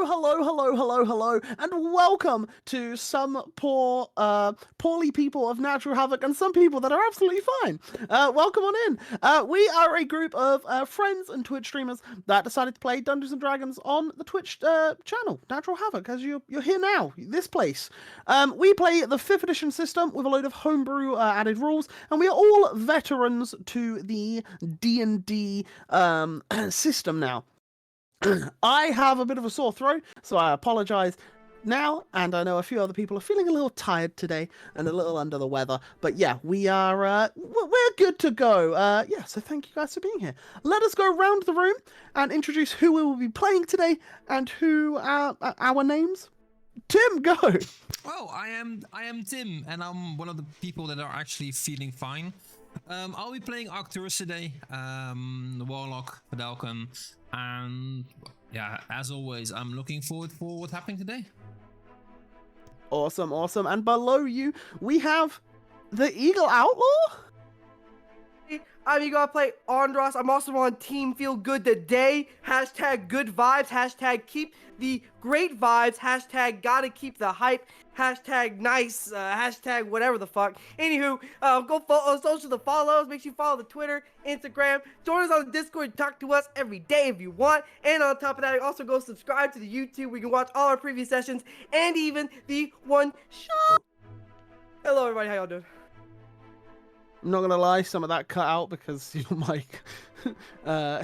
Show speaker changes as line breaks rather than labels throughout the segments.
Hello, and welcome to some poorly people of Natural Havoc and some people that are absolutely fine. Welcome on in. We are a group of friends and Twitch streamers that decided to play Dungeons and Dragons on the Twitch channel, Natural Havoc, as you're here now, this place. We play the 5th edition system with a load of homebrew added rules, and we are all veterans to the D&D system now. I have a bit of a sore throat, so I apologize now, and I know a few other people are feeling a little tired today and a little under the weather, but yeah, we are we're good to go. Yeah, so thank you guys for being here. Let us go around the room and introduce who we will be playing today and who our names. Tim, go.
Oh, I am Tim, and I'm one of the people that are actually feeling fine. I'll be playing Arcturus today, the Warlock, Fidalcon, and yeah, as always, I'm looking forward for what's happening today.
Awesome. And below you, we have the Eagle Outlaw.
I'm Eagle. I play Andros. I'm also on Team Feel Good Today. Hashtag good vibes. Hashtag keep the great vibes. Hashtag gotta keep the hype. Hashtag nice. Hashtag whatever the fuck. Anywho, go follow social the follows. Make sure you follow the Twitter, Instagram. Join us on the Discord. Talk to us every day if you want. And on top of that, also go subscribe to the YouTube. We can watch all our previous sessions and even the one shot. Hello, everybody. How y'all doing?
I'm not gonna lie, some of that cut out because your mic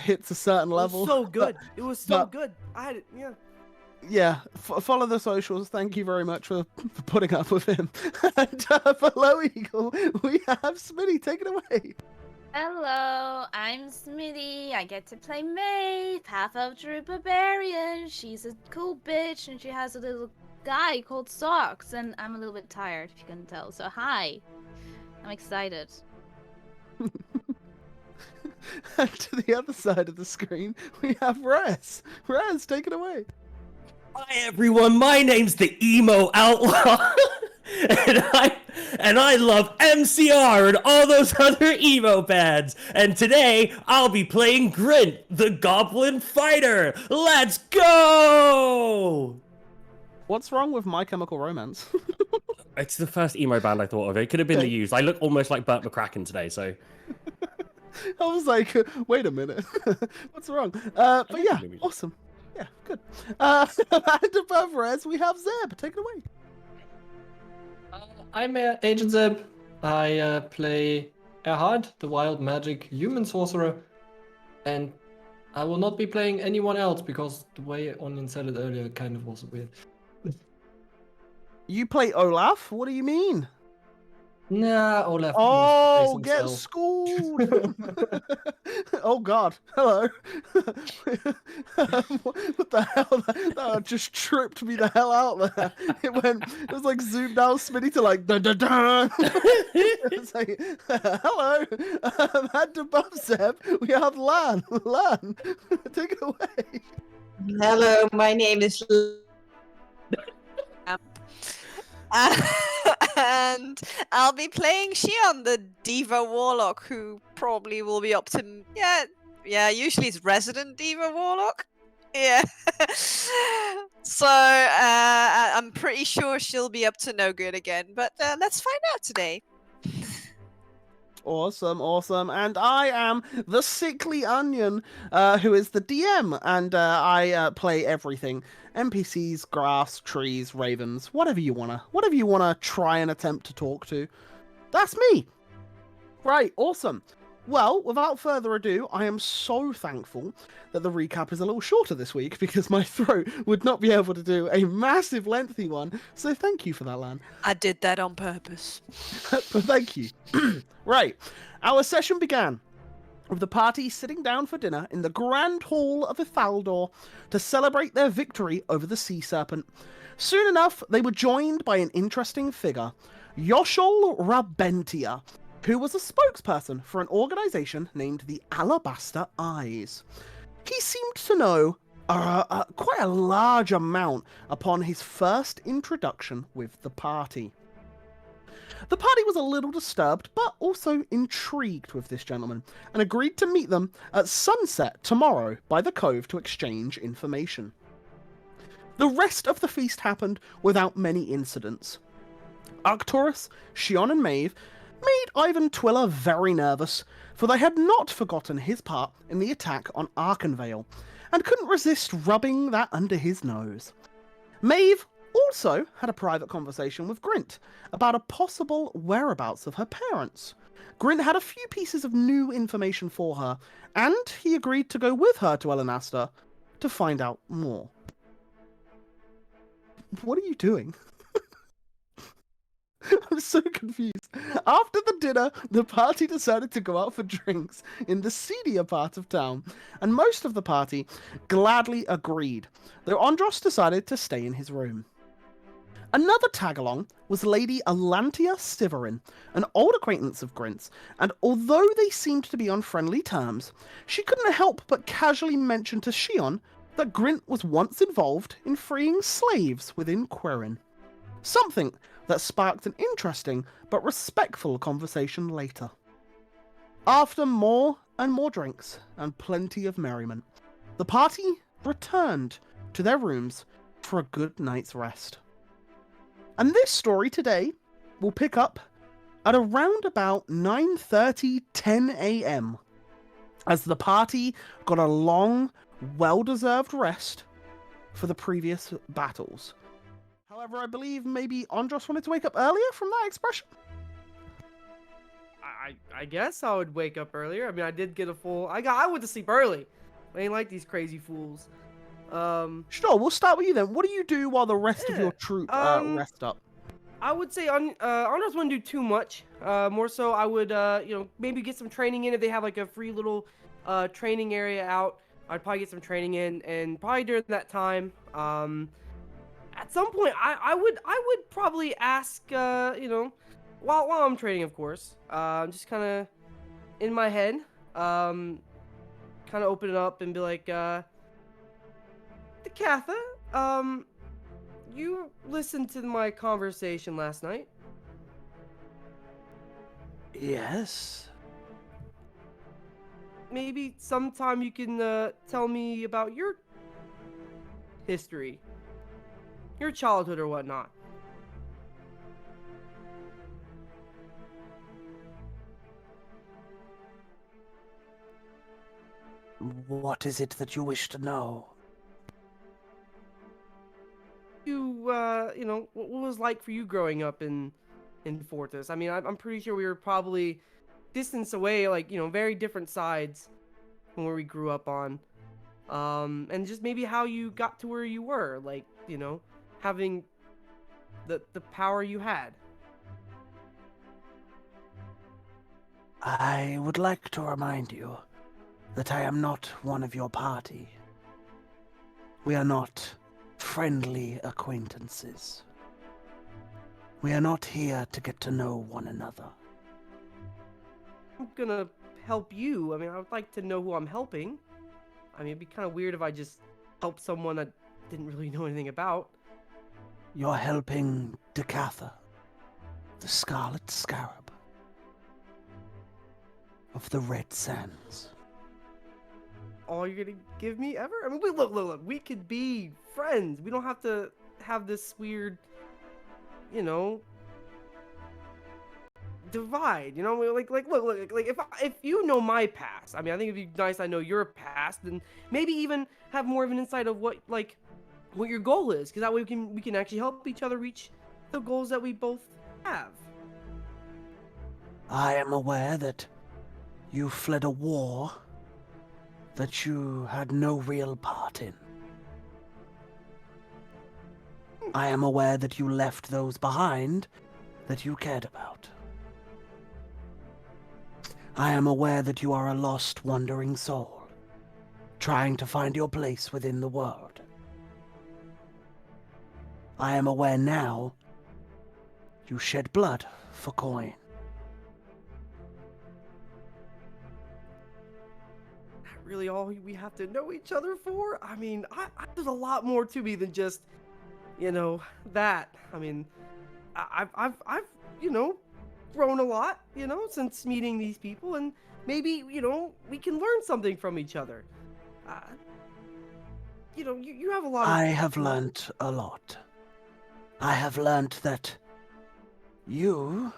hits a certain level.
It was so good. It was so good. I had it, yeah.
Yeah, follow the socials. Thank you very much for putting up with him. And below Eagle, we have Smitty. Take it away.
Hello, I'm Smitty. I get to play Maeve, half of Druid Barbarian. She's a cool bitch, and she has a little guy called Socks, and I'm a little bit tired, if you can tell. So hi. I'm excited.
And to the other side of the screen, we have Rez. Rez, take it away.
Hi everyone, my name's the Emo Outlaw, and I love MCR and all those other emo bands. And today I'll be playing Grint, the Goblin Fighter. Let's go!
What's wrong with My Chemical Romance?
It's the first emo band I thought of. It could have been The Used. I look almost like Burt McCracken today, so.
I was like, wait a minute, what's wrong? But yeah, awesome. Yeah, good. And above Rez, we have Zeb. Take it away.
I'm Agent Zeb. I play Erhard, the wild magic human sorcerer, and I will not be playing anyone else because the way Onion said it earlier kind of was weird.
You play Olaf? What do you mean?
Nah, Olaf.
Oh, get schooled! Oh God! Hello. What the hell? That just tripped me the hell out there. It was like zoomed out, Smitty to like dun dun dun. It's like, hello. And above Zeb, we have Lan. Lan, take it away.
Hello, my name is and I'll be playing Shion, the Diva Warlock, who probably will be up to usually it's resident Diva Warlock. Yeah. So I'm pretty sure she'll be up to no good again, but let's find out today.
Awesome. And I am the Sickly Onion, who is the DM, and I play everything. NPCs, grass, trees, ravens, whatever you wanna try and attempt to talk to. That's me. Right, awesome. Well, without further ado, I am so thankful that the recap is a little shorter this week because my throat would not be able to do a massive lengthy one, so thank you for that, Lan.
I did that on purpose.
Thank you. Right, our session began with the party sitting down for dinner in the Grand Hall of Ithaldor to celebrate their victory over the Sea Serpent. Soon enough, they were joined by an interesting figure, Yoshol Rabentia, who was a spokesperson for an organization named the Alabaster Eyes. He seemed to know quite a large amount upon his first introduction with the party. The party was a little disturbed, but also intrigued with this gentleman, and agreed to meet them at sunset tomorrow by the cove to exchange information. The rest of the feast happened without many incidents. Arcturus, Shion, and Maeve made Ivan Twiller very nervous, for they had not forgotten his part in the attack on Arkenvale, and couldn't resist rubbing that under his nose. Maeve also had a private conversation with Grint about a possible whereabouts of her parents. Grint had a few pieces of new information for her, and he agreed to go with her to Elenasta to find out more. What are you doing? I'm so confused. After the dinner, the party decided to go out for drinks in the seedier part of town, and most of the party gladly agreed, though Andros decided to stay in his room. Another tag-along was Lady Alantia Siverin, an old acquaintance of Grint's, and although they seemed to be on friendly terms, she couldn't help but casually mention to Shion that Grint was once involved in freeing slaves within Quirin. Something that sparked an interesting but respectful conversation later. After more and more drinks and plenty of merriment, the party returned to their rooms for a good night's rest. And this story today will pick up at around about 9:30, 10 a.m. as the party got a long, well-deserved rest for the previous battles. However, I believe maybe Andros wanted to wake up earlier from that expression?
I guess I would wake up earlier. I mean, I did get a full. I went to sleep early. I ain't like these crazy fools.
Sure, we'll start with you then. What do you do while the rest of your troop rest up?
I would say Andros wouldn't do too much. More so, I would maybe get some training in if they have like a free little training area out. I'd probably get some training in, and probably during that time, at some point, I would probably ask, while I'm training, of course, just kind of in my head, kind of open it up and be like, Decatha, you listened to my conversation last night?
Yes.
Maybe sometime you can tell me about your history, your childhood or whatnot.
What is it that you wish to know?
What was like for you growing up in Fortis? I mean, I'm pretty sure we were probably distance away, like, very different sides from where we grew up on. And just maybe how you got to where you were, like, having the power you had.
I would like to remind you that I am not one of your party. We are not friendly acquaintances. We are not here to get to know one another.
I'm gonna help you. I mean, I would like to know who I'm helping. I mean, it'd be kind of weird if I just helped someone I didn't really know anything about.
You're helping Decatha, the Scarlet Scarab of the Red Sands.
All you're gonna give me ever? I mean, look. We could be friends. We don't have to have this weird, divide. Look. If you know my past, I mean, I think it'd be nice. I know your past, and maybe even have more of an insight of what your goal is, because that way we can actually help each other reach the goals that we both have.
I am aware that you fled a war that you had no real part in. I am aware that you left those behind that you cared about. I am aware that you are a lost, wandering soul, trying to find your place within the world. I am aware now you shed blood for coin.
Really all we have to know each other for? I mean, there's a lot more to me than just, that. I mean, I've grown a lot, since meeting these people, and maybe, we can learn something from each other. you know, you have a lot of.
I have learnt a lot. I have learnt that you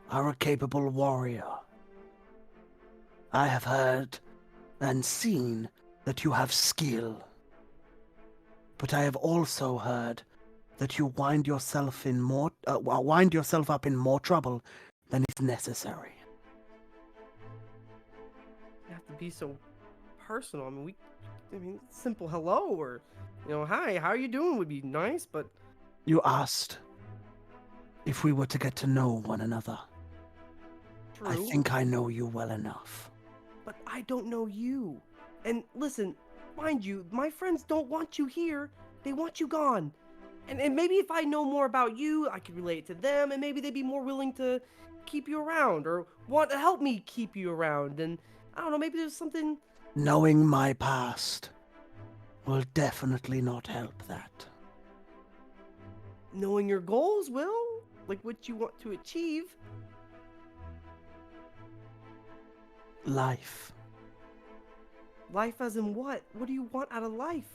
are a capable warrior. I have heard and seen that you have skill. But I have also heard that you wind yourself up in more trouble than is necessary.
You have to be so personal. I mean, simple hello or, you know, hi, how are you doing would be nice, but
You asked if we were to get to know one another.
true.
I think I know you well enough.
But I don't know you. And listen, mind you, my friends don't want you here. They want you gone. And maybe if I know more about you, I could relate to them, and maybe they'd be more willing to keep you around or want to help me keep you around. And I don't know, maybe there's something.
Knowing my past will definitely not help that.
Knowing your goals will, like what you want to achieve.
Life.
Life as in what? What do you want out of life?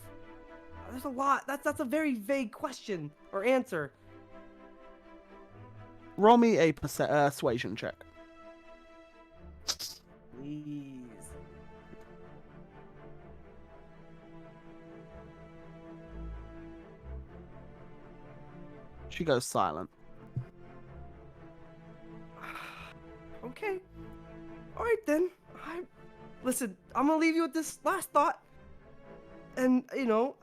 There's a lot. That's a very vague question or answer.
Roll me a persuasion check.
Please.
She goes silent.
Okay. All right then. Listen, I'm gonna leave you with this last thought, and you know,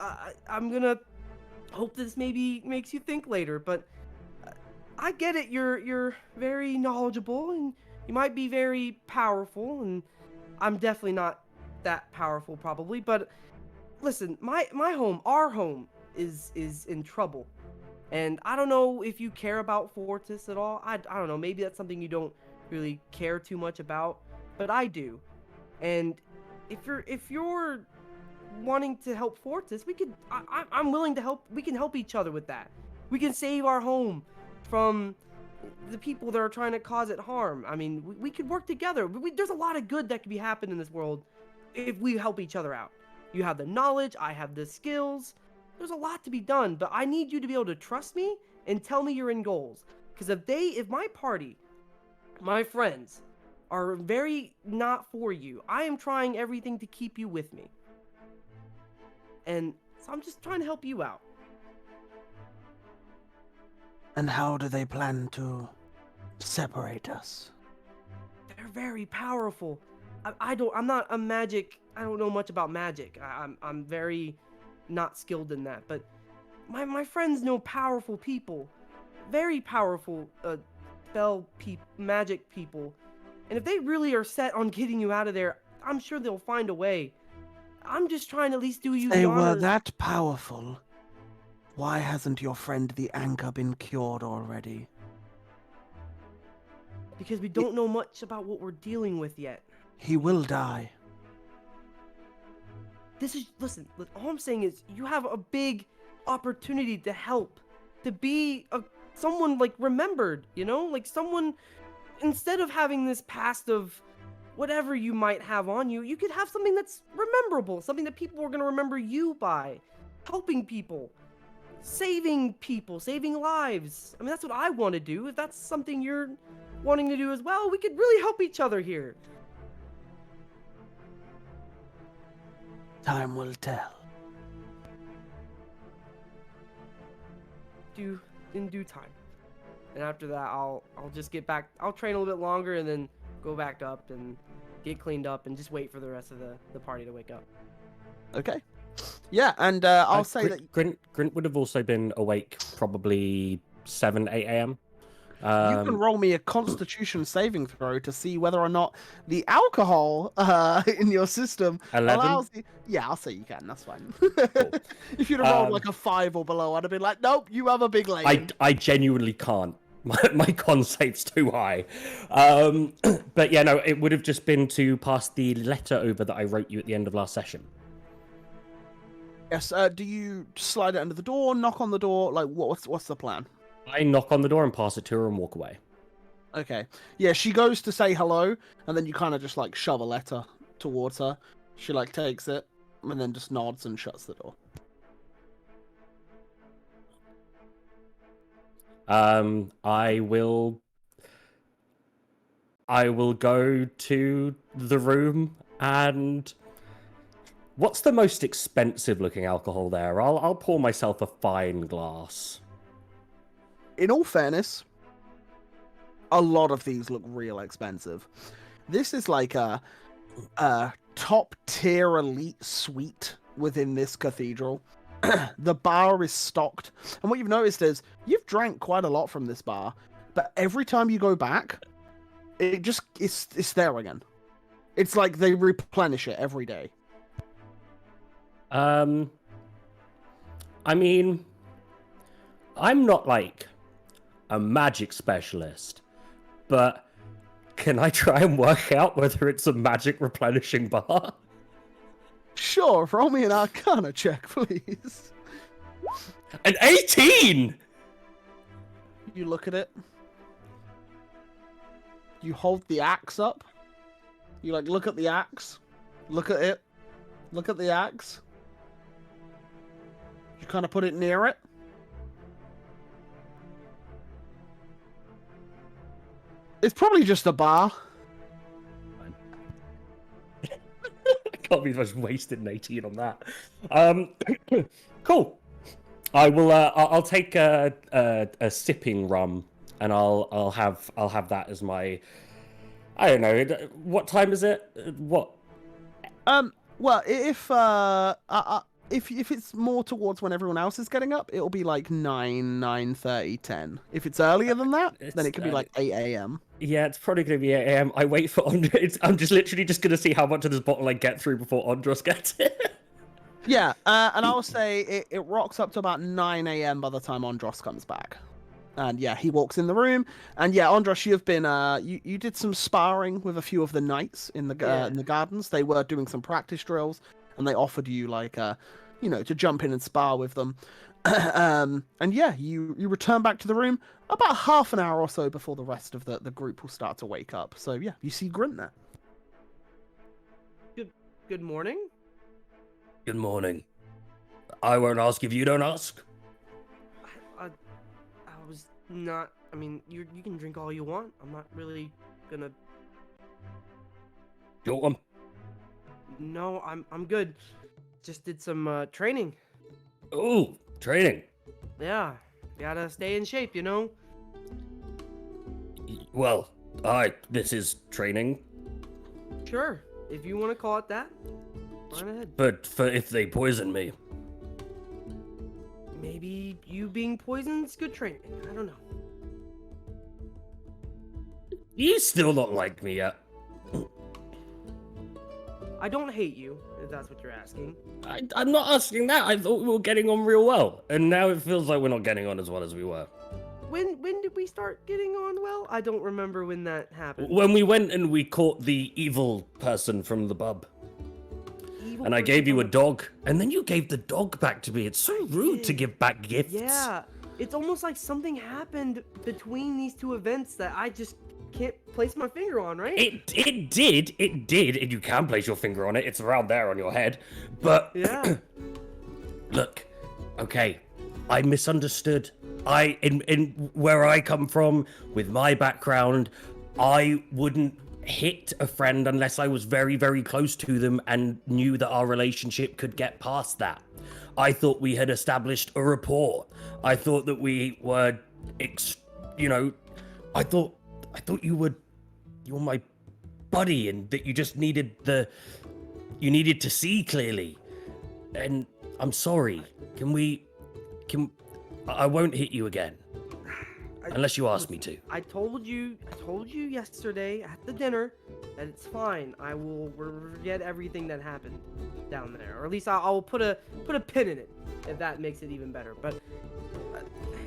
I'm gonna hope this maybe makes you think later. But I get it. You're very knowledgeable, and you might be very powerful, and I'm definitely not that powerful, probably. But listen, my home, our home, is in trouble, and I don't know if you care about Fortis at all. I don't know. Maybe that's something you don't really care too much about, but I do. And if you're wanting to help Fortis, I'm willing to help. We can help each other with that. We can save our home from the people that are trying to cause it harm. I mean, we could work together. There's a lot of good that could be happening in this world if we help each other out. You have the knowledge, I have the skills. There's a lot to be done, but I need you to be able to trust me and tell me your end goals. Because if my party, my friends, are very not for you, I am trying everything to keep you with me. And so I'm just trying to help you out.
And how do they plan to separate us?
They're very powerful. I'm not a magic. I don't know much about magic. I'm very not skilled in that. But my friends know powerful people, very powerful magic people. And if they really are set on getting you out of there, I'm sure they'll find a way. I'm just trying to at least do you
They
the
were
honor.
that powerful. Why hasn't your friend the Anchor been cured already?
Because we don't know much about what we're dealing with yet.
He will die.
Listen, all I'm saying is you have a big opportunity to help, to be someone like remembered, you know, like someone, instead of having this past of whatever you might have on you, you could have something that's rememberable, something that people are going to remember you by, helping people, saving lives. I mean, that's what I want to do. If that's something you're wanting to do as well, we could really help each other here.
Time will tell.
In due time. And after that, I'll just get back. I'll train a little bit longer and then go back up and get cleaned up and just wait for the rest of the party to wake up.
Okay. Yeah, and I'll say that
Grint would have also been awake probably 7, 8 a.m.
you can roll me a Constitution saving throw to see whether or not the alcohol in your system
11?
allows you. Yeah, I'll say you can. That's fine. If you'd have rolled like a 5 or below, I'd have been like, nope, you have a big lady.
I genuinely can't. My con save's too high. But yeah, no, it would have just been to pass the letter over that I wrote you at the end of last session.
Yes. Do you slide it under the door, knock on the door? Like, what's the plan?
I knock on the door and pass it to her and walk away.
Okay. Yeah, she goes to say hello, and then you kind of just like shove a letter towards her. She like takes it, and then just nods and shuts the door.
I will go to the room and what's the most expensive looking alcohol there? I'll pour myself a fine glass.
In all fairness, a lot of these look real expensive. This is like a top tier elite suite within this cathedral. The bar is stocked, and what you've noticed is you've drank quite a lot from this bar, but every time you go back, it's there again. It's like they replenish it every day.
I mean, I'm not like a magic specialist, but can I try and work out whether it's a magic replenishing bar?
Sure, roll me an Arcana check, please.
An 18!
You look at it. You hold the axe up. You like look at the axe. Look at it. Look at the axe. You kind of put it near it. It's probably just a bar.
I can't believe I just wasted an 18 on that. Cool. I will. I'll take a sipping rum, and I'll have that as my. I don't know. What time is it? What?
Well, if it's more towards when everyone else is getting up, it'll be like 9:30, 10. If it's earlier than that, then it could be like 8 a.m.
Yeah, it's probably going to be 8 a.m. I wait for Andros. I'm just literally just going to see how much of this bottle I get through before Andros gets it.
Yeah, and I'll say it rocks up to about 9 a.m. by the time Andros comes back. And yeah, he walks in the room. And yeah, Andros, you've been you did some sparring with a few of the knights in the gardens. They were doing some practice drills, and they offered you like to jump in and spar with them. And yeah, you return back to the room about half an hour or so before the rest of the group will start to wake up. So yeah, you see Grint there.
Good morning.
Good morning. I won't ask if you don't ask.
I was not. I mean, you can drink all you want. I'm not really gonna.
You want one?
No, I'm good. Just did some training.
Ooh, training.
Yeah, gotta stay in shape, you know.
Well, this is training.
Sure, if you want to call it that. Run ahead.
But for if they poison me.
Maybe you being poisoned's good training. I don't know.
You still not like me yet.
I don't hate you, if that's what you're asking.
I'm not asking that. I thought we were getting on real well, and now it feels like we're not getting on as well as we were.
When did we start getting on well? I don't remember when that happened.
When we went and we caught the evil person from the pub. And I gave you a dog, and then you gave the dog back to me. It's so rude to give back gifts.
Yeah, it's almost like something happened between these two events that I just can't place my finger on, right?
It did, and you can place your finger on it. It's around there on your head. But
yeah.
Look, okay, I misunderstood. In where I come from, with my background, I wouldn't hit a friend unless I was very, very close to them and knew that our relationship could get past that. I thought we had established a rapport. I thought that we were, I thought you were my buddy, and that you just needed to see clearly. And I'm sorry. I won't hit you again. Unless you ask me to.
I told you yesterday at the dinner that it's fine. I will forget everything that happened down there, or at least I'll put a pin in it, if that makes it even better. But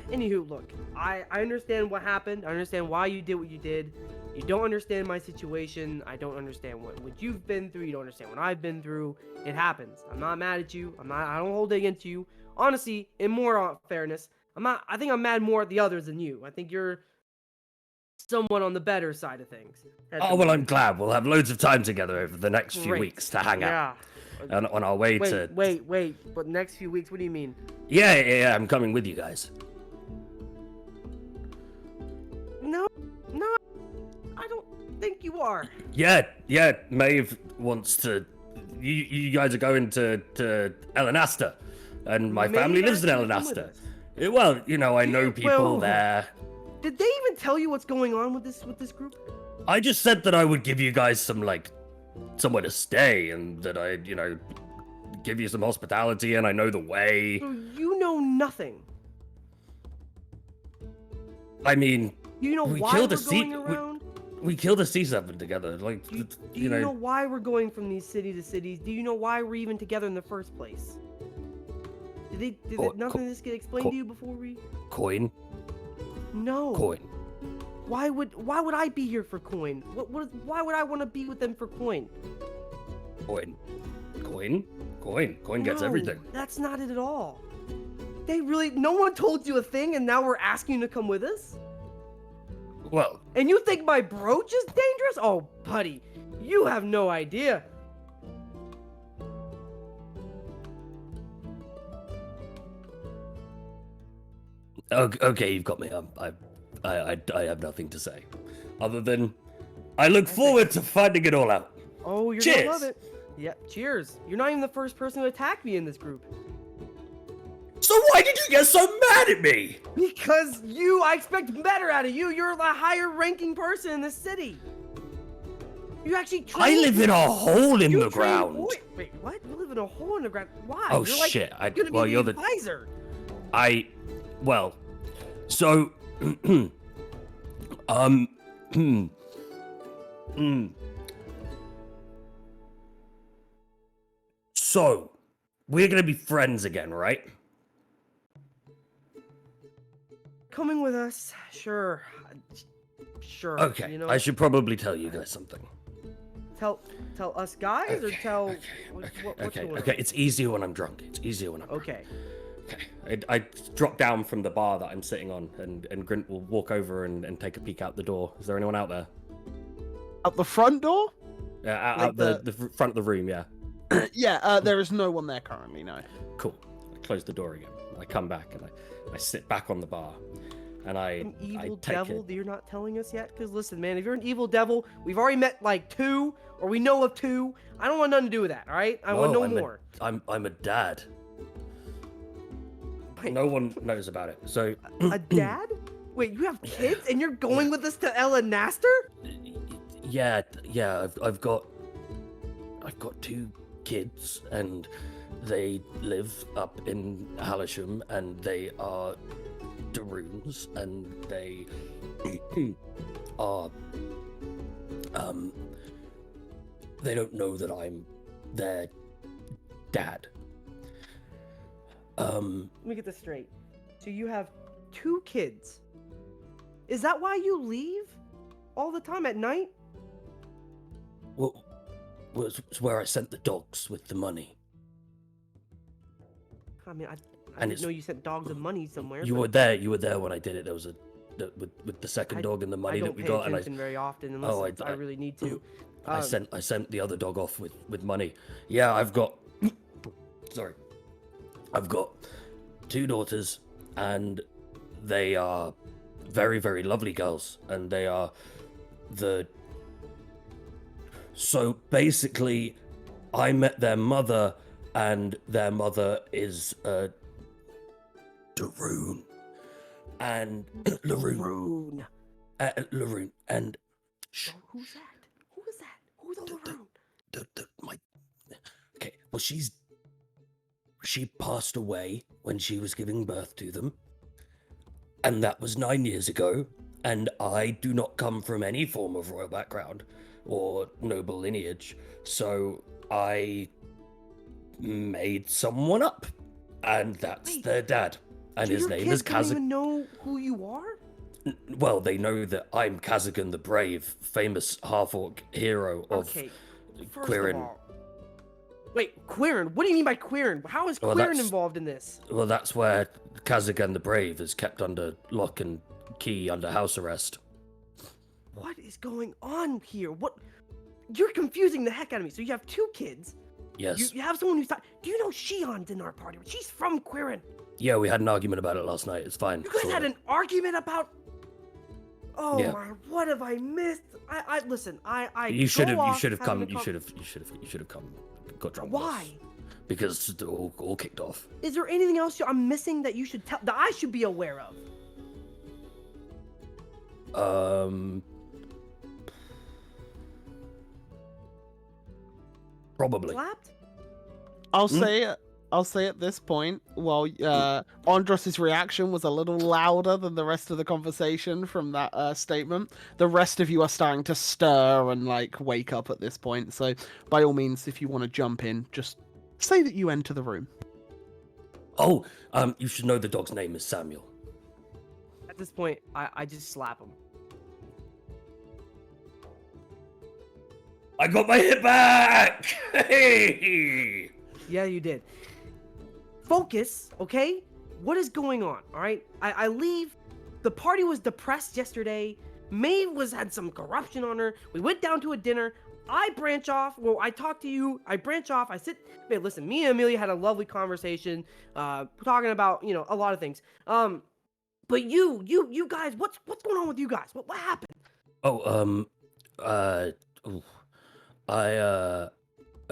anywho, look, I understand what happened. I understand why you did what you did. You don't understand my situation. I don't understand what you've been through. You don't understand what I've been through. It happens. I'm not mad at you. I don't hold it against you. Honestly, in more fairness, I think I'm mad more at the others than you. I think you're somewhat on the better side of things.
Oh, well, I'm glad. We'll have loads of time together over the next few weeks to hang out. on our way to.
Wait. But next few weeks, what do you mean?
Yeah. I'm coming with you guys.
No, I don't think you are.
Yeah. Maeve wants to. You guys are going to Elenasta, and my family lives in
Maeve asked you to come
Elenasta.
with us.
Well, I know people
Well,
there.
Did they even tell you what's going on with this group?
I just said that I would give you guys some somewhere to stay, and that I give you some hospitality, and I know the way.
So you know nothing.
I mean,
You know
we
why
killed
we're
a sea.
going around?
We killed a sea serpent together.
Do you know why we're going from these city to cities? Do you know why we're even together in the first place? Did nothing of this get explained to you before we?
Coin.
No.
Coin.
Why would I be here for coin? Why would I want to be with them for coin?
Coin. Coin gets
No,
everything.
That's not it at all. No one told you a thing, and now we're asking you to come with us?
Well,
And you think my brooch is dangerous? Oh, buddy, you have no idea.
okay, you've got me. I have nothing to say, other than I look forward to finding it all out.
Oh, you're
Cheers.
gonna love it. Yeah, cheers. You're not even the first person to attack me in this group.
So why did you get so mad at me?
Because I expect better out of you. You're the higher ranking person in the city. You actually
I live in a hole in the ground.
Wait, what? You live in a hole in the ground? Why?
Oh
You're like,
shit!
Gonna be
You're
the
the.
advisor.
So, so we're gonna be friends again, right?
Coming with us, sure.
Okay.
You know,
I should probably tell you guys something.
tell us guys or tell what's going on?
Okay. It's easier when I'm drunk.
Okay.
Okay. I drop down from the bar that I'm sitting on, and Grint will walk over and take a peek out the door. Is there anyone out there?
Out the front door?
Yeah,
Like
out the front of the room. Yeah.
Yeah, there is no one there currently, no.
Cool. I close the door again. I come back and I sit back on the bar, and
An evil
take
devil
it.
that you're not telling us yet? Because listen, man, if you're an evil devil, we've already met like 2, or we know of 2. I don't want nothing to do with that, all right? I want no more.
I'm a dad.
Wait,
No one knows about it. So
a dad? Wait, you have kids and you're going with us to Elenasta?
yeah. I've got 2 kids, and they live up in Halisham, and they are Daroons, and they are they don't know that I'm their dad.
Let me get this straight. So you have 2 kids. Is that why you leave all the time at night?
Well, it's where I sent the dogs with the money.
I mean, I
And
didn't know you sent dogs and money somewhere.
You
but
were there. You were there when I did it. There was with the second
I-
dog and the money
I don't
that we
pay
got, and
attention very often unless
Oh,
I really need to.
I sent the other dog off with money. Yeah, I've got I've got 2 daughters, and they are very, very lovely girls, and they are so basically I met their mother, and their mother is Daroon. And Laroon. Laroon. And
Who's that? Who is that? Who's on the room?
Okay, well, she passed away when she was giving birth to them, and that was 9 years ago, and I do not come from any form of royal background or noble lineage, so I made someone up, and that's their dad, and his name is
Your kids don't
Kazak.
even know who you are?
Well, they know that I'm Kazagan the Brave, famous half-orc hero of
Okay, first
Quirin.
of all... Wait, Quirin? What do you mean by Quirin? How is
Well,
Quirin
that's-
involved in this?
Well, that's where Kazagan the Brave is kept under lock and key under house arrest.
What is going on here? What? You're confusing the heck out of me. So you have 2 kids,
Yes.
You have someone who's not. Do you know Shion's in our party? She's from Quirin.
Yeah, we had an argument about it last night. It's fine.
You guys
Sort
had
it.
an argument about. Oh
Yeah.
my! What have I missed? I listen. I.
You should have.
go
You
off
should have
having
come.
a
You
con-
should have. You should have come. Got drunk. with us.
Why?
Because it all kicked off.
Is there anything else I'm missing that you should tell that I should be aware of?
Probably.
Slapped?
I'll say at this point, while Andros's reaction was a little louder than the rest of the conversation from that statement, the rest of you are starting to stir and like wake up at this point. So by all means, if you want to jump in, just say that you enter the room.
Oh, you should know the dog's name is Samuel.
At this point, I just slap him.
I got my hit back! Hey!
Yeah, you did. Focus, okay? What is going on? All right, I leave. The party was depressed yesterday. Maeve had some corruption on her. We went down to a dinner. I branch off. Well, I talk to you. I branch off. I sit. Man, listen. Me and Amelia had a lovely conversation, talking about a lot of things. But you guys, what's going on with you guys? What happened?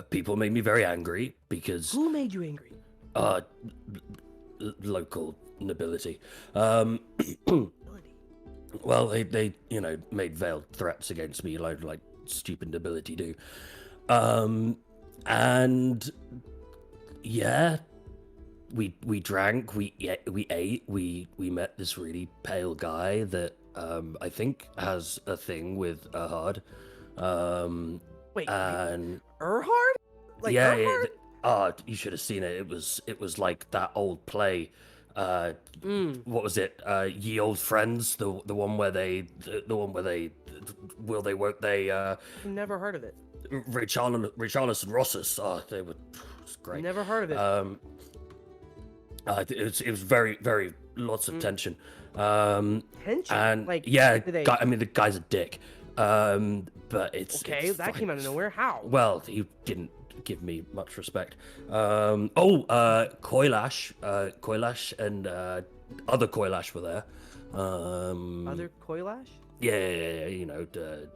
People made me very angry because
Who made you angry?
local nobility.
Melody.
Well, they made veiled threats against me, like stupid nobility do. And yeah, we drank, we ate, we met this really pale guy that I think has a thing with Erhard.
Wait,
And
Erhard? Like
yeah,
Erhard?
you should have seen it. It was like that old play. What was it? Ye Old Friends, the one where they will they won't they?
Never heard of it.
Richarlison and Rossus. Oh, they were. It's great.
Never heard of it.
It was very very lots of tension.
Tension?
And
Like,
yeah,
did they-
I mean the guy's a dick. But it's
Okay,
it's
that
fine.
came out of nowhere. How?
Well, he didn't give me much respect. Koilash and other Koilash were there.
Other Koilash?
Yeah,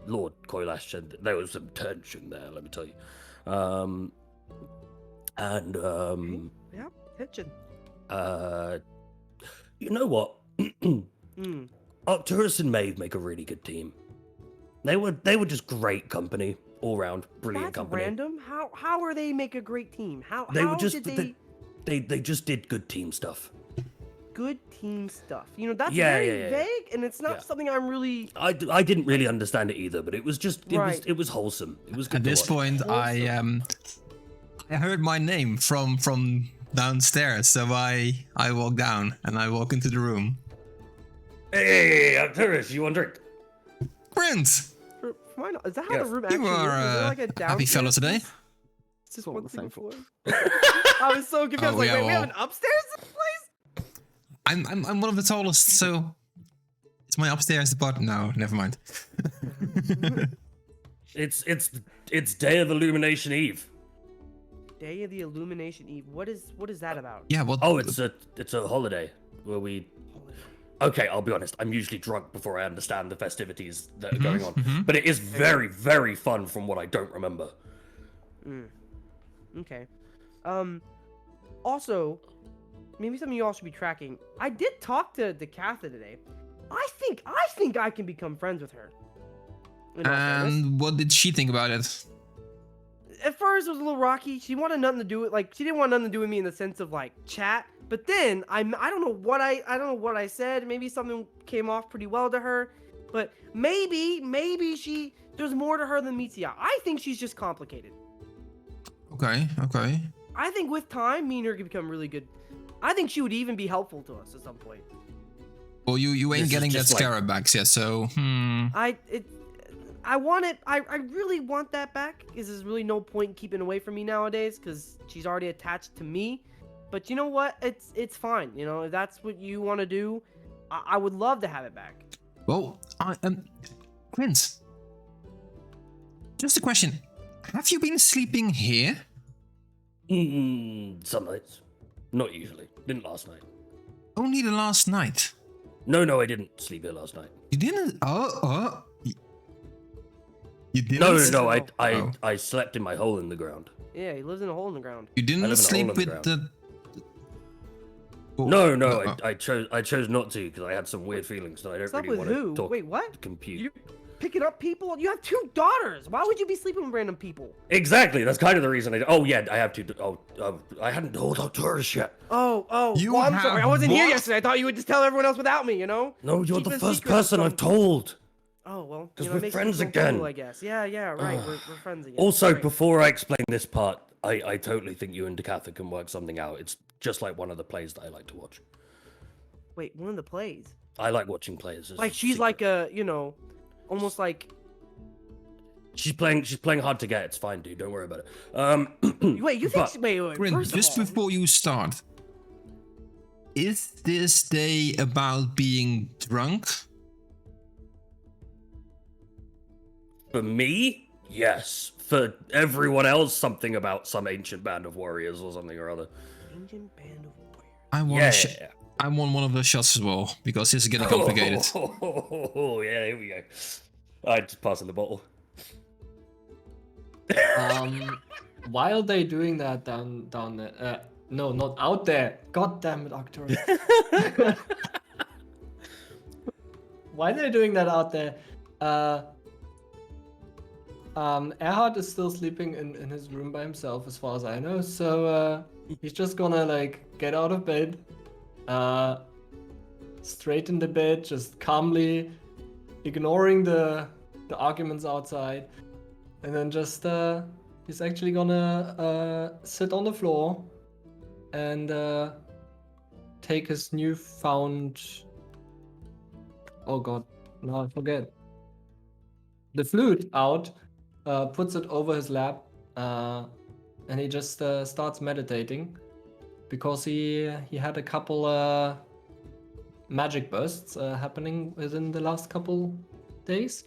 Lord Koilash, and there was some tension there, let me tell you.
Yeah, tension.
You know what?
Hmm.
Arcturus and Maeve make a really good team. They were just great company all round, brilliant
That's
company.
random. How are they make a great team?
They
how
were just
did
they just did good team stuff.
good team stuff? That's
Yeah,
very
yeah.
vague, and it's not
Yeah.
something I'm really.
I didn't really understand it either, but it was just
Right.
it was wholesome. It was good
At
to
this
watch.
point, I heard my name from downstairs, so I walk down and I walk into the room.
Hey, Arcturus, you want a drink?
Prince,
Why not? Is that how
Yes.
the room
you
actually is? Is
are
there like a
happy fellow
downstairs?
today.
It's just
all
one
the
single
same
floor. I was so confused. I was
Oh,
like,
yeah,
wait, we have
well-
an upstairs in this place?
I'm one of the tallest, so is my upstairs the bottom? No, never mind.
It's Day of Illumination Eve.
Day of the Illumination Eve. What is that about?
Yeah, what?
Oh, it's a holiday where we. Okay, I'll be honest. I'm usually drunk before I understand the festivities that are going on, but it is very, very fun from what I don't remember.
Okay. Also, maybe something you all should be tracking. I did talk to Decatha today. I think I can become friends with her. In all fairness.
And what did she think about it?
At first it was a little rocky. She wanted nothing to do with she didn't want nothing to do with me in the sense of like chat. But then I don't know what I said. Maybe something came off pretty well to her. But maybe there's more to her than meets the eye. I think she's just complicated.
Okay.
I think with time, me and her can become really good. I think she would even be helpful to us at some point.
Well, you
This
ain't
is
getting that
just like-
scarab back yet, so
I want it. I really want that back. Because there's really no point in keeping away from me nowadays. Because she's already attached to me. But you know what? It's fine. If that's what you want to do, I would love to have it back.
Well, Prince. Just a question: have you been sleeping here?
Some nights. Not usually. Didn't last night.
Only the last night.
No, I didn't sleep here last night.
You didn't? You didn't?
No,
Oh.
I slept in my hole in the ground.
Yeah, he lives in a hole in the ground.
You
I
didn't
live in a hole
sleep
in the
with the. Oh,
No,
oh.
I chose not to because I had some weird feelings that I don't
Slept
really
with
want
who?
to talk.
Wait, what?
Compute.
You picking up people? You have 2 daughters. Why would you be sleeping with random people?
Exactly. That's kind of the reason. Oh yeah, I have to. I hadn't told Arcturus yet.
Oh.
You
Well, I'm sorry. I
have
wasn't here
what?
yesterday. I thought you would just tell everyone else without me. You know?
No, you're
Keep
the
it
first
secret or
person I've
something.
told.
Oh well.
'Cause
you know,
we're
it makes me
friends
feel
again.
Cool, I guess. Yeah. Right. We're friends again.
Also,
Great.
before I explain this part, I totally think you and Decatha can work something out. It's just like one of the plays that I like to watch.
Wait, one of the plays.
I like watching plays. It's
Like
a
she's
secret.
like a, almost like.
She's playing hard to get. It's fine, dude. Don't worry about it.
Wait, you think?
but-
Wait.
Bryn,
First
just
of all,
before you start, is this day about being drunk?
For me, yes. For everyone else, something about some ancient band of warriors or something or other.
Ancient band of warriors.
I want
Yeah.
I want one of those shots as well because this is getting complicated.
Oh, yeah, here we go. I just passing the bottle.
While they doing that down there, no, not out there. God damn it, Arcturus. While they're doing that out there, Erhard is still sleeping in his room by himself, as far as I know. So he's just gonna like get out of bed, straighten the bed, just calmly ignoring the arguments outside, and then just he's actually gonna sit on the floor and take his newfound. Oh god, now I forget. The flute out, puts it over his lap, and he just starts meditating because he had a couple magic bursts happening within the last couple days,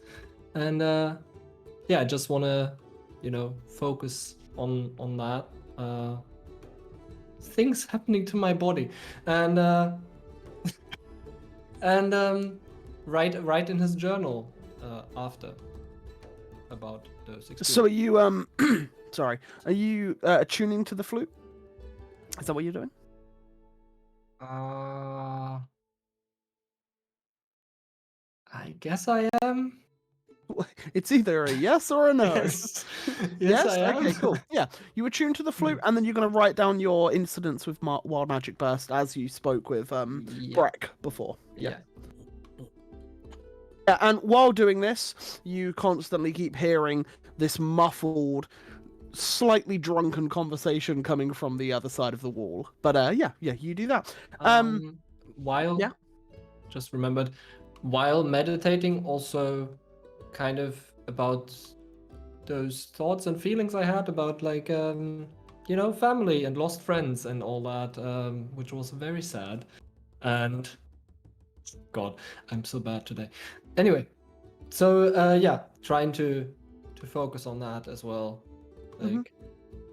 and yeah, I just want to, focus on that. Things happening to my body, and and write in his journal after about those experiences.
So are you sorry, are you attuning to the flute? Is that what you're doing?
I guess I am.
It's either a yes or a no.
Yes, yes, I am.
Okay, cool. Yeah, you attune to the flute, and then you're going to write down your incidents with Wild Magic Burst as you spoke with
Yeah.
Breck before.
Yeah.
Yeah, and while doing this, you constantly keep hearing this muffled, slightly drunken conversation coming from the other side of the wall. But yeah, you do that.
While
yeah.
Just remembered, while meditating, also kind of about those thoughts and feelings I had about like family and lost friends and all that, which was very sad. And God, I'm so bad today. Anyway, so yeah, trying to focus on that as well, like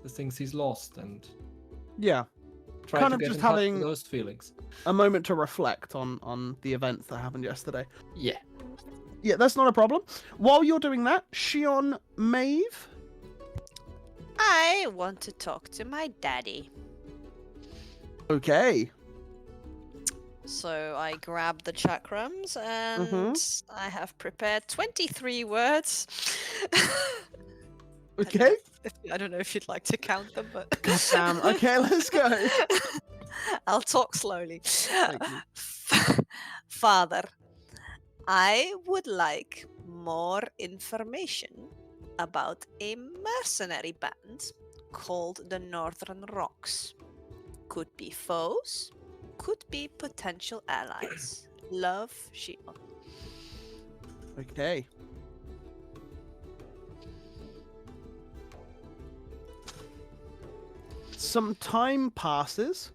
the things he's lost, and
Yeah,
try
kind
to
of
get
just
in touch with
having
those feelings.
a moment to reflect on the events that happened yesterday.
Yeah.
Yeah, that's not a problem. While you're doing that, Shion Maeve.
I want to talk to my daddy.
Okay.
So I grab the chakrams and I have prepared 23 words.
Okay.
I don't know if you'd like to count them, but
Damn. Okay, let's go.
I'll talk slowly.
Thank you.
Father, I would like more information about a mercenary band called the Northern Rocks. Could be foes, could be potential allies. Love, Shion.
Okay. Some time passes.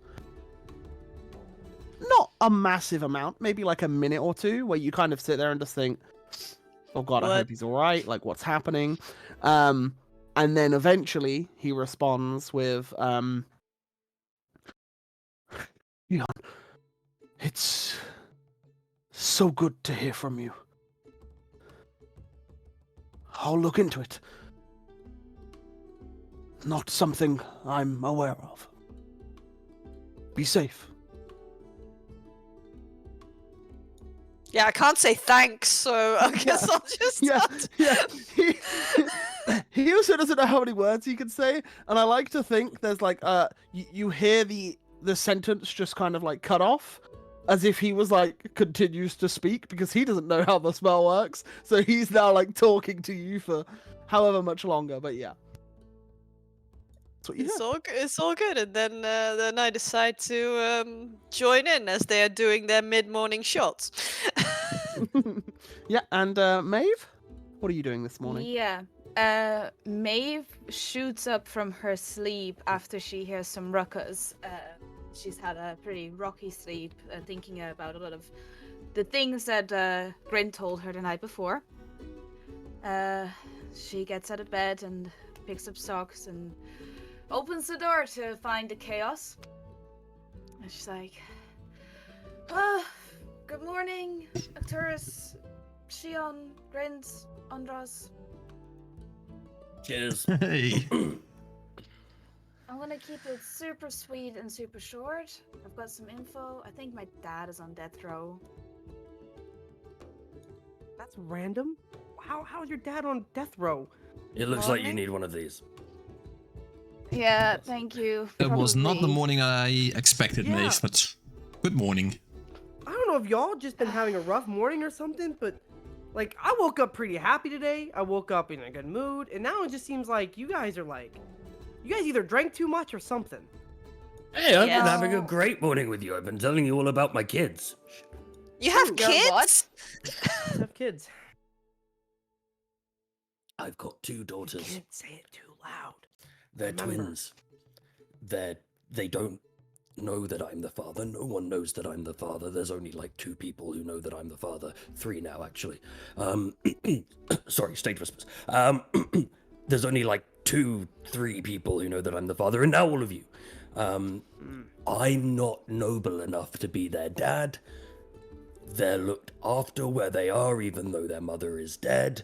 Not a massive amount, maybe like a minute or two, where you kind of sit there and just think, "Oh God, I
What?
hope he's all right. Like, what's happening?" And then eventually he responds with,
Leon, it's so good to hear from you. I'll look into it. Not something I'm aware of. Be safe.
Yeah, I can't say thanks, so I guess I'll just
yeah,
start.
yeah. He also doesn't know how many words he can say, and I like to think there's like you hear the sentence just kind of like cut off, as if he was like continues to speak because he doesn't know how the spell works, so he's now like talking to you for however much longer. But yeah, that's what you hear.
It's all good, and then I decide to join in as they are doing their mid-morning shots.
Yeah, and Maeve, what are you doing this morning?
Yeah. Maeve shoots up from her sleep after she hears some ruckus. She's had a pretty rocky sleep, thinking about a lot of the things that Grin told her the night before. She gets out of bed and picks up socks and opens the door to find the chaos. And she's like, good morning, Arcturus, Shion, Grins, Andros.
Cheers.
Hey.
I'm gonna keep it super sweet and super short. I've got some info. I think my dad is on death row.
That's random. How's your dad on death row?
It looks like you
Morning?
need one of these.
Yeah, thank you.
That was not the
Probably.
morning I expected,
Yeah.
Maeve, but good morning.
I don't know if y'all just been having a rough morning or something, but like I woke up pretty happy today. I woke up in a good mood, and now it just seems like you guys either drank too much or something.
Hey, I've
Yeah.
been having a great morning with you. I've been telling you all about my kids.
You have
Your what?
kids?
I have kids.
I've got 2
You
daughters.
can't say it too loud.
They're
Remember.
twins. They don't know that I'm the father. No one knows that I'm the father. There's only like 2 people who know that I'm the father. 3 now, actually. Sorry, stage whispers. There's only like 2-3 people who know that I'm the father, and now all of you. I'm not noble enough to be their dad. They're looked after where they are, even though their mother is dead.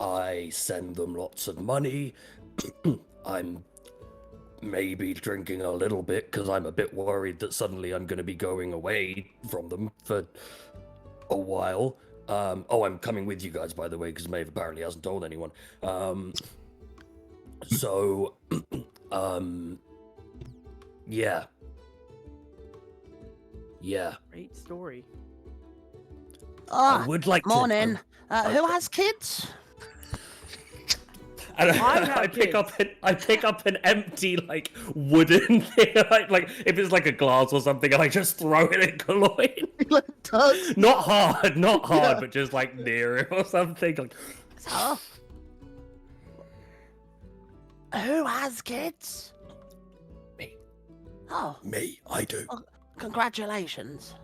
I send them lots of money. I'm maybe drinking a little bit because I'm a bit worried that suddenly I'm going to be going away from them for a while. I'm coming with you guys, by the way, because Maeve apparently hasn't told anyone. Yeah. Yeah.
Great story.
I would like
Morning.
to.
Who has kids?
And
I have
I pick up an empty like wooden thing, like if it's like a glass or something, and I just throw it at Kaloin.
Like, does
Not hard,
Yeah.
but just like near him or something. Like,
So, who has kids?
Me.
Oh,
me, I do.
congratulations.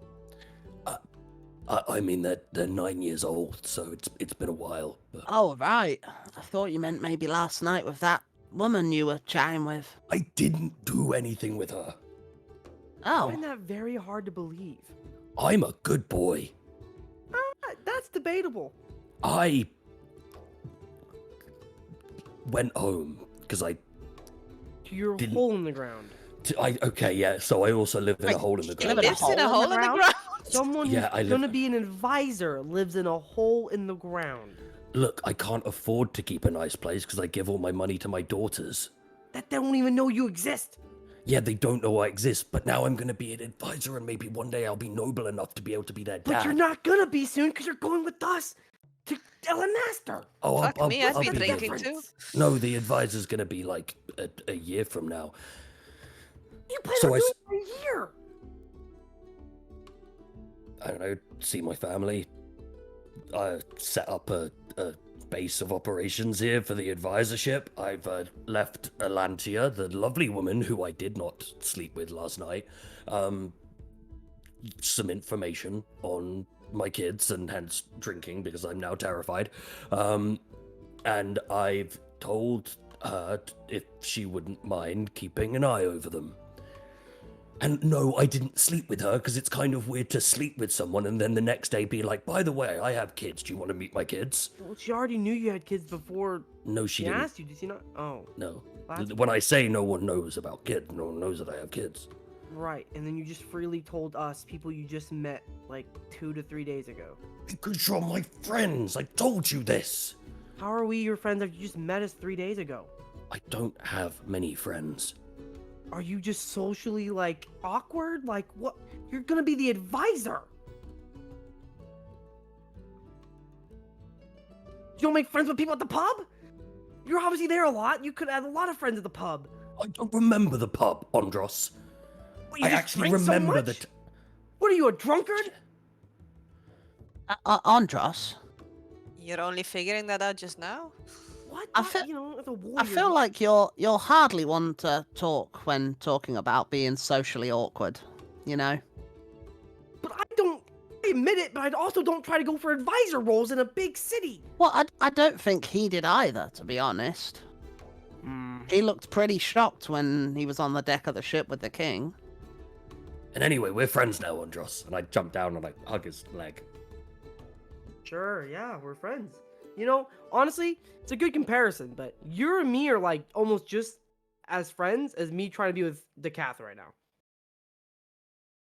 I mean, they're 9 years old, so it's been a while. But
Oh, right. I thought you meant maybe last night with that woman you were chatting with.
I didn't do anything with her.
I
Oh,
find that very hard to believe.
I'm a good boy.
That's debatable.
I went home because I
Your
Didn't-
hole in the ground.
okay, yeah. So I also live in a
Wait,
hole in the
you
ground.
live in a
Lives in a
hole
hole in the ground.
Someone
Yeah, I
who's
live-
gonna be an advisor lives in a hole in the ground.
Look, I can't afford to keep a nice place because I give all my money to my daughters.
That they don't even know you exist.
Yeah, they don't know I exist, but now I'm gonna be an advisor, and maybe one day I'll be noble enough to be able to be their dad.
But you're not gonna be soon because you're going with us to Ellen Master.
Oh,
Fuck me, I'd
I'll
be
the-
drinking too.
No, the advisor's gonna be like a year from now.
You plan
So
on
I
doing
s-
it for a year.
I don't know, see my family. I set up a base of operations here for the advisorship. I've left Alantia, the lovely woman who I did not sleep with last night, some information on my kids and hence drinking because I'm now terrified. And I've told her if she wouldn't mind keeping an eye over them. And no, I didn't sleep with her because it's kind of weird to sleep with someone and then the next day be like, by the way, I have kids. Do you want to meet my kids?
Well, she already knew you had kids before
No, she
she
didn't.
asked you. Did she not? Oh,
No.
That's-
When I say no one knows about kids, no one knows that I have kids.
right. And then you just freely told us, people you just met like 2 to 3 days ago.
Because you're my friends. I told you this.
How are we your friends if you just met us 3 days ago?
I don't have many friends.
Are you just socially like awkward? Like what? You're gonna be the advisor. You don't make friends with people at the pub? You're obviously there a lot. You could have a lot of friends at the pub.
I don't remember the pub, Andros.
What, you
I
just
actually
drink so
remember
much?
that.
What are you, a drunkard?
Andros,
You're only figuring that out just now?
What?
I
Not,
feel-
you know, as a warrior.
I feel like you're hardly one to talk when talking about being socially awkward, you know?
But I don't. I admit it, but I also don't try to go for advisor roles in a big city.
Well, I don't think he did either, to be honest. He looked pretty shocked when he was on the deck of the ship with the king.
And anyway, we're friends now, Andros. And I jump down and I hug his leg.
Sure, yeah, we're friends. You know, honestly, it's a good comparison, but you and me are like almost just as friends as me trying to be with Decath right now.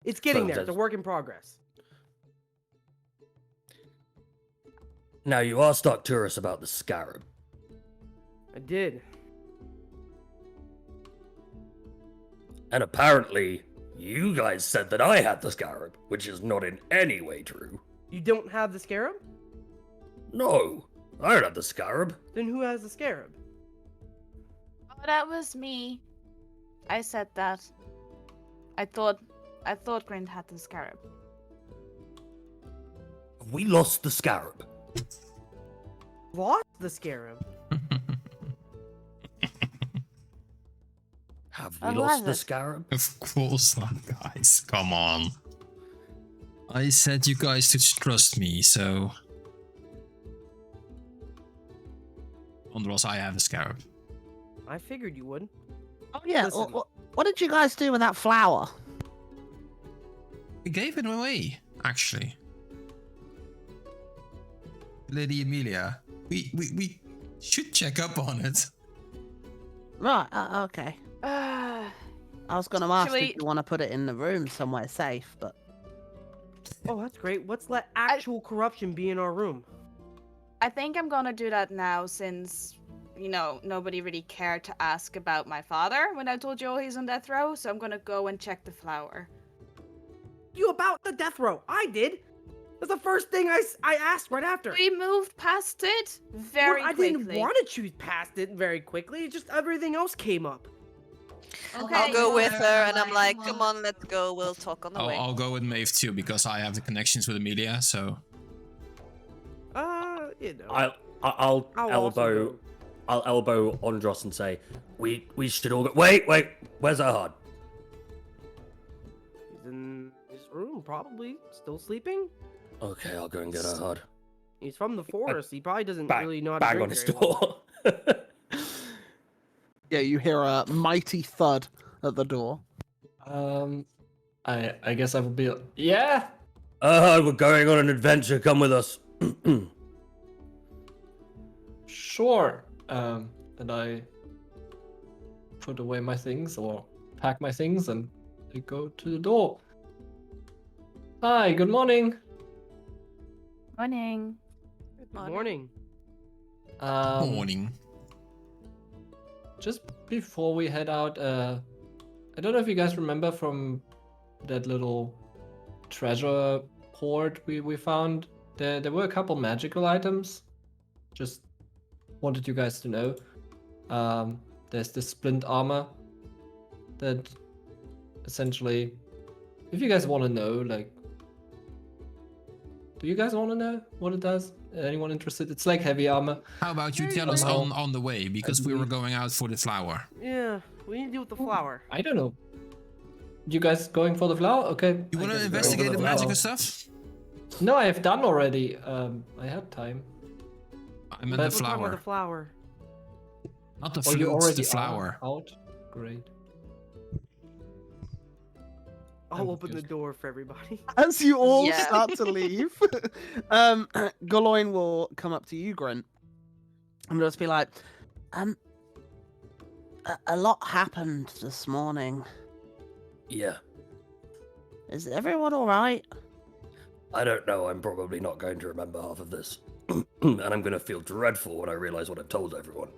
It's getting
Friends
there. It's a
as-
work in progress.
Now, you asked Arcturus about the scarab.
I did.
And apparently, you guys said that I had the scarab, which is not in any way true.
You don't have the scarab?
No, I don't have the scarab.
Then who has the scarab?
Oh, that was me. I said that. I thought Grind had the scarab.
We lost the scarab.
Lost the scarab?
Have
I
we lost
love
the
it.
scarab?
Of course not, guys. Come on. I said you guys to trust me, so... Andros, I have a scarab.
I figured you would.
Oh yeah.
Listen.
What did you guys do with that flower?
We gave it away, actually. Lady Amelia, we should check up on it.
Right. Okay. I was going to ask
we-
if you want to put it in the room somewhere safe, but
Oh, that's great. Let's let actual corruption be in our room.
I think I'm gonna do that now since, you know, nobody really cared to ask about my father when I told you he's on death row, so I'm gonna go and check the flower.
You about the death row? I did. That's the first thing I asked right after.
We moved past it very
I
quickly.
didn't want to choose past it very quickly. It just everything else came up.
Okay.
I'll go with
well,
her, and I'm like, come on, let's go. We'll talk on the way.
I'll go with Maeve too, because I have the connections with Amelia, so...
You know.
I'll
I'll also
elbow,
go.
I'll elbow Andros and say, we should all go. Wait, where's Ahad?
He's in his room, probably still sleeping.
Okay, I'll go and get Ahad.
He's from the forest. He probably doesn't
Bang,
really know how to
bang
drink
on his
very well.
door.
yeah, you hear a mighty thud at the door.
I guess I would be. Yeah.
Ahad, we're going on an adventure. Come with us.
Sure. And I put away my things or pack my things and I go to the door. Hi, good morning.
Morning.
Good morning.
Morning.
Just before we head out, I don't know if you guys remember from that little treasure hoard we found. There were a couple magical items. Just wanted you guys to know. There's this splint armor that essentially, if you guys want to know, like, do you guys want to know what it does? Anyone interested? It's like heavy armor.
How about you tell us on the way, because we were going out for the flower.
Yeah, we need to deal with the flower.
I don't know. You guys going for the flower? Okay.
You
I
want to
guess go
investigate
for
the
flower.
magical stuff?
No, I have done already. I had time.
I meant
But-
the
We're talking about
flower.
the flower.
Not the
Oh, you
flutes,
already
the flower.
are out? Great. I'm
I'll open the
confused.
door for everybody.
As you all
Yeah.
start to leave, Galoin will come up to you, Grint, and just be like, a lot happened this morning.
Yeah.
Is everyone all right?
I don't know. I'm probably not going to remember half of this. And I'm going to feel dreadful when I realize what I've told everyone.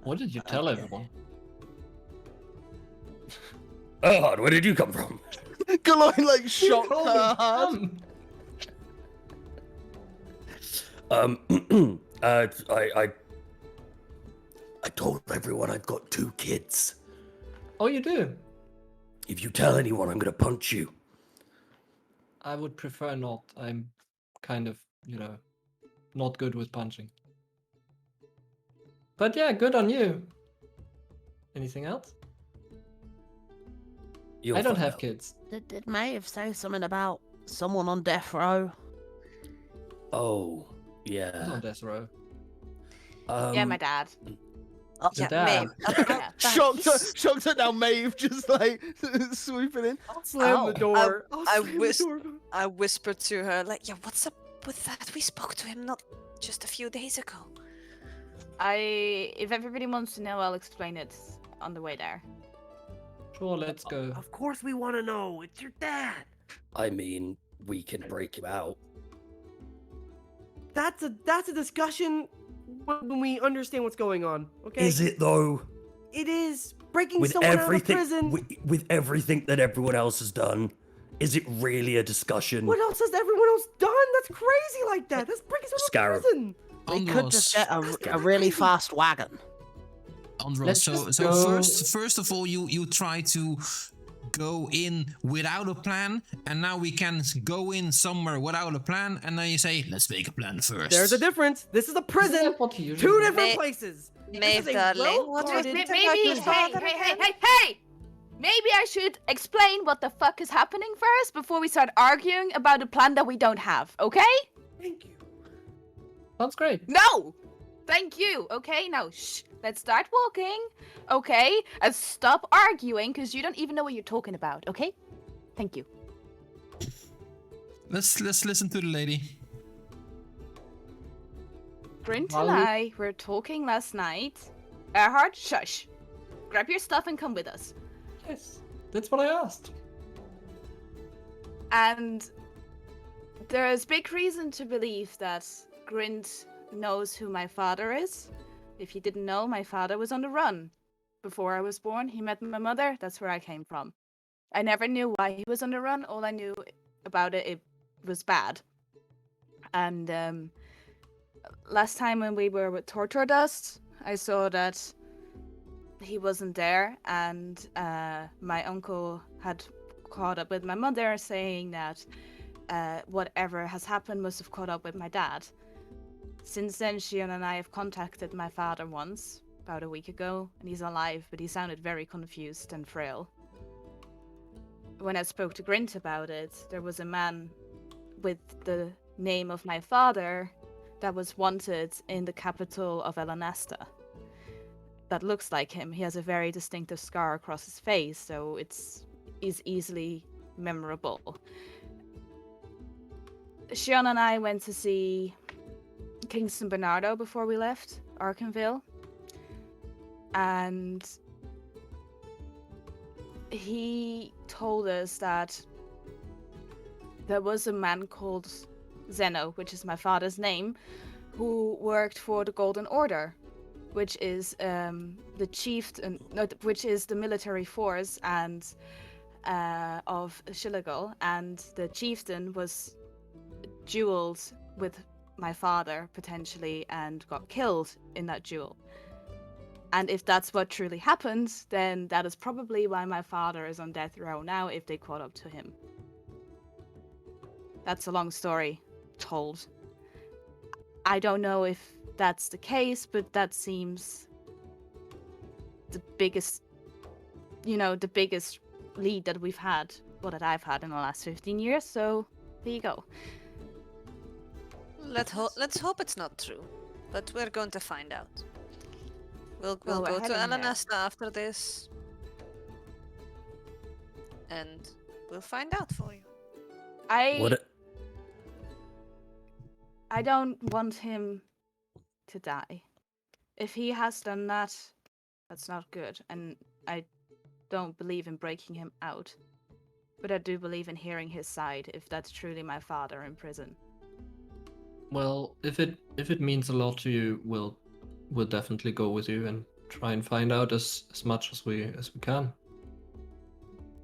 What did you tell
Okay.
everyone?
Erhard, where did you come from?
Galoin like shocked
Call me
her hard.
dumb.
I told everyone I've got 2 kids.
Oh, you do?
If you tell anyone, I'm going to punch you.
I would prefer not. I'm kind of, not good with punching. But yeah, good on you. Anything else?
You'll
I don't
find
have
out.
kids.
Did Maeve say something about someone on death row?
Oh,
Who's
yeah.
on death row?
Yeah, my dad.
Oh,
Your
Yeah,
dad.
Maeve.
Yeah.
shocked her now. Maeve just like swooping in.
I'll slam the
Ow.
door.
I
I'll slam
wish-
the door.
I whispered to her, like, yeah, what's up with that? We spoke to him not just a few days ago.
If everybody wants to know, I'll explain it on the way there.
Sure, let's go.
Of course we want to know. It's your dad.
I mean, we can break him out.
That's a discussion when we understand what's going on. Okay.
Is it though?
It is breaking
With
someone
everything,
out of prison.
with everything that everyone else has done, is it really a discussion?
What else has everyone else done? That's crazy like that. That's breaking someone out
Scarab.
of prison.
We could just get
That's
a really
crazy.
fast wagon.
Andros,
Let's
so
just
so
go-
first of all, you try to go in without a plan, and now we can go in somewhere without a plan, and then you say, let's make a plan first.
There's a difference. This is a
Isn't
prison.
that what you
2
usually do?
different
May-
places. This
Maeve,
is a
darling, what do you
well-guarded-
think
Maybe,
about
hey,
your father
hey,
again?
hey! Maybe I should explain what the fuck is happening first before we start arguing about a plan that we don't have, okay?
Thank you.
Sounds great.
No! Thank you, okay? Now, shh. Let's start walking, okay? And stop arguing, because you don't even know what you're talking about, okay? Thank you.
Let's listen to the lady.
Grint
While
and
we-
I were talking last night. Erhard, shush. Grab your stuff and come with us.
Yes, that's what I asked.
And there is big reason to believe that Grint knows who my father is. If you didn't know, my father was on the run. Before I was born, he met my mother. That's where I came from. I never knew why he was on the run. All I knew about it was bad. And last time when we were with Torture Dust, I saw that he wasn't there, and my uncle had caught up with my mother, saying that whatever has happened must have caught up with my dad. Since then, Shion and I have contacted my father once, about a week ago, and he's alive, but he sounded very confused and frail. When I spoke to Grint about it, there was a man with the name of my father that was wanted in the capital of Elanesta. That looks like him. He has a very distinctive scar across his face, so is easily memorable. Shion and I went to see Kingston Bernardo before we left Arkenville, and he told us that there was a man called Zeno, which is my father's name, who worked for the Golden Order, which is the chieftain, which is the military force and of Shilligal, and the chieftain was dueled with my father potentially and got killed in that duel. And if that's what truly happened, then that is probably why my father is on death row now, if they caught up to him. That's a long story told. I don't know if that's the case, but that seems the biggest, the biggest lead that we've had, or that I've had in the last 15 years, so there you go.
Let's hope it's not true, but we're going to find out. We'll
Well, we're
go to
heading there.
Alanasta after this. And we'll find out for you.
What?
I don't want him to die. If he has done that, that's not good, and I don't believe in breaking him out. But I do believe in hearing his side if that's truly my father in prison.
Well, if it means a lot to you, we'll definitely go with you and try and find out as much as we can.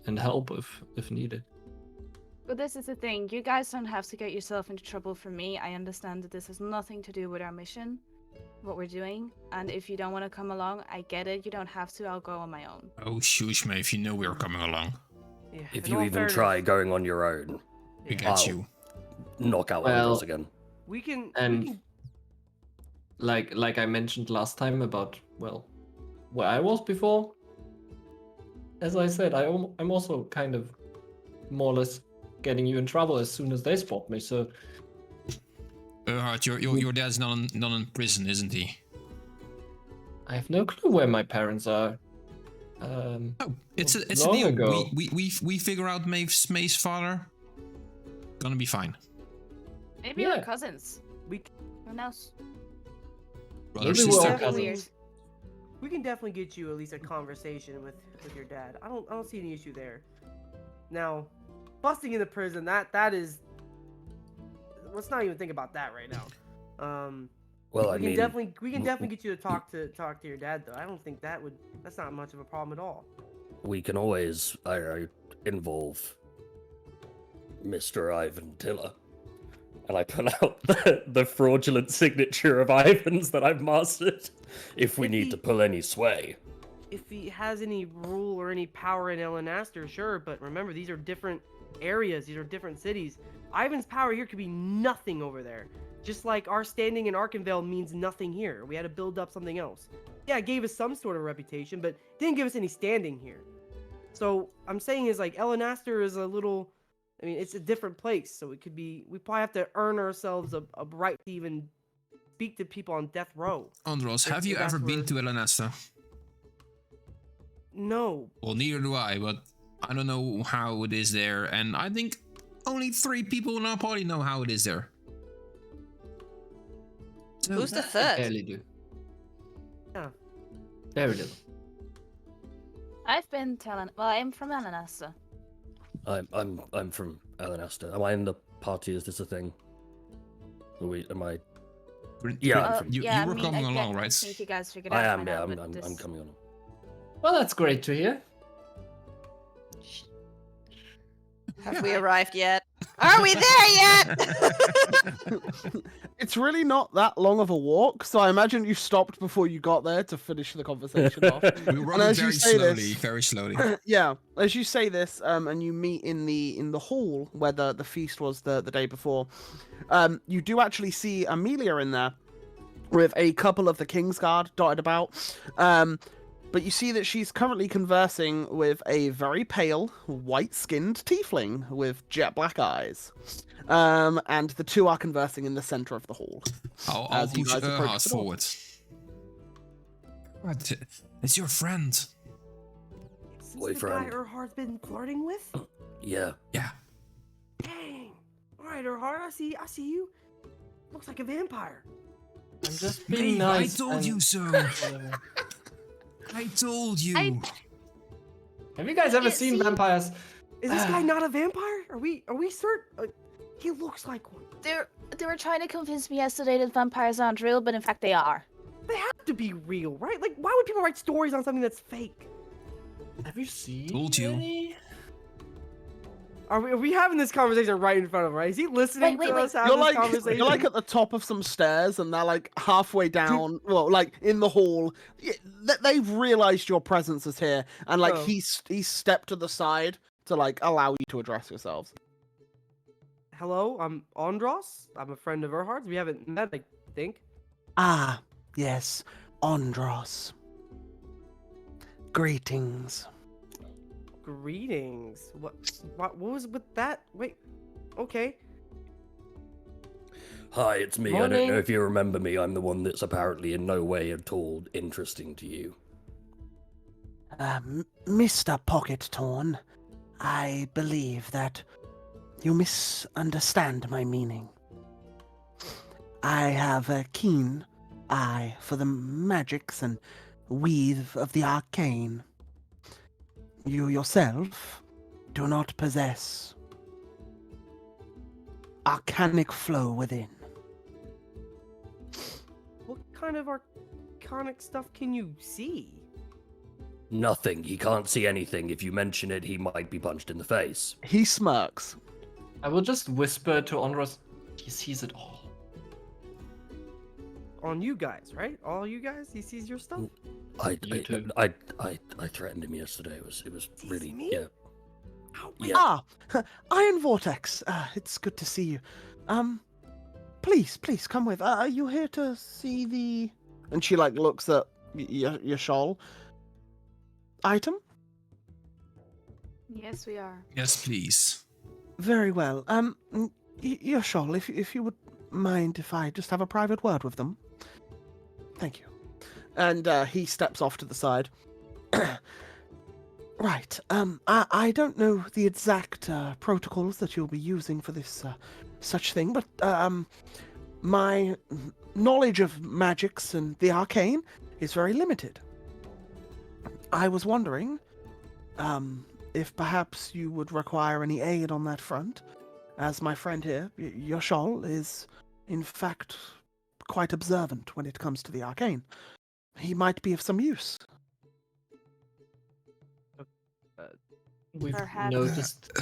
And help if needed.
But this is the thing, you guys don't have to get yourself into trouble for me. I understand that this has nothing to do with our mission, what we're doing, and if you don't want to come along, I get it, you don't have to, I'll go on my own.
Oh, shush me if you know we're coming along.
Yeah,
If
in
you
all
even
fairness,
try going on your own,
We
yeah,
got
I'll-
you.
knock out
Well-
Andros again.
we can.
And like I mentioned last time about, well, where I was before, as I said, I'm also kind of more or less getting you in trouble as soon as they spot me. So
Erhard, your dad's not in prison, isn't he?
I have no clue where my parents are.
Oh, it's a
Long
deal.
ago.
We figure out May's father. Gonna be fine.
Maybe
Yeah.
we're cousins.
We
Who knows?
Brother,
Maybe we're
sister.
all
Definitely
cousins.
weird.
we can definitely get you at least a conversation with your dad. I don't see any issue there. Now, busting into prison, that is. Let's not even think about that right now.
Well, I
we can
mean,
definitely get you to talk to your dad though. I don't think that's not much of a problem at all.
we can always involve Mr. Ivan Tiller. And I pull out the fraudulent signature of Ivan's that I've mastered, if we
If
need
he-
to pull any sway.
If he has any rule or any power in Elenaster, sure, but remember these are different areas, these are different cities. Ivan's power here could be nothing over there. Just like our standing in Arkenvale means nothing here. We had to build up something else. Yeah, it gave us some sort of reputation, but didn't give us any standing here. So I'm saying is like Elenaster is a little, I mean, it's a different place, so it could be, we probably have to earn ourselves a right to even speak to people on death row.
Andros, have
If
you
that's
ever been
where-
to Elanesta?
No,
Well, neither do I, but I don't know how it is there, and I think only 3 people in our party know how it is there. So,
Who's the
I
third?
barely do.
Yeah.
Very little.
I've been telling. Well, I'm from Alanasta.
I'm from Elenaster. Am I in the party? Is this a thing? Am I? Yeah, I'm from-
you
I
were
mean,
coming
I
along,
get- I
right?
think you guys figured
I
out
am.
by
Yeah,
now,
I'm
but this-
coming on.
Well, that's great to hear.
Have we arrived yet? Are we there yet?
It's really not that long of a walk, so I imagine you stopped before you got there to finish the conversation off.
We were
And as you
very
say
slowly,
this-
very slowly.
Yeah, as you say this, and you meet in the hall where the feast was the day before, you do actually see Amelia in there with a couple of the Kingsguard dotted about. But you see that she's currently conversing with a very pale, white-skinned tiefling with jet black eyes. And the two are conversing in the center of the hall.
I'll
as you
push
guys approach
Erhard
the door.
forward. What? It's your friend.
Is this the guy
Boyfriend.
Erhard's been flirting with?
Yeah.
Yeah.
Dang. All right, Erhard, I see you. Looks like a vampire.
I'm just being
Maeve,
nice.
I told
and
you so.
whatever.
I told you.
Have you guys ever
Yeah,
seen
see-
vampires?
Is this guy not a vampire? Are we certain? He looks like one.
They were trying to convince me yesterday that vampires aren't real, but in fact they are.
They have to be real, right? Like, why would people write stories on something that's fake?
Have you seen
Told you.
any?
Are we having this conversation right in front of him, right? Is he listening
Wait,
to
wait.
us have
You're
this
like
conversation?
you're like at the top of some stairs, and they're like halfway down. Well, like in the hall. They've realized your presence is here, and like
Oh.
he's stepped to the side to like allow you to address yourselves.
Hello, I'm Andros. I'm a friend of Erhard's. We haven't met, I think.
Ah, yes, Andros. Greetings.
Greetings. What was with that? Wait. Okay.
Hi, it's me. I don't know
Morning.
if you remember me. I'm the one that's apparently in no way at all interesting to you.
Mr. Pocket Torn, I believe that you misunderstand my meaning. I have a keen eye for the magics and weave of the arcane. You yourself do not possess arcanic flow within.
What kind of arcanic stuff can you see?
Nothing. He can't see anything. If you mention it, he might be punched in the face.
He smirks.
I will just whisper to Andros, he sees it all.
On you guys, right? All you guys? He sees your stuff?
I threatened him yesterday. It was really
me?
yeah. Yeah.
Ah, Iron Vortex. It's good to see you. Please come with. Are you here to see the? And she like looks at your shawl. Item.
Yes, we are.
Yes, please.
Very well. Your shawl. If you would mind if I just have a private word with them. Thank you. And he steps off to the side. Right. I don't know the exact protocols that you'll be using for this such thing, but my knowledge of magics and the arcane is very limited. I was wondering if perhaps you would require any aid on that front, as my friend here, Yoshol, is in fact quite observant when it comes to the arcane. He might be of some use.
We've
Perhaps.
noticed.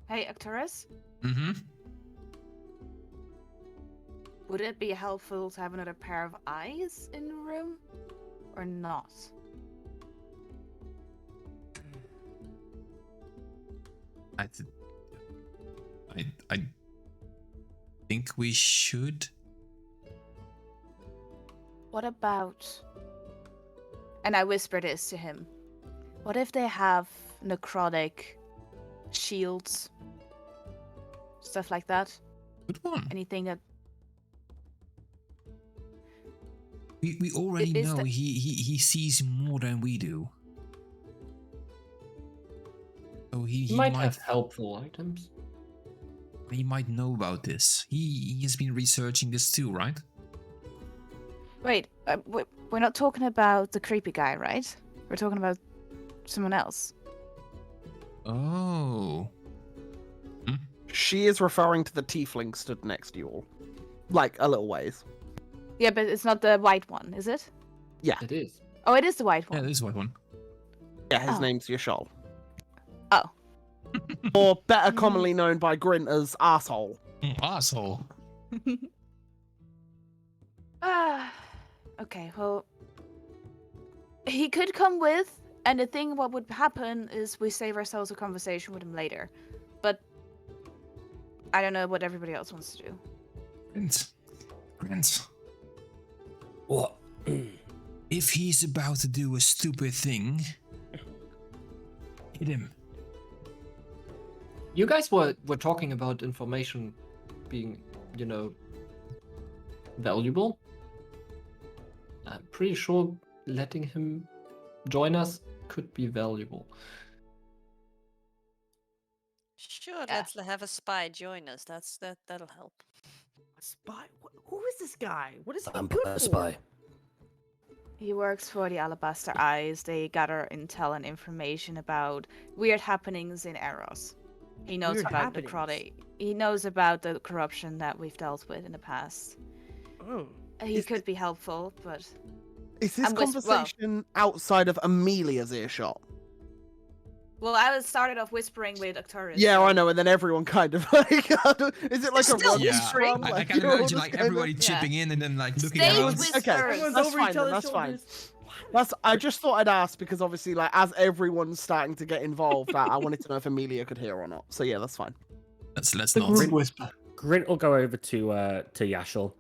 Hey, Arcturus,
Mm-hmm.
would it be helpful to have another pair of eyes in the room, or not?
I think we should.
What about? And I whisper this to him. What if they have necrotic shields, stuff like that?
Good one.
Anything that
We already
Is
know
that-
he sees more than we do. So he
might have helpful items.
he might know about this. He has been researching this too, right?
Wait, we're not talking about the creepy guy, right? We're talking about someone else.
Oh.
She is referring to the tiefling stood next to you all, like a little ways.
Yeah, but it's not the white one, is it?
It is.
Oh, it is the white
Yeah,
one.
this is one.
Yeah, his
Oh.
name's Yoshol.
Oh.
Or better commonly known by Grint as Arsehole.
Asshole.
Okay, well, he could come with, and the thing what would happen is we save ourselves a conversation with him later. But I don't know what everybody else wants to do.
Grant.
What?
If he's about to do a stupid thing, hit him.
You guys were talking about information being, valuable. I'm pretty sure letting him join us could be valuable.
Sure,
Yeah.
let's have a spy join us. That'll help.
A spy? Who is this guy? What is he
I'm
good
a
for?
spy.
He works for the Alabaster Eyes. They gather intel and information about weird happenings in Eros. He knows
Weird
about
happenings?
necrotic. He knows about the corruption that we've dealt with in the past.
Oh.
He
Is
could be helpful, but
Is this
And well-
conversation outside of Amelia's earshot?
well, I started off whispering with Arcturus.
Yeah,
so-
I know, and then everyone kind of like, is it like a
Still
rugby
Yeah,
scrum?
I can
you're all
imagine
just
like
kind of-
everybody
Yeah.
chipping in and then like looking
Stage
around.
whispers.
Everyone's
That's
over
fine
each
then,
other's
that's fine.
shoulders.
I just thought I'd ask because obviously, like, as everyone's starting to get involved, I wanted to know if Amelia could hear or not. So yeah, that's fine.
Let's
The
not.
group whisper.
Grint will go over to Yashel.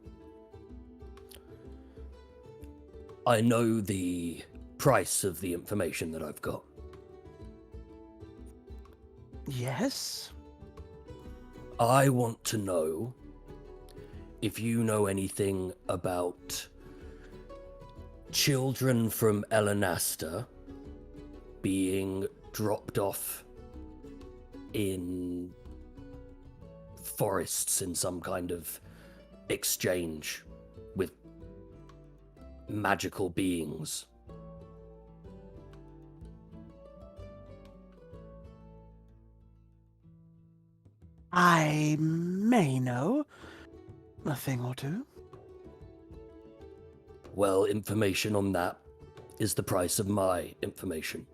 I know the price of the information that I've got.
Yes?
I want to know if you know anything about children from Elenasta being dropped off in forests in some kind of exchange with magical beings.
I may know a thing or two.
Well, information on that is the price of my information.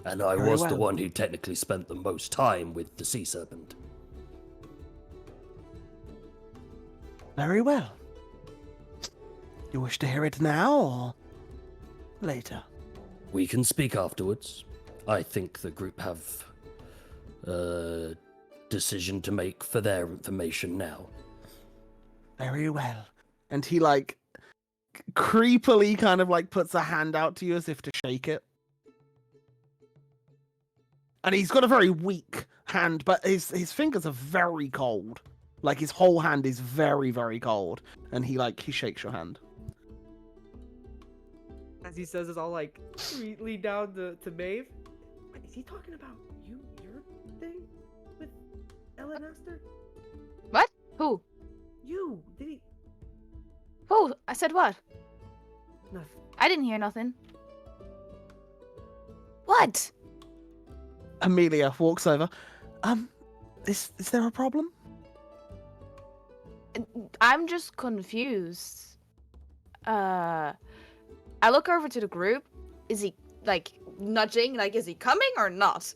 And I
Very
was the
well.
one who technically spent the most time with the sea serpent.
Very well. You wish to hear it now or later?
We can speak afterwards. I think the group have a decision to make for their information now.
Very well.
And he like creepily kind of like puts a hand out to you as if to shake it. And he's got a very weak hand, but his fingers are very cold. Like his whole hand is very, very cold. And he shakes your hand.
As he says this, I'll like lean down to Maeve. Wait, is he talking about your thing with Ellen Esther?
What? Who?
You? Did he?
Who? I said what?
Nothing.
I didn't hear nothing. What?
Amelia walks over.
Is there a problem?
I'm just confused. I look over to the group. Is he like nudging? Like, is he coming or not?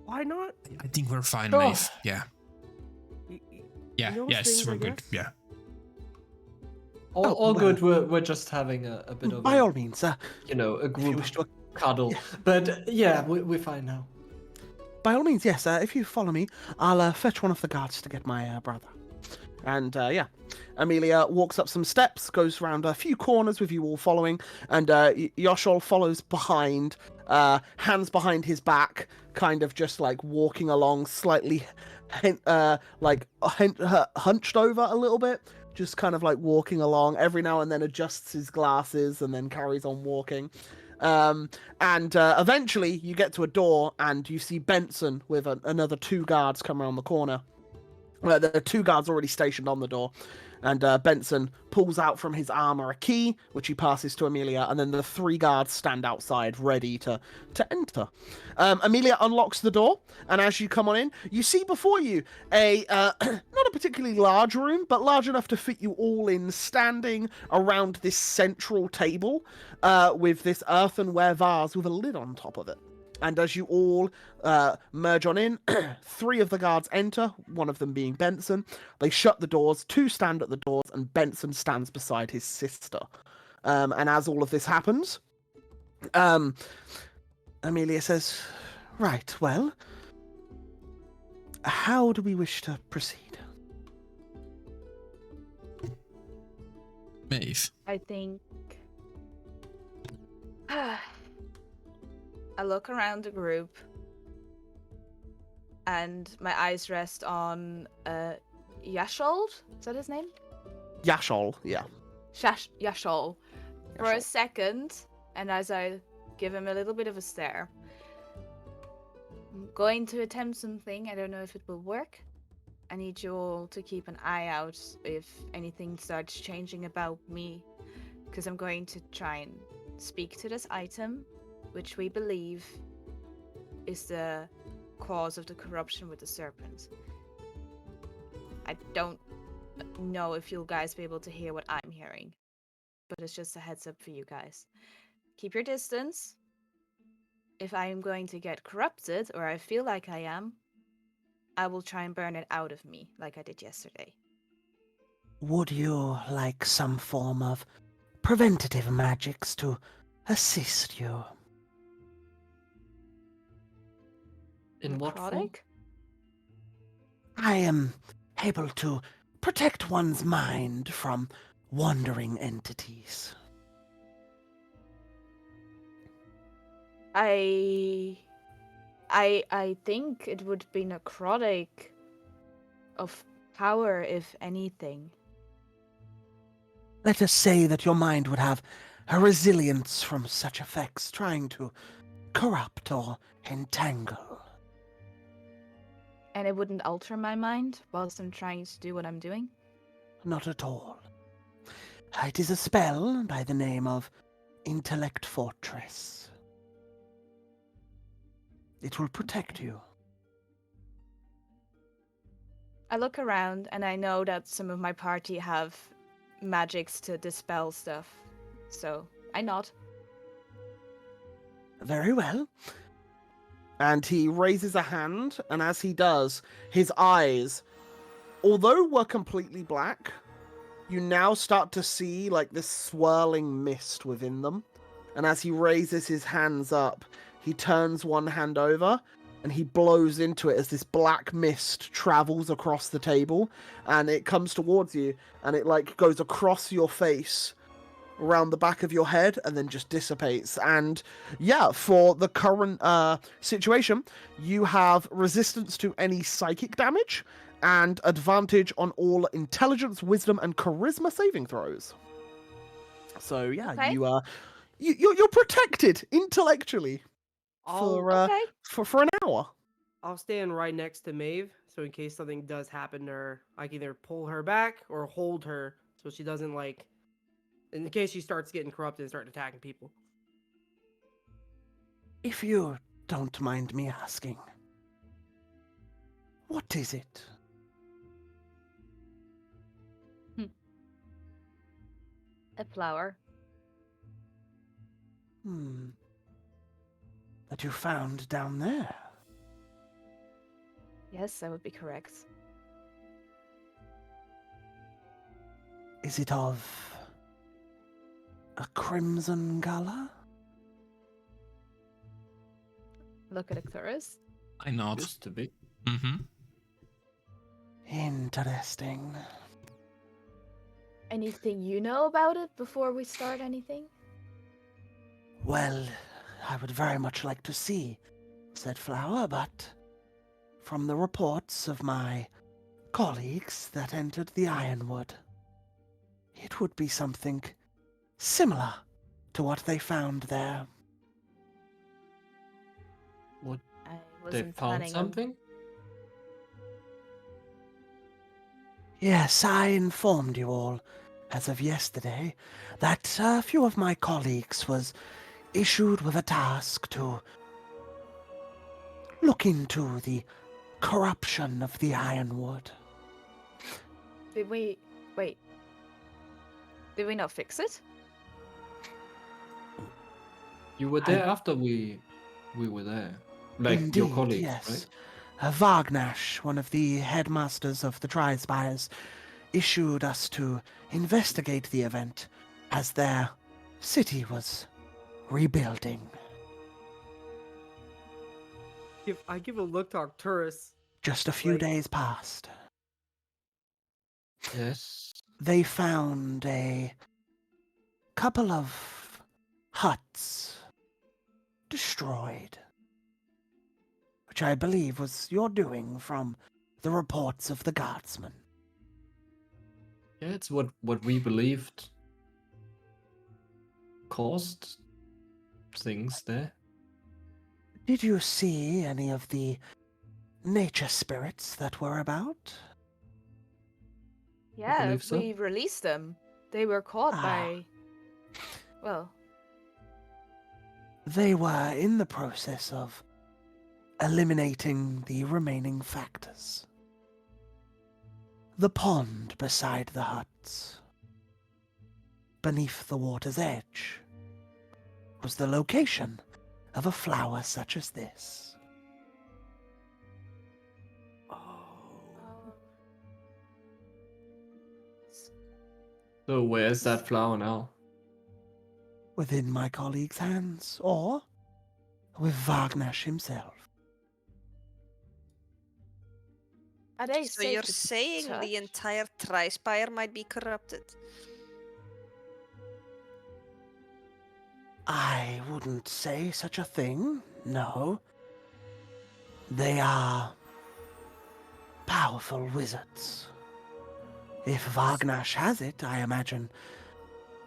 Why not?
I think we're fine,
Oh.
Maeve. Yeah. Yeah.
knows
Yes,
things, I
we're good.
guess.
Yeah.
All,
Oh,
all
well.
good. We're just having a bit of
By
a,
all means,
a
if you
group
wish to,
cuddle. But yeah, we're fine now.
by all means, yes. If you follow me, I'll fetch one of the guards to get my brother.
And yeah, Amelia walks up some steps, goes around a few corners with you all following, and Yoshol follows behind, hands behind his back, kind of just like walking along, slightly hunched over a little bit, just kind of like walking along. Every now and then adjusts his glasses and then carries on walking. And eventually you get to a door and you see Benson with another two guards come around the corner. There are two guards already stationed on the door, and Benson pulls out from his armor a key, which he passes to Amelia, and then the three guards stand outside, ready to enter. Amelia unlocks the door, and as you come on in, you see before you a not a particularly large room, but large enough to fit you all in, standing around this central table with this earthenware vase with a lid on top of it. And as you all merge on in, three of the guards enter, one of them being Benson. They shut the doors, two stand at the doors, and Benson stands beside his sister. And as all of this happens,
Amelia says, "Right, well, how do we wish to proceed?"
Maeve.
I think. I look around the group, and my eyes rest on Yashold. Is that his name?
Yashol, yeah.
Yashol. For a
Yashol.
second, and as I give him a little bit of a stare, I'm going to attempt something. I don't know if it will work. I need you all to keep an eye out if anything starts changing about me, because I'm going to try and speak to this item, which we believe is the cause of the corruption with the serpent. I don't know if you guys be able to hear what I'm hearing, but it's just a heads up for you guys. Keep your distance. If I am going to get corrupted, or I feel like I am, I will try and burn it out of me, like I did yesterday.
Would you like some form of preventative magics to assist you?
In what form?
Necrotic?
I am able to protect one's mind from wandering entities.
I I think it would be necrotic of power, if anything.
Let us say that your mind would have a resilience from such effects, trying to corrupt or entangle.
And it wouldn't alter my mind whilst I'm trying to do what I'm doing?
Not at all. It is a spell by the name of Intellect Fortress. It will protect you.
I look around and I know that some of my party have magics to dispel stuff. So I nod.
Very well.
And he raises a hand, and as he does, his eyes, although were completely black, you now start to see like this swirling mist within them. And as he raises his hands up, he turns one hand over and he blows into it as this black mist travels across the table, and it comes towards you, and it like goes across your face, around the back of your head, and then just dissipates. And yeah, for the current situation, you have resistance to any psychic damage and advantage on all intelligence, wisdom, and charisma saving throws. So yeah,
Okay.
you're protected intellectually for
Okay.
for an hour.
I'll stand right next to Maeve, so in case something does happen to her, I can either pull her back or hold her so she doesn't like, in case she starts getting corrupted and start attacking people.
If you don't mind me asking, what is it?
A flower.
That you found down there?
Yes, that would be correct.
Is it of a crimson color?
Look at Arcturus.
I nod.
Used to be.
Mm-hmm.
Interesting.
Anything you know about it before we start anything?
Well, I would very much like to see said flower, but from the reports of my colleagues that entered the Ironwood, it would be something similar to what they found there.
What?
I
They
wasn't
found
planning on...
something?
Yes, I informed you all, as of yesterday, that a few of my colleagues was issued with a task to look into the corruption of the Ironwood.
Did we... Wait. Did we not fix it?
You were there after we were there. Like
Indeed,
your colleagues,
yes.
right?
Wagnash, one of the headmasters of the Tri-Spires, issued us to investigate the event as their city was rebuilding.
I give a look to Arcturus.
Just a few
Like-
days passed.
Yes.
They found a couple of huts destroyed, which I believe was your doing from the reports of the guardsmen.
Yeah, it's what we believed caused things there.
Did you see any of the nature spirits that were about?
Yeah,
believe so.
we released them. They were caught
Ah.
by... Well,
They were in the process of eliminating the remaining factors. The pond beside the huts, beneath the water's edge, was the location of a flower such as this.
So where's that flower now?
Within my colleague's hands, or with Wagnash himself.
are they
So
safe
you're
to
saying the
touch?
entire Tri-Spire might be corrupted?
I wouldn't say such a thing, no. They are powerful wizards. If Wagnash has it, I imagine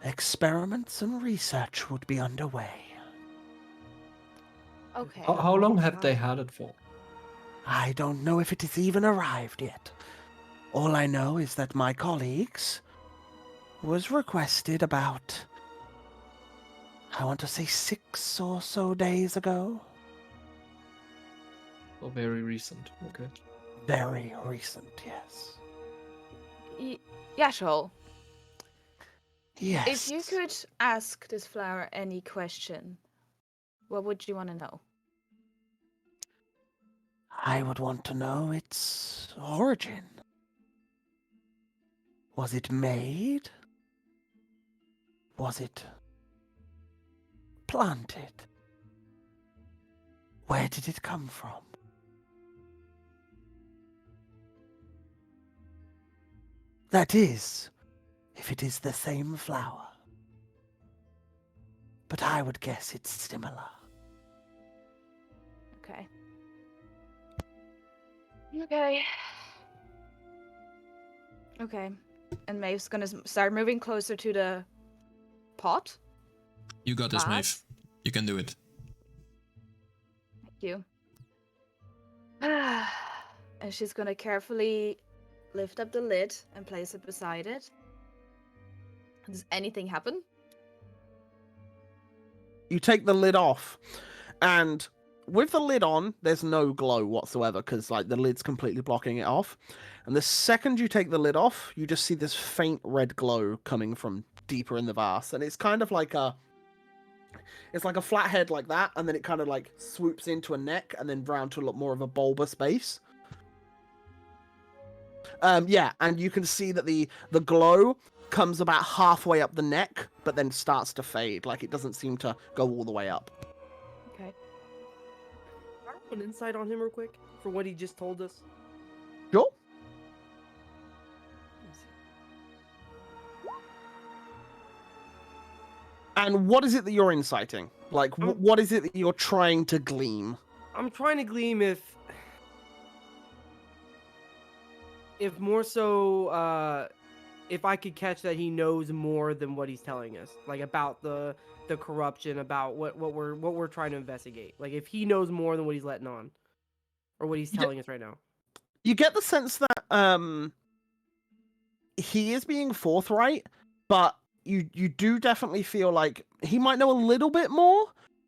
experiments and research would be underway.
Okay.
How long have they had it for?
I don't know if it has even arrived yet. All I know is that my colleagues was requested about, I want to say 6 or so days ago.
So very recent. Okay.
Very recent, yes.
Yashol,
Yes.
if you could ask this flower any question, what would you want to know?
I would want to know its origin. Was it made? Was it planted? Where did it come from? That is, if it is the same flower. But I would guess it's similar.
Okay. Okay. Okay. And Maeve's gonna start moving closer to the pot.
You got this,
Bad.
Maeve. You can do it.
Thank you. And she's gonna carefully lift up the lid and place it beside it. Does anything happen?
You take the lid off, and with the lid on, there's no glow whatsoever because like the lid's completely blocking it off. And the second you take the lid off, you just see this faint red glow coming from deeper in the vase, and it's kind of like it's like a flat head like that, and then it kind of like swoops into a neck, and then round to a lot more of a bulbous base. Yeah, and you can see that the glow comes about halfway up the neck, but then starts to fade. Like it doesn't seem to go all the way up.
Okay.
Can I roll an insight on him real quick for what he just told us?
Sure. And what is it that you're inciting? Like, what is it that you're trying to glean?
I'm trying to glean if more so if I could catch that he knows more than what he's telling us, like about the corruption, about what we're trying to investigate. Like if he knows more than what he's letting on, or what he's telling us right now.
You get the sense that he is being forthright, but you do definitely feel like he might know a little bit more,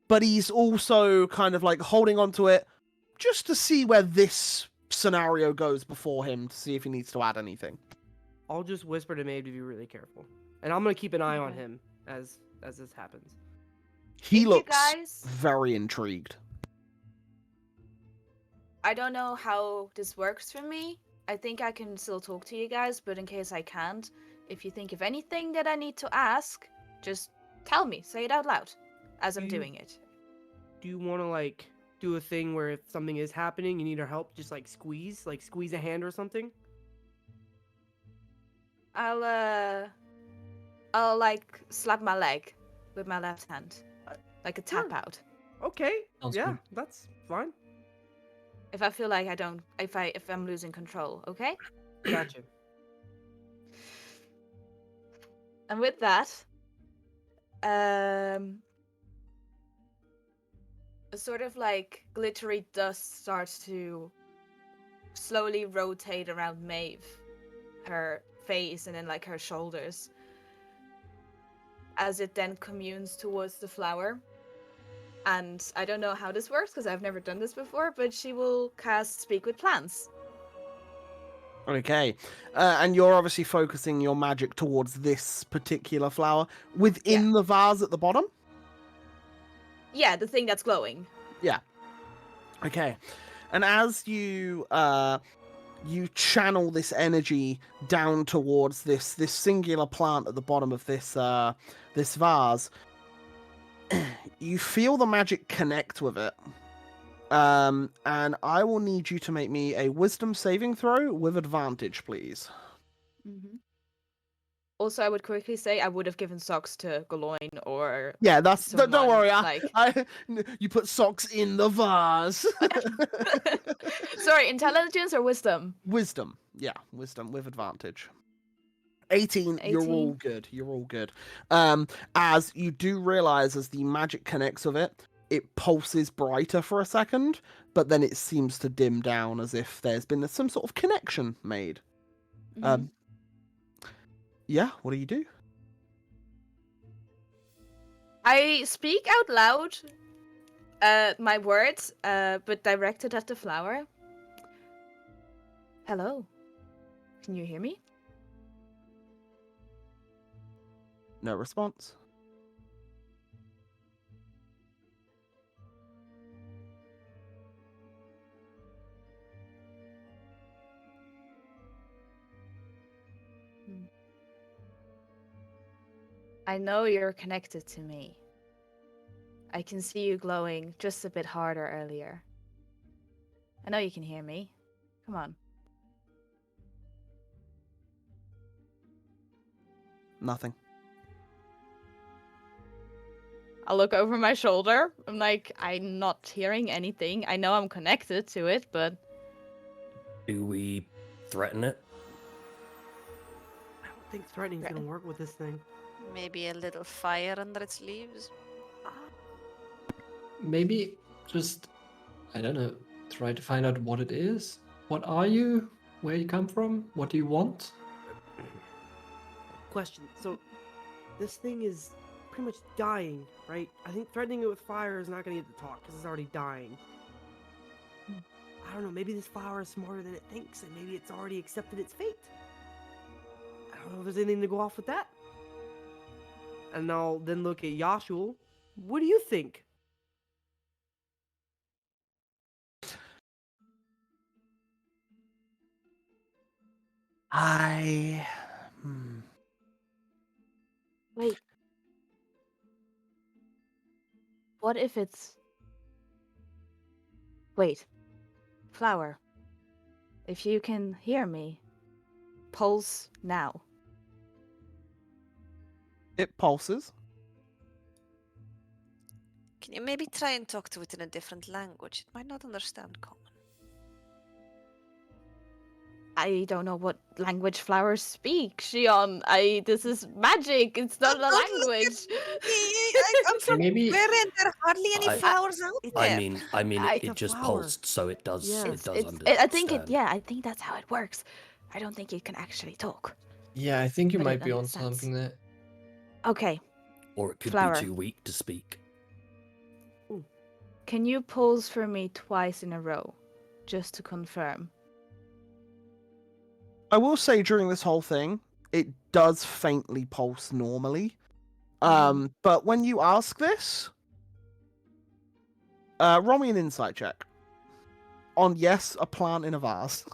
but he's also kind of like holding on to it just to see where this scenario goes before him, to see if he needs to add anything.
I'll just whisper to Maeve to be really careful, and I'm gonna keep an eye on
Okay.
him as this happens.
He
If you
looks
guys-
very intrigued.
I don't know how this works for me. I think I can still talk to you guys, but in case I can't, if you think of anything that I need to ask, just tell me. Say it out loud as I'm
You-
doing it.
Do you want to like do a thing where if something is happening, you need our help, just like squeeze a hand or something?
I'll like slap my leg with my left hand, like a tap
Sure.
out.
Okay,
Sounds
yeah,
good.
that's fine.
If I feel like if I'm losing control, okay?
Gotcha.
And with that, a sort of like glittery dust starts to slowly rotate around Maeve, her face, and then like her shoulders, as it then communes towards the flower. And I don't know how this works because I've never done this before, but she will cast Speak with Plants.
Okay. And you're obviously focusing your magic towards this particular flower within the vase at the bottom?
Yeah, the thing that's glowing.
Yeah. Okay. And as you you channel this energy down towards this singular plant at the bottom of this this vase, you feel the magic connect with it. And I will need you to make me a wisdom saving throw with advantage, please.
Mm-hmm. Also, I would quickly say I would have given socks to Galoin or
Yeah, don't
someone,
worry.
like-
You put socks in the vase.
Sorry, intelligence or wisdom?
Wisdom. Yeah, wisdom with advantage. 18, you're all
18.
good. You're all good. As you do realize as the magic connects with it, it pulses brighter for a second, but then it seems to dim down as if there's been some sort of connection made.
Mhm.
Yeah, what do you do?
I speak out loud my words, but directed at the flower. Hello. Can you hear me?
No response.
I know you're connected to me. I can see you glowing just a bit harder earlier. I know you can hear me. Come on.
Nothing.
I look over my shoulder. I'm like, I'm not hearing anything. I know I'm connected to it, but
Do we threaten it?
I don't think threatening's
Right.
gonna work with this thing.
Maybe a little fire under its leaves.
Maybe just, I don't know, try to find out what it is. What are you? Where you come from? What do you want?
Question. So, this thing is pretty much dying, right? I think threatening it with fire is not gonna get to talk because it's already dying. I don't know. Maybe this flower is smarter than it thinks, and maybe it's already accepted its fate. I don't know if there's anything to go off with that. And I'll then look at Yashul. What do you think?
I.
wait. What if it's. Wait. Flower. If you can hear me, pulse now.
It pulses.
Can you maybe try and talk to it in a different language? It might not understand common.
I don't know what language flowers speak, Shion. This is magic. It's not a
Don't look at
language.
I'm from
Maybe-
Bavaria and there are hardly any
I-
flowers out
It's-
there.
I mean,
I-
it
It's a
just
flower.
pulsed, so it does.
Yeah.
It does
I
understand.
think I think that's how it works. I don't think it can actually talk.
Yeah, I think you
But it
might be on
understands.
something there.
Okay,
Or it could
Flower.
be too weak to speak.
can you pulse for me twice in a row, just to confirm?
I will say during this whole thing, it does faintly pulse normally. But when you ask this, roll me an insight check. On yes, a plant in a vase.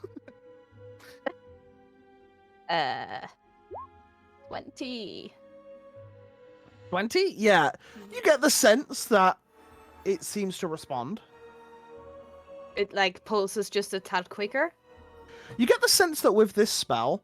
20.
20? Yeah. You get the sense that it seems to respond.
It like pulses just a tad quicker.
You get the sense that with this spell,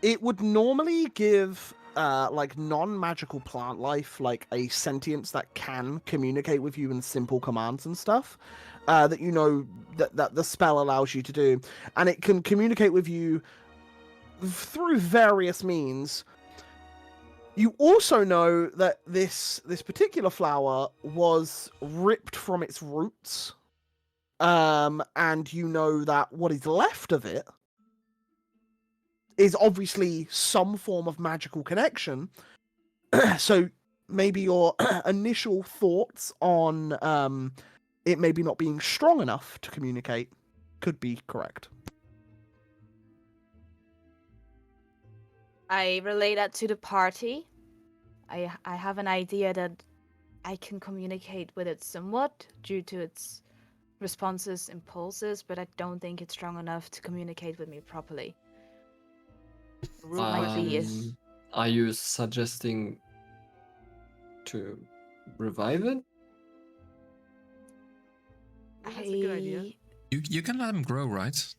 it would normally give like non-magical plant life like a sentience that can communicate with you in simple commands and stuff that you know that the spell allows you to do, and it can communicate with you through various means. You also know that this particular flower was ripped from its roots, and you know that what is left of it is obviously some form of magical connection. So maybe your initial thoughts on it maybe not being strong enough to communicate could be correct.
I relay that to the party. I have an idea that I can communicate with it somewhat due to its responses, impulses, but I don't think it's strong enough to communicate with me properly.
Real
Might be
question.
is-
Are you suggesting to revive it?
That's a good idea.
You can let him grow, right?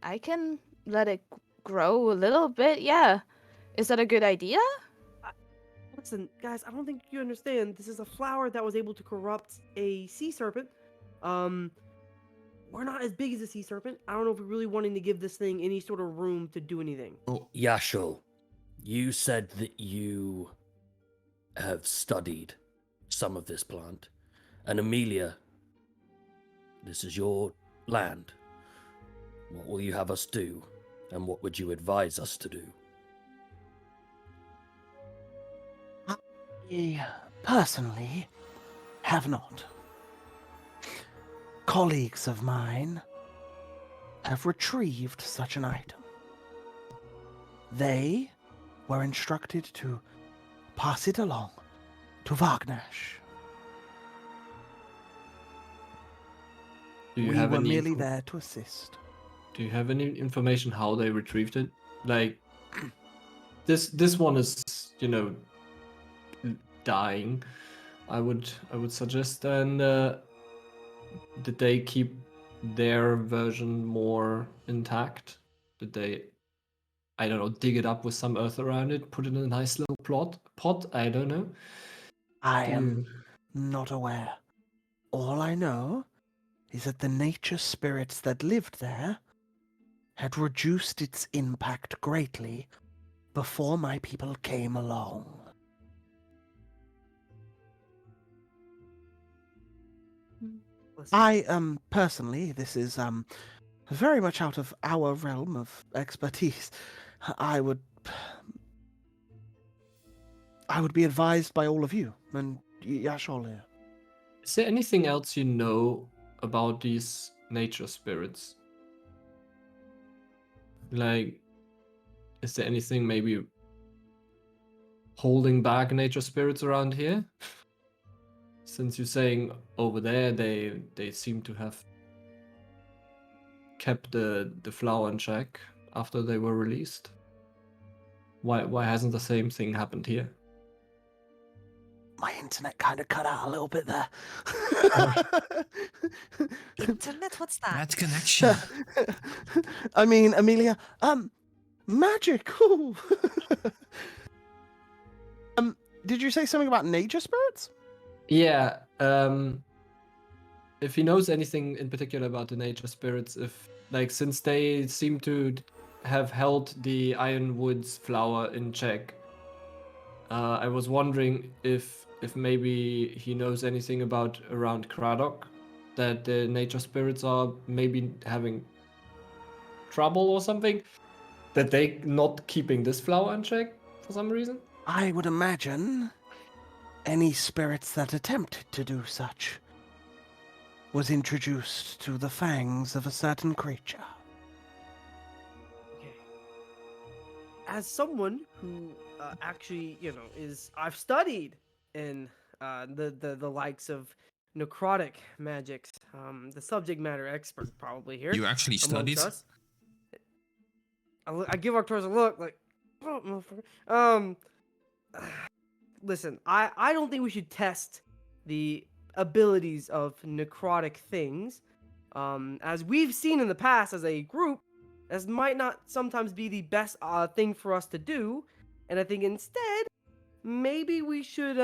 I can let it grow a little bit, yeah. Is that a good idea?
Listen, guys, I don't think you understand. This is a flower that was able to corrupt a sea serpent. We're not as big as a sea serpent. I don't know if we're really wanting to give this thing any sort of room to do anything.
Oh,
Yashul, you said that you have studied some of this plant. And Amelia, this is your land. What will you have us do? And what would you advise us to do?
I personally have not. Colleagues of mine have retrieved such an item. They were instructed to pass it along to Wagnash.
Do you
We
have
were
any
merely there to assist.
Do you have any information how they retrieved it? Like, this one is, dying. I would suggest. And did they keep their version more intact? Did they, I don't know, dig it up with some earth around it, put it in a nice little pot? I don't know.
I
Do
am
you-
not aware. All I know is that the nature spirits that lived there had reduced its impact greatly before my people came along.
Listen,
I personally, this is very much out of our realm of expertise. I would be advised by all of you and Yashol here.
Is there anything else you know about these nature spirits? Like, is there anything maybe holding back nature spirits around here? Since you're saying over there they seem to have kept the flower in check after they were released. Why hasn't the same thing happened here?
My internet kind of cut out a little bit there.
Internet? What's that?
bad connection.
I mean, Amelia, magic. Ooh. Did you say something about nature spirits?
Yeah, if he knows anything in particular about the nature spirits, since they seem to have held the Ironwood's flower in check, I was wondering if maybe he knows anything about around Craddock, that the nature spirits are maybe having trouble or something, that they not keeping this flower in check for some reason.
I would imagine any spirits that attempted to do such was introduced to the fangs of a certain creature.
okay. As someone who actually, I've studied in the likes of necrotic magics, the subject matter expert probably here.
You actually
amongst
studied?
us. I give Arcturus a look like, oh, motherfucker. Listen, I don't think we should test the abilities of necrotic things. As we've seen in the past as a group, this might not sometimes be the best thing for us to do. And I think instead, maybe we should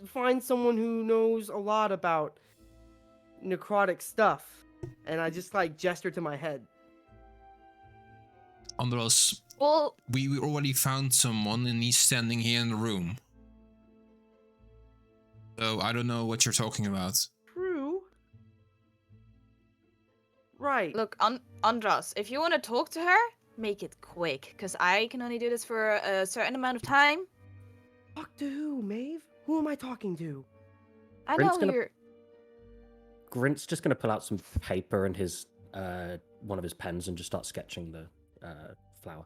find someone who knows a lot about necrotic stuff. And I just gesture to my head.
Andros,
Well,
we already found someone and he's standing here in the room. So I don't know what you're talking about.
True. Right.
look, Andras, if you want to talk to her, make it quick, because I can only do this for a certain amount of time.
Talk to who, Maeve? Who am I talking to?
I
Brent's
know
gonna-
you're.
Grint's just going to pull out some paper and his one of his pens and just start sketching the flower.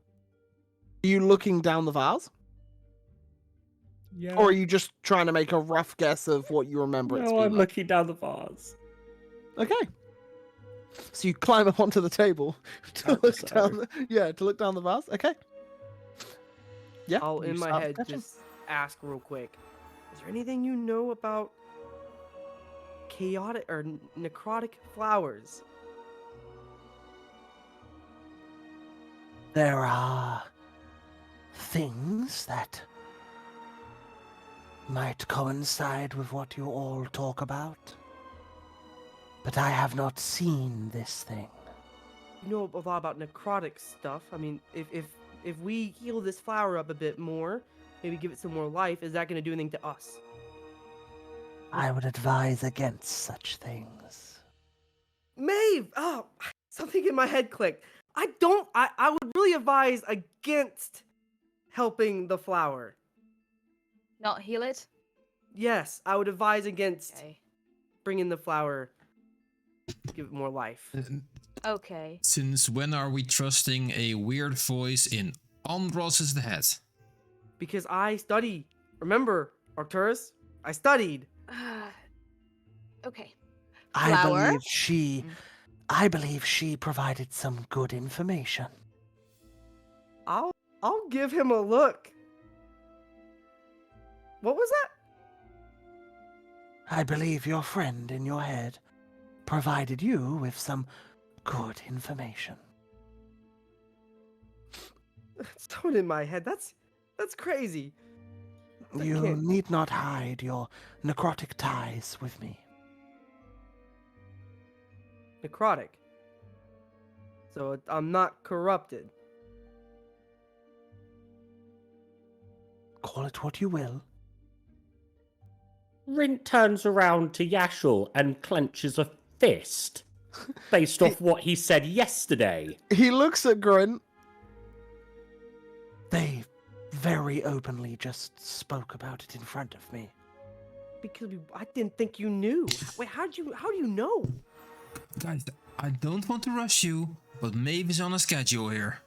Are you looking down the vase?
Yeah.
Or are you just trying to make a rough guess of what you remember it to
No,
be
I'm
like?
looking down the vase.
Okay. So you climb up onto the table to
At the
look down. To look down the vase. Okay. Yeah.
I'll
you
in my
start
head
sketching.
just ask real quick. Is there anything you know about chaotic or necrotic flowers?
There are things that might coincide with what you all talk about. But I have not seen this thing.
You know a lot about necrotic stuff. I mean, if we heal this flower up a bit more, maybe give it some more life, is that going to do anything to us?
I would advise against such things.
Maeve! Oh, something in my head clicked. I would really advise against helping the flower.
Not heal it?
Yes, I would advise against
Okay.
bringing the flower, give it more life.
Okay.
Since when are we trusting a weird voice in Andros' head?
Because I study. Remember, Arcturus? I studied.
Okay.
I
Flower?
believe she provided some good information.
I'll give him a look. What was that?
I believe your friend in your head provided you with some good information.
It's tone in my head. That's crazy. I
You
can't-
need not hide your necrotic ties with me.
Necrotic. So I'm not corrupted.
Call it what you will.
Rint turns around to Yashul and clenches a fist, based off what he said yesterday.
He looks at Grunt.
They very openly just spoke about it in front of me.
Because I didn't think you knew. Wait, how do you know?
Guys, I don't want to rush you, but Maeve is on a schedule here.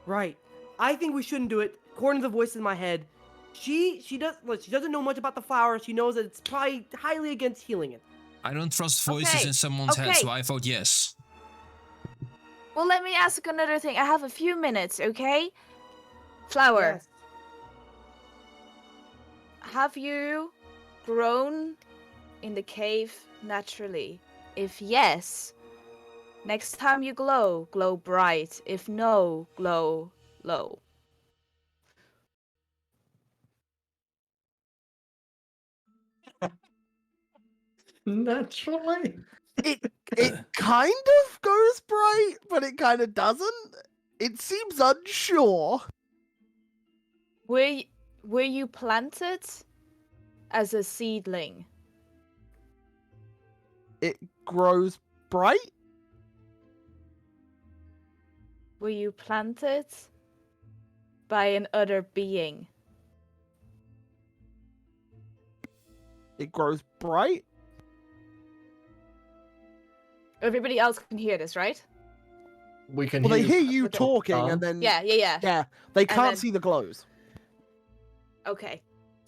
Right. I think we shouldn't do it. According to the voice in my head, she doesn't know much about the flower. She knows that it's probably highly against healing it.
I don't trust voices
Okay,
in someone's head,
okay.
so I vote yes.
Well, let me ask another thing. I have a few minutes, okay? Flower,
Yes.
have you grown in the cave naturally? If yes, next time you glow, glow bright. If no, glow low.
Naturally.
It kind of goes bright, but it kind of doesn't. It seems unsure.
Were you planted as a seedling?
It grows bright.
Were you planted by an other being?
It grows bright.
Everybody else can hear this, right?
We can
Well, they hear
you
you
Okay.
talking,
down.
and then
Yeah.
yeah, they can't
then-
see the glows.
Okay.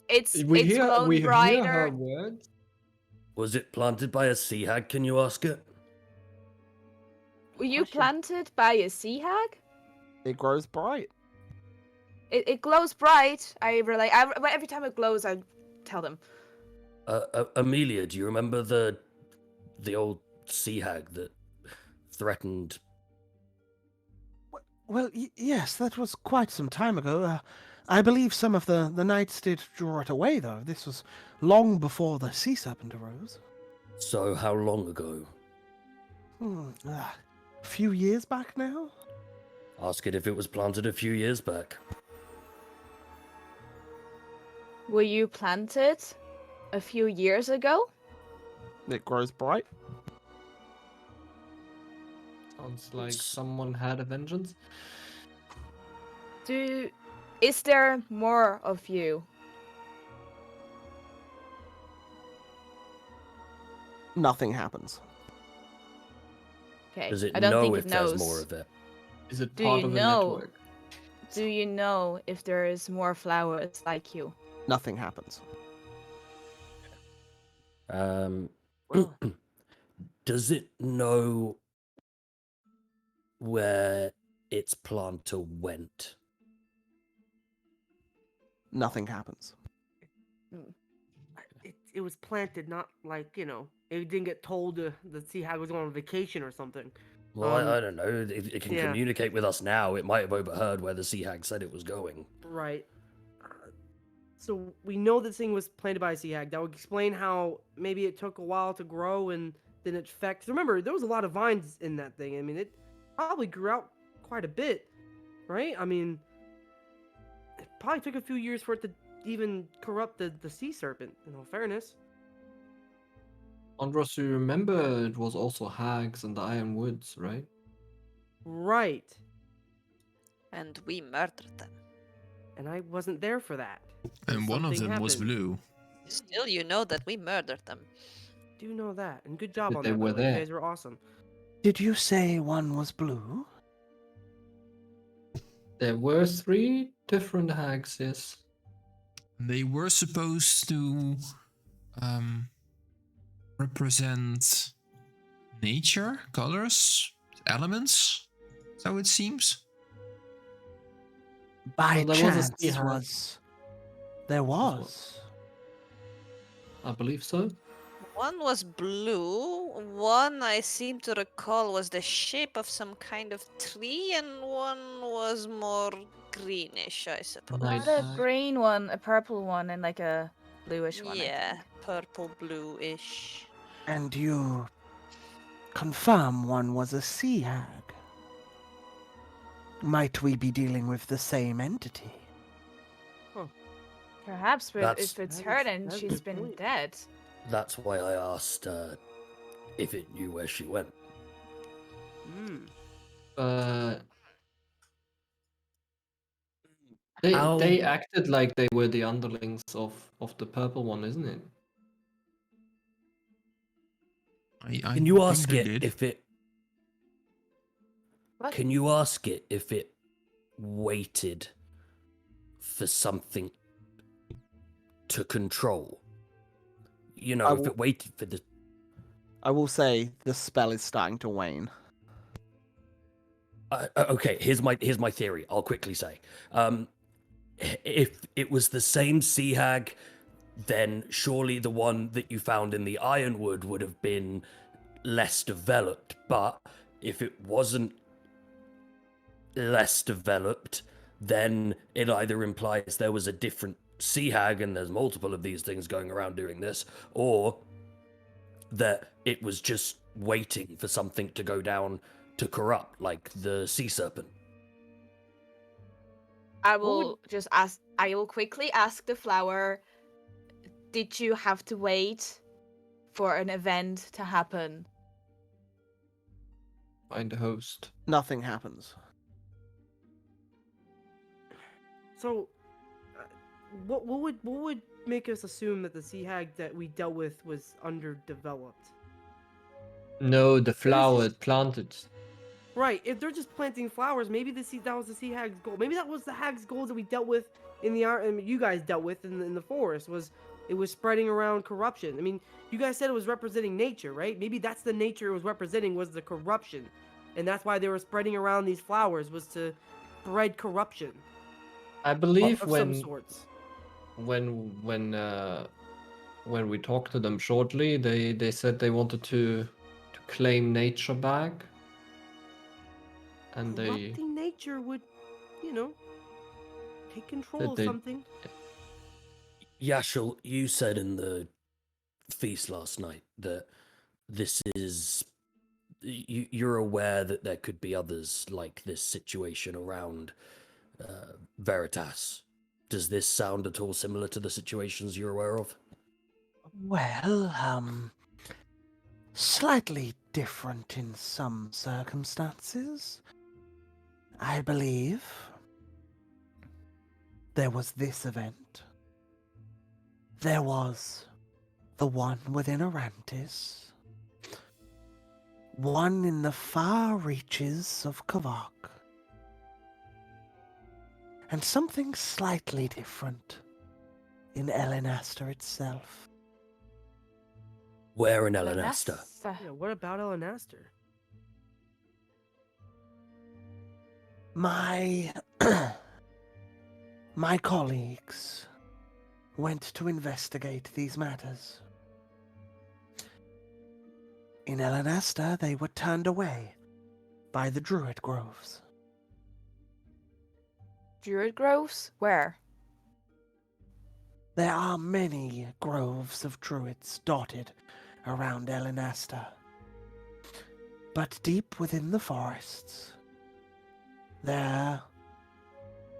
It's
We
it's
hear
glowing
we hear
brighter.
her words.
Was it planted by a sea hag? Can you ask it?
Were you
Question.
planted by a sea hag?
It grows bright.
It glows bright. Every time it glows, I tell them.
Amelia, do you remember the old sea hag that threatened?
Well, yes, that was quite some time ago. I believe some of the knights did draw it away, though. This was long before the sea serpent arose.
So how long ago?
A few years back now?
Ask it if it was planted a few years back.
Were you planted a few years ago?
It grows bright.
Sounds like someone had a vengeance.
Is there more of you?
Nothing happens.
Okay.
Does it
I don't
know
think
if
it
there's
knows.
more of it?
Is it
Do
part
you
of a
know?
network?
Do you know if there is more flowers like you?
Nothing happens.
Does it know where its planter went?
Nothing happens.
It was planted, not like, it didn't get told to see how it was going on vacation or something.
Well, I don't know. If it can
yeah.
communicate with us now, it might have overheard where the sea hag said it was going.
Right. So we know this thing was planted by a sea hag. That would explain how maybe it took a while to grow and then it affects. Remember, there was a lot of vines in that thing. I mean, it probably grew out quite a bit, right? I mean, it probably took a few years for it to even corrupt the sea serpent, in all fairness.
Andros, you remember it was also hags in the Iron Woods, right?
Right.
And we murdered them.
And I wasn't there for that.
And one of
Something
them was
happened.
blue.
Still, you know that we murdered them.
Do know that. And good job
But
on
they
that, by
were
the way. You
there.
guys were awesome.
Did you say one was blue?
There were 3 different hags, yes.
They were supposed to represent nature, colors, elements. So it seems.
By
Well, there was a
chance,
sea hag.
there was.
I believe so.
One was blue, one I seem to recall was the shape of some kind of tree, and one was more greenish, I suppose.
Night
Not a
hag.
green one, a purple one, and like a bluish one. I
Yeah,
think.
purple bluish.
And you confirm one was a sea hag? Might we be dealing with the same entity?
Perhaps, but
That's-
if it's
That
her,
is-
then
that is
she's
a
been
point.
dead.
That's why I asked if it knew where she went.
Hmm.
They
How-
they acted like they were the underlings of the purple one, isn't it?
I
Can you
think
ask
they
it
did.
if it?
What?
Can you ask it if it waited for something to control? You know,
I
if
will-
it waited for the.
I will say the spell is starting to wane.
Okay, here's my theory. I'll quickly say, if it was the same sea hag, then surely the one that you found in the Ironwood would have been less developed. But if it wasn't less developed, then it either implies there was a different sea hag and there's multiple of these things going around doing this, or that it was just waiting for something to go down to corrupt, like the sea serpent.
I
would-
will just ask. I will quickly ask the flower. Did you have to wait for an event to happen?
Find the host.
Nothing happens.
So, what would make us assume that the sea hag that we dealt with was underdeveloped?
No, the flower
just-
it planted.
Right. If they're just planting flowers, maybe that was the sea hag's goal. Maybe that was the hag's goal that we dealt with in the you guys dealt with in the forest. It was spreading around corruption. I mean, you guys said it was representing nature, right? Maybe that's the nature it was representing, was the corruption, and that's why they were spreading around these flowers, was to spread corruption
I believe
of some sorts.
when we talked to them shortly, they said they wanted to claim nature back. And they
Corrupting nature would, take control
That
of
they-
something.
Yashil, you said in the feast last night that this is. You're aware that there could be others like this situation around Veritas. Does this sound at all similar to the situations you're aware of?
Well, slightly different in some circumstances. I believe there was this event. There was the one within Arantis. One in the far reaches of Kavak. And something slightly different in Elenaster itself.
Where in
But
Elenaster?
that's,
Yeah, what about Elenaster?
My my colleagues went to investigate these matters. In Elenaster, they were turned away by the Druid Groves.
Druid Groves? Where?
There are many groves of druids dotted around Elenasta. But deep within the forests, there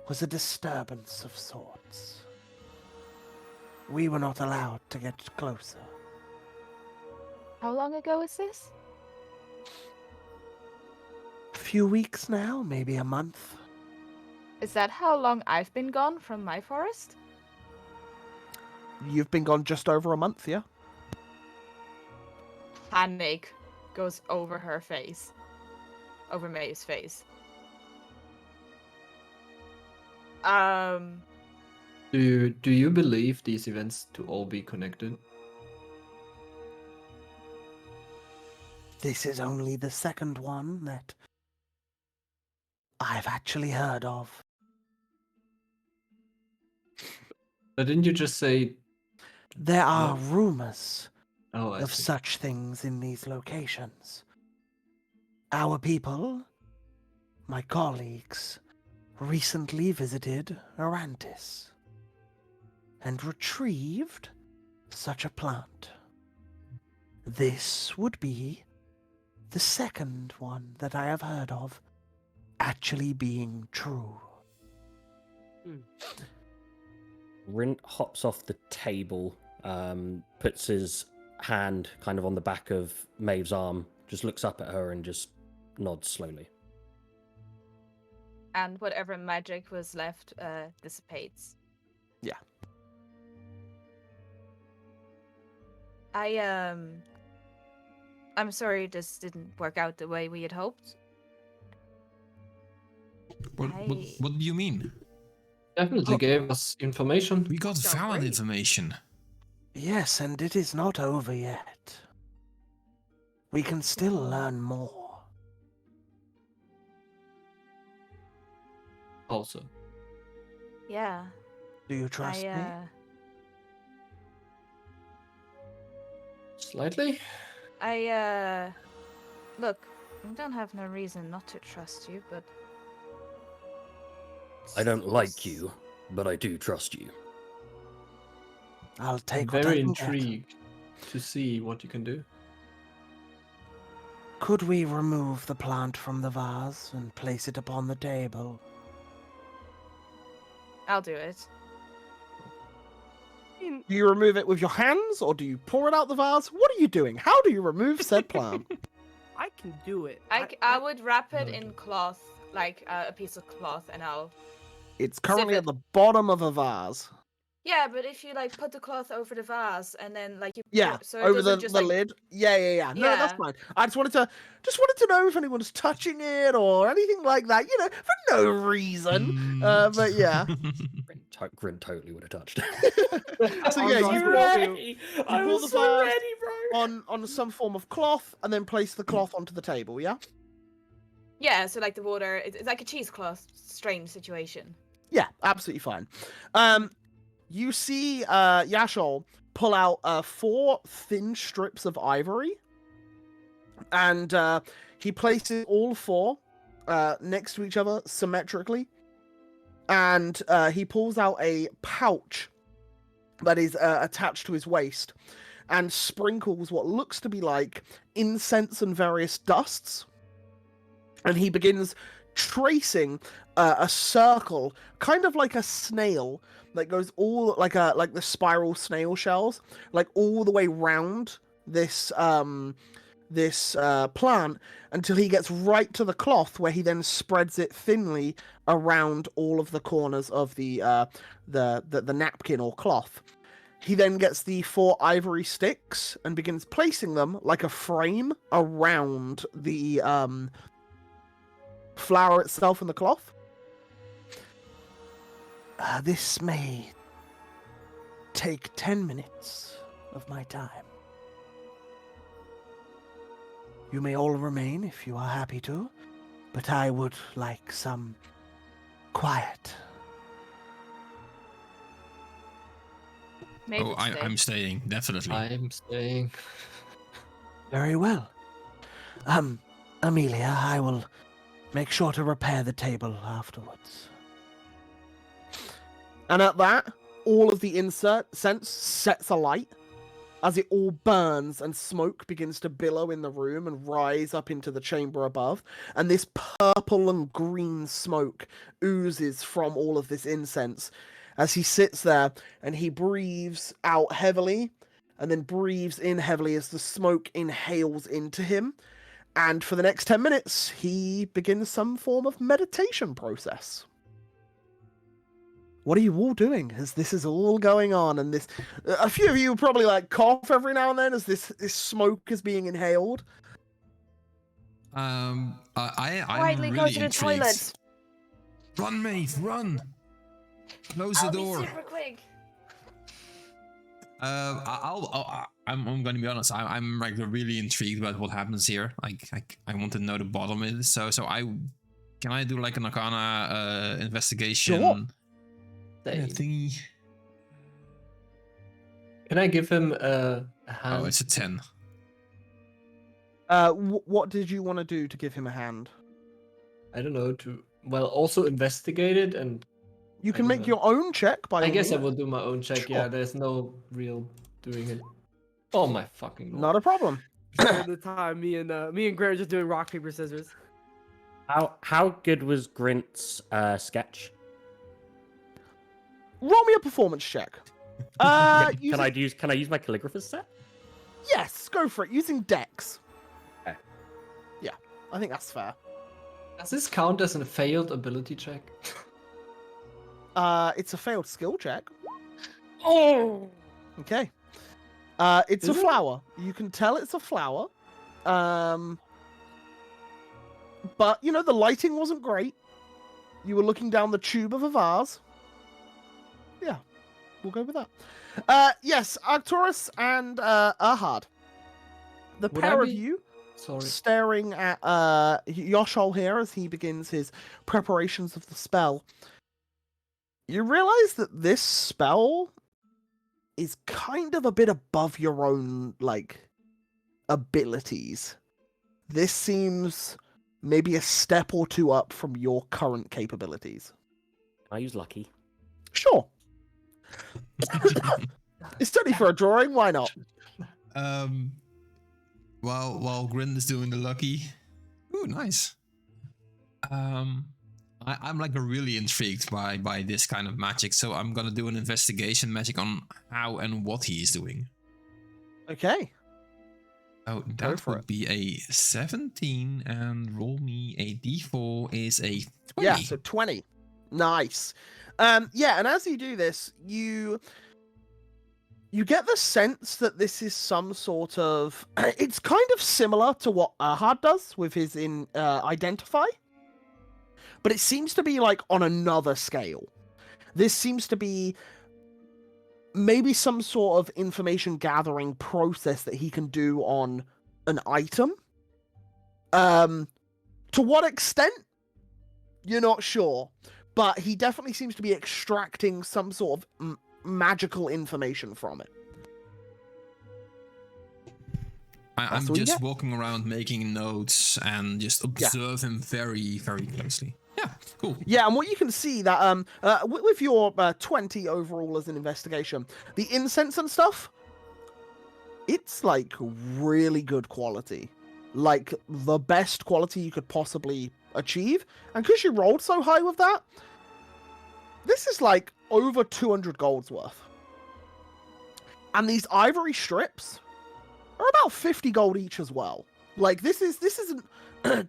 was a disturbance of sorts. We were not allowed to get closer.
How long ago is this?
A few weeks now, maybe a month.
Is that how long I've been gone from my forest?
You've been gone just over a month, yeah?
Panic goes over her face. Over May's face.
Do you believe these events to all be connected?
This is only the second one that I've actually heard of.
But didn't you just say?
There are
No.
rumors
Oh, I
of
see.
such things in these locations. Our people, my colleagues, recently visited Arantis and retrieved such a plant. This would be the second one that I have heard of actually being true.
Rint hops off the table, puts his hand kind of on the back of Maeve's arm, just looks up at her and just nods slowly.
And whatever magic was left dissipates.
Yeah.
I'm sorry this didn't work out the way we had hoped.
What do you mean?
Definitely gave us information.
We got
Sounds
valid
great.
information.
Yes, and it is not over yet. We can still learn more.
Also,
Yeah.
Do you trust me?
slightly.
Look, I don't have no reason not to trust you, but
I don't like you, but I do trust you.
I'll
I'm
take what I
very
can get.
intrigued to see what you can do.
Could we remove the plant from the vase and place it upon the table?
I'll do it.
Do you remove it with your hands, or do you pour it out the vase? What are you doing? How do you remove said plant?
I can do it.
I would wrap it
No, I
in
don't.
cloth, like a piece of cloth, and I'll.
It's currently
it-
at the bottom of a vase.
Yeah, but if you like put the cloth over the vase and then like you
Yeah,
so it
over
doesn't
the,
just
the
like
lid. Yeah. No, that's
Yeah.
fine. I just wanted to know if anyone was touching it or anything like that. You know, for no reason. But yeah.
Grin totally would have touched.
So yeah,
I'm
you
so
pour,
ready.
you pour the vase on some form of cloth and then place the cloth onto the table. Yeah.
yeah, so like the water, it's like a cheesecloth strange situation.
Yeah, absolutely fine. You see Yashol pull out 4 thin strips of ivory, and he places all 4 next to each other symmetrically, and he pulls out a pouch that is attached to his waist and sprinkles what looks to be like incense and various dusts, and he begins tracing a circle, kind of like a snail, that goes all like the spiral snail shells, like all the way round this plant until he gets right to the cloth, where he then spreads it thinly around all of the corners of the napkin or cloth. He then gets the 4 ivory sticks and begins placing them like a frame around the flower itself and the cloth.
This may take 10 minutes of my time. You may all remain if you are happy to, but I would like some quiet.
Maybe
I'm staying, definitely.
I'm staying.
Very well. Amelia, I will make sure to repair the table afterwards.
And at that, all of the incense sets alight as it all burns and smoke begins to billow in the room and rise up into the chamber above. And this purple and green smoke oozes from all of this incense as he sits there and he breathes out heavily and then breathes in heavily as the smoke inhales into him. And for the next 10 minutes, he begins some form of meditation process. What are you all doing as this is all going on? And this, a few of you probably like cough every now and then as this smoke is being inhaled.
I'm
Quietly
really
go to the
intrigued.
toilet.
Run, Maeve, run! Close
I'll
the door.
be super quick.
I'm gonna be honest. I'm like really intrigued about what happens here. Like I want to know the bottom of it. So can I do like an Arcana investigation?
Sure.
Thingy?
Can I give him a hand?
Oh, it's a 10.
What did you want to do to give him a hand?
I don't know, also investigate it, and
You can
I
make
don't
your own check by
I
all
guess I
means.
will do my own check.
Sure.
Yeah, there's no real doing it. Oh my fucking lord.
Not a problem.
All the time, me and Grant are just doing rock paper scissors.
How good was Grint's sketch?
Roll me a performance check.
Can
using-
I use my calligrapher's set?
Yes, go for it. Using Dex.
Okay.
Yeah, I think that's fair.
Does this count as a failed ability check?
It's a failed skill check.
Oh!
Okay. It's a
Is it?
flower. You can tell it's a flower. But, you know, the lighting wasn't great. You were looking down the tube of a vase. Yeah, we'll go with that. Yes, Arcturus and Erhard. The
Would I
pair of
be-
you
Sorry.
staring at Yoshol here as he begins his preparations of the spell. You realize that this spell is kind of a bit above your own, like, abilities. This seems maybe a step or two up from your current capabilities.
I use lucky.
Sure. It's study for a drawing, why not?
While Grin is doing the lucky. Ooh, nice. I'm like really intrigued by this kind of magic, so I'm gonna do an investigation magic on how and what he is doing.
Okay.
Oh,
Go
that
for
would
it.
be a 17, and roll me a d4 is a 20.
Yeah, so 20. Nice. Yeah, and as you do this, you get the sense that this is some sort of... It's kind of similar to what Erhard does with his Identify. But it seems to be, like, on another scale. This seems to be maybe some sort of information gathering process that he can do on an item. To what extent? You're not sure. But he definitely seems to be extracting some sort of magical information from it.
I'm
what you
just
get.
walking around making notes and just observe him very, very closely. Yeah, cool.
Yeah, and what you can see that with your 20 overall as an investigation, the incense and stuff, it's like really good quality. Like the best quality you could possibly achieve. And because you rolled so high with that, this is like over 200 gold's worth. And these ivory strips are about 50 gold each as well. Like this isn't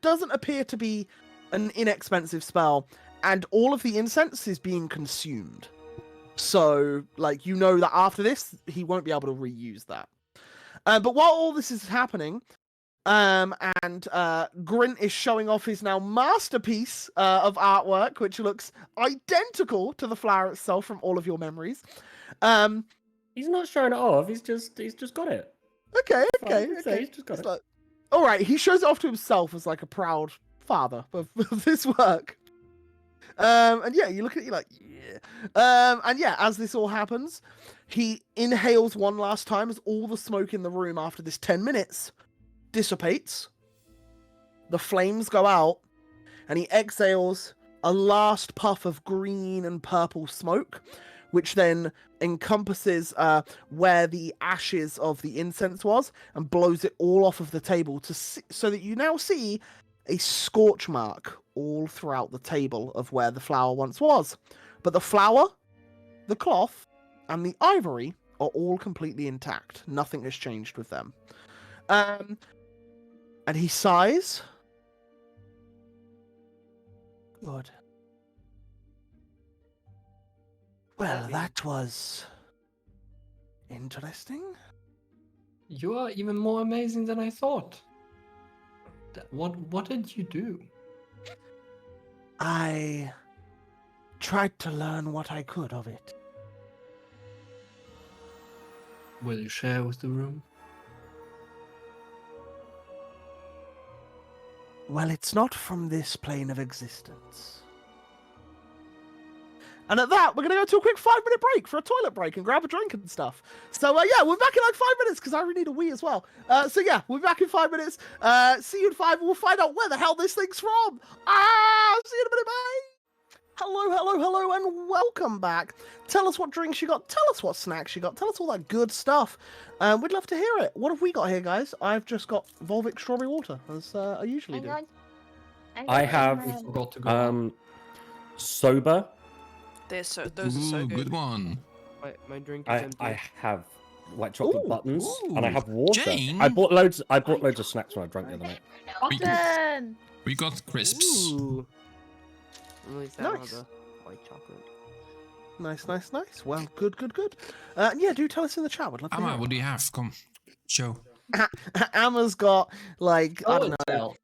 doesn't appear to be an inexpensive spell, and all of the incense is being consumed. So, like, you know that after this, he won't be able to reuse that. But while all this is happening, and Grint is showing off his now masterpiece of artwork, which looks identical to the flower itself from all of your memories.
He's not showing it off. He's just got it.
Okay.
He's just got
It's
it.
like, all right, he shows it off to himself as like a proud father of this work. And yeah, you look at it, you're like, yeah. And yeah, as this all happens, he inhales one last time as all the smoke in the room after this 10 minutes dissipates. The flames go out, and he exhales a last puff of green and purple smoke, which then encompasses where the ashes of the incense was and blows it all off of the table so that you now see a scorch mark all throughout the table of where the flower once was. But the flower, the cloth, and the ivory are all completely intact. Nothing has changed with them. And he sighs.
Good. Well, that was interesting.
You are even more amazing than I thought. What did you do?
I tried to learn what I could of it.
Will you share with the room?
Well, it's not from this plane of existence.
And at that, we're going to go to a quick 5-minute break for a toilet break and grab a drink and stuff. So, yeah, we're back in like 5 minutes because I really need a wee as well. So, yeah, we're back in 5 minutes. See you in 5. We'll find out where the hell this thing's from. See you in a minute, bye. Hello, and welcome back. Tell us what drinks you got. Tell us what snacks you got. Tell us all that good stuff. We'd love to hear it. What have we got here, guys? I've just got Volvic strawberry water, as I usually do.
I have
We forgot to go.
Sober.
Those are
Ooh,
so good.
good one.
My drink is empty.
I have white chocolate
Ooh,
buttons, and I
ooh.
have water.
Jane?
I bought loads of snacks when I drank the other night.
Austin!
We got crisps.
Ooh. I'm really sad about
Nice.
the white chocolate.
Nice. Well, good. Yeah, do tell us in the chat. We'd love to
Amma,
hear
what do you have? Come, show.
it. Amma's got, like, I don't know,
Tell.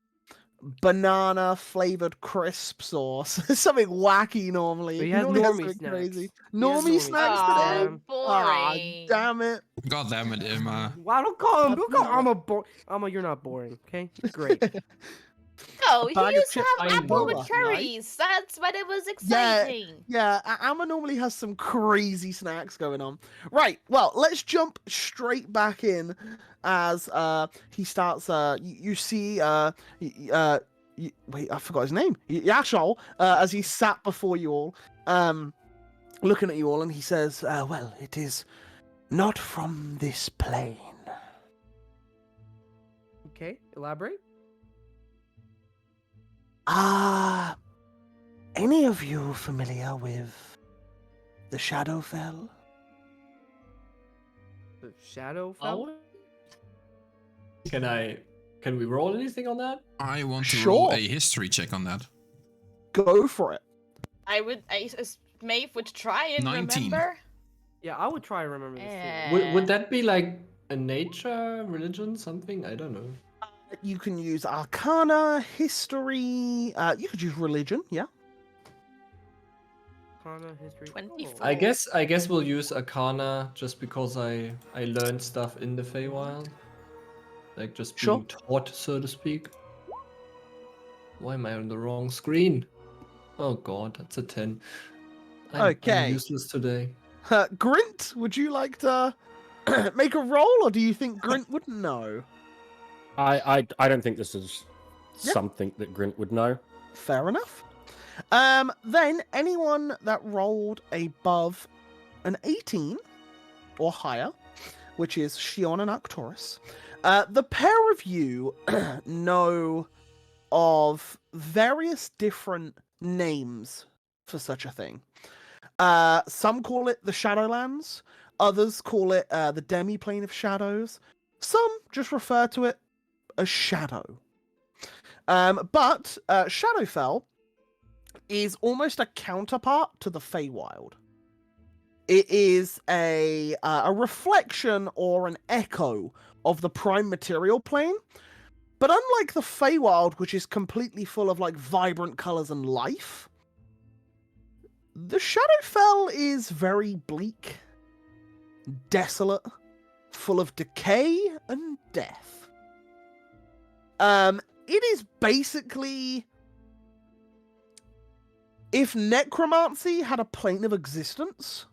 banana flavored crisps or something wacky normally.
But he has
normally has
normie
something
snacks.
crazy.
He has
Normie
normie
snacks
snacks.
today?
Um,
Ah,
boring.
damn it.
God damn it, Emma.
Wow, don't call Amma Amma, you're not boring, okay? Great.
No,
A
he
bag of
used to
chips
have
and
apple
boba,
with cherries. That's when it was
Yeah,
exciting.
yeah. Amma normally has some crazy snacks going on. Right, well, let's jump straight back in as he starts. You see, wait, I forgot his name. Yashol, as he sat before you all, looking at you all, and he says,
Well, it is not from this plane.
Okay, elaborate.
Ah, any of you familiar with the Shadowfell?
The shadow
Are
fell.
we? Can we roll anything on that?
I want to roll
Sure.
a history check on that.
"Go for it."
Maeve would try and
19.
remember.
Yeah, I would try to remember this too.
Would that be like a nature, religion, something? I don't know.
You can use Arcana, History. You could use Religion. Yeah.
Arcana, history.
24.
I guess we'll use Arcana just because I learned stuff in the Feywild. Like just
Sure.
being taught, so to speak. Why am I on the wrong screen? Oh god, that's a 10. I'm
Okay.
useless today.
Grint, would you like to make a roll, or do you think Grint would know?
I don't think this is
Yeah.
something that Grint would know.
Fair enough. Then anyone that rolled above an 18 or higher, which is Shion and Arcturus, the pair of you know of various different names for such a thing. Some call it the Shadowlands, others call it the Demi-Plane of Shadows, some just refer to it as Shadow. But Shadowfell is almost a counterpart to the Feywild. It is a reflection or an echo of the prime material plane, but unlike the Feywild, which is completely full of like vibrant colors and life, the Shadowfell is very bleak, desolate, full of decay and death. It is basically, if necromancy had a plane of existence,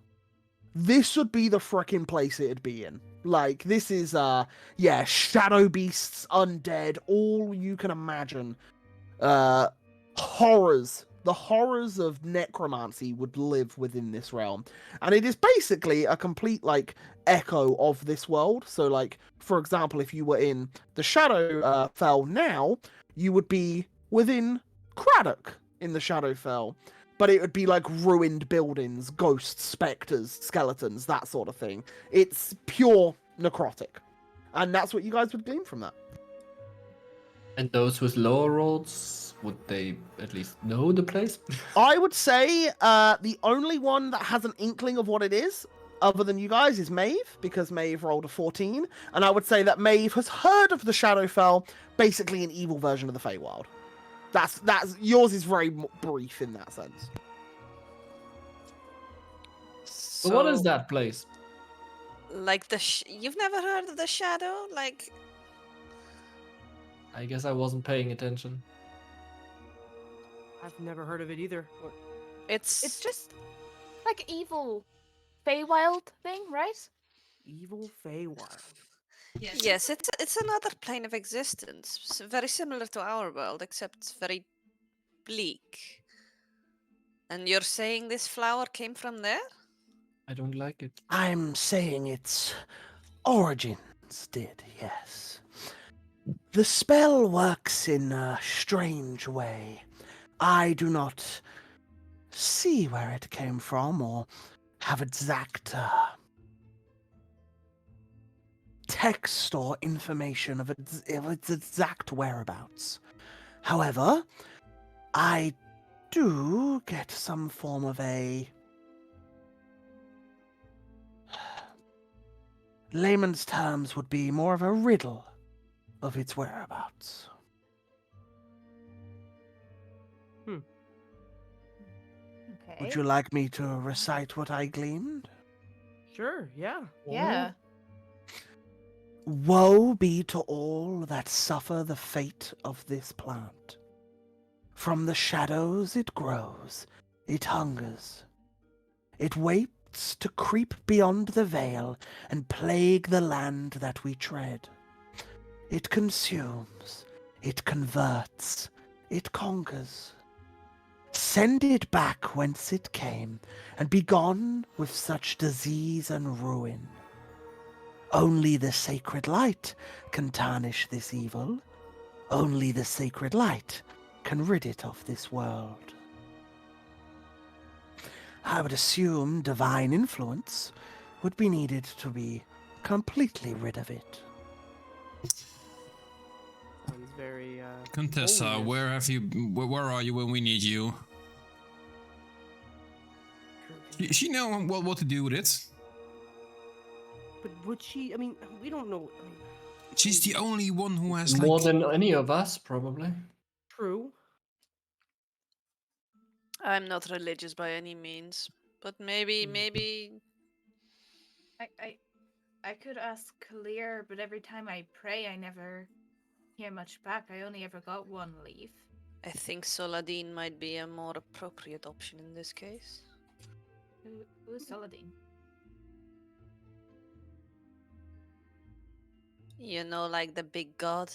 this would be the frickin' place it'd be in. Like, this is, shadow beasts, undead, all you can imagine. Horrors the horrors of necromancy would live within this realm. And it is basically a complete like echo of this world. So like, for example, if you were in the Shadowfell now, you would be within Craddock in the Shadowfell. But it would be like ruined buildings, ghosts, specters, skeletons, that sort of thing. It's pure necrotic. And that's what you guys would glean from that.
And those with lower rolls, would they at least know the place?
I would say the only one that has an inkling of what it is, other than you guys, is Maeve, because Maeve rolled a 14. And I would say that Maeve has heard of the Shadowfell, basically an evil version of the Feywild. That's yours is very brief in that sense.
So what is that place?
Like you've never heard of the Shadow? Like,
I guess I wasn't paying attention.
I've never heard of it either.
It's just like evil Feywild thing, right?
Evil Feywild.
yes, it's another plane of existence, very similar to our world, except very bleak. And you're saying this flower came from there?
I don't like it.
I'm saying its origins did, yes. The spell works in a strange way. I do not see where it came from or have exact text or information of its exact whereabouts. However, I do get some form of a layman's terms would be more of a riddle of its whereabouts.
Okay.
Would you like me to recite what I gleaned?
Sure, yeah.
Yeah.
Woe be to all that suffer the fate of this plant. From the shadows it grows, it hungers. It waits to creep beyond the veil and plague the land that we tread. It consumes, it converts, it conquers. Send it back whence it came, and be gone with such disease and ruin. Only the sacred light can tarnish this evil. Only the sacred light can rid it of this world. I would assume divine influence would be needed to be completely rid of it.
Sounds very
Contessa,
holiness.
where have you? Where are you when we need you? She know what to do with it.
But would she? I mean, we don't know. I mean,
She's the only one who has
More
like.
than any of us, probably.
true.
I'm not religious by any means, but maybe.
I could ask Clear, but every time I pray, I never hear much back. I only ever got one leaf.
I think Soladin might be a more appropriate option in this case.
Who's Saladin?
You know, like the big god.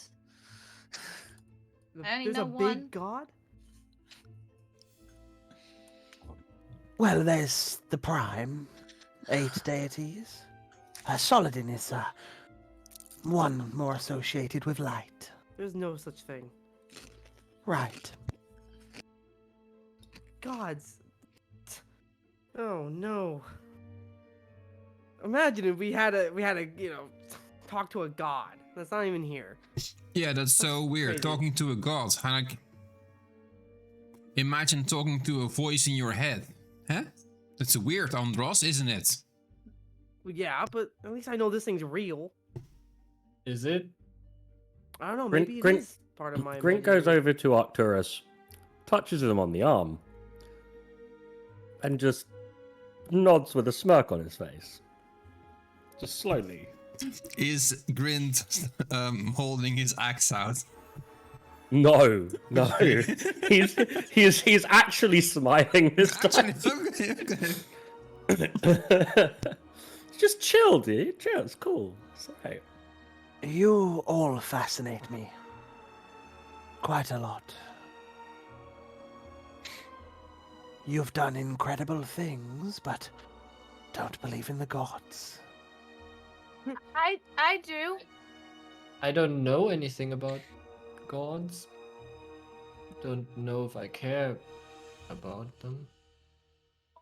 The-
I only
There's
know
a
one.
big god.
Well, there's the Prime, 8 deities. Solodin is one more associated with light.
There's no such thing.
Right.
Gods. Oh no. Imagine if we had a talk to a god. That's not even here.
Yeah, that's so weird.
crazy.
Talking to a god. Like, imagine talking to a voice in your head. Huh? That's weird, Andros, isn't it?
Well, yeah, but at least I know this thing's real.
Is it?
I don't know.
Grint-
Maybe it
Grint-
is part of my.
Grint goes
imagination.
over to Arcturus, touches him on the arm, and just nods with a smirk on his face. Just slowly.
Is Grind holding his axe out?
No, no. he's actually smiling this time.
Actually, okay.
Just chill, dude. Chill. It's cool. It's alright.
You all fascinate me. Quite a lot. You've done incredible things, but don't believe in the gods.
I do.
I don't know anything about gods. Don't know if I care about them.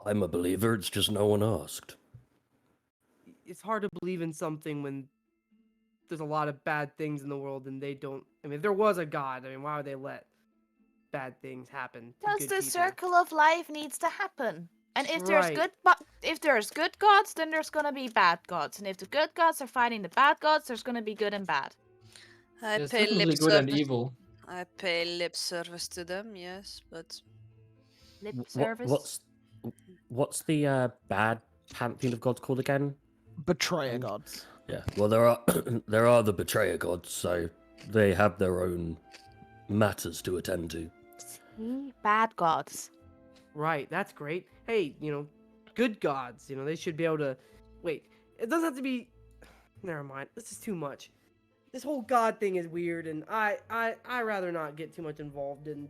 I'm a believer, it's just no one asked.
It's hard to believe in something when there's a lot of bad things in the world and they don't. I mean, if there was a god, I mean, why would they let bad things happen to
Because
good
the
people?
circle of life needs to happen. And if there's
Right.
good, if there's good gods, then there's gonna be bad gods. And if the good gods are fighting the bad gods, there's gonna be good and bad.
I
There's
pay lip
definitely good and
service.
evil.
I pay lip service to them, yes, but
Lip
What,
service.
what's the bad pantheon of gods called again?
Betrayer gods.
Yeah, well, there are there are the betrayer gods, so they have their own matters to attend to.
See? Bad gods.
Right, that's great. Hey, good gods, they should be able to. Wait, it doesn't have to be. Never mind. This is too much. This whole god thing is weird, and I rather not get too much involved in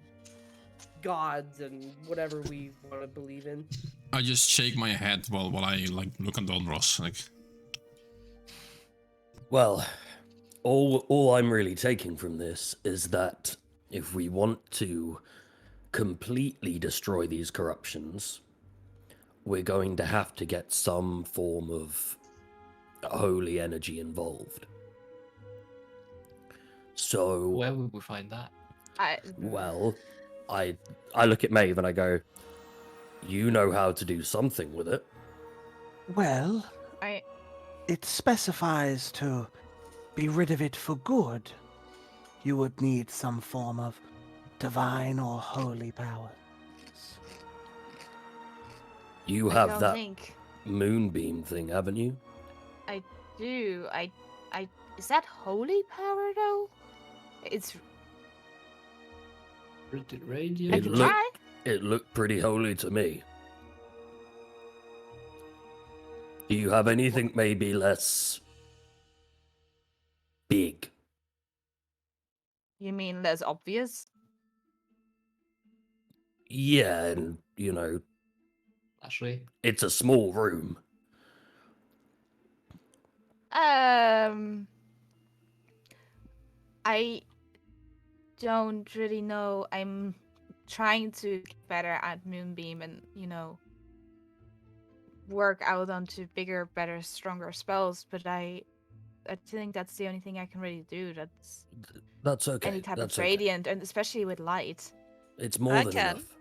gods and whatever we want to believe in.
I just shake my head while I like look at Donros. Like,
Well, all I'm really taking from this is that if we want to completely destroy these corruptions, we're going to have to get some form of holy energy involved. So,
Where would we find that?
well, I look at Maeve and I go, you know how to do something with it.
Well,
I
it specifies to be rid of it for good. You would need some form of divine or holy power.
You
I
have
don't
that
think
moonbeam thing, haven't you?
I do. Is that holy power though? It's.
Radiant.
I
It
can
look-
try.
It looked pretty holy to me. Do you have anything maybe less big?
You mean less obvious?
Yeah, and
Actually,
it's a small room.
I don't really know. I'm trying to get better at Moonbeam and, work out onto bigger, better, stronger spells, but I think that's the only thing I can really do. That's
That's okay.
any type
That's
of
okay.
radiant, and especially with light.
It's more
I
than
can.
enough.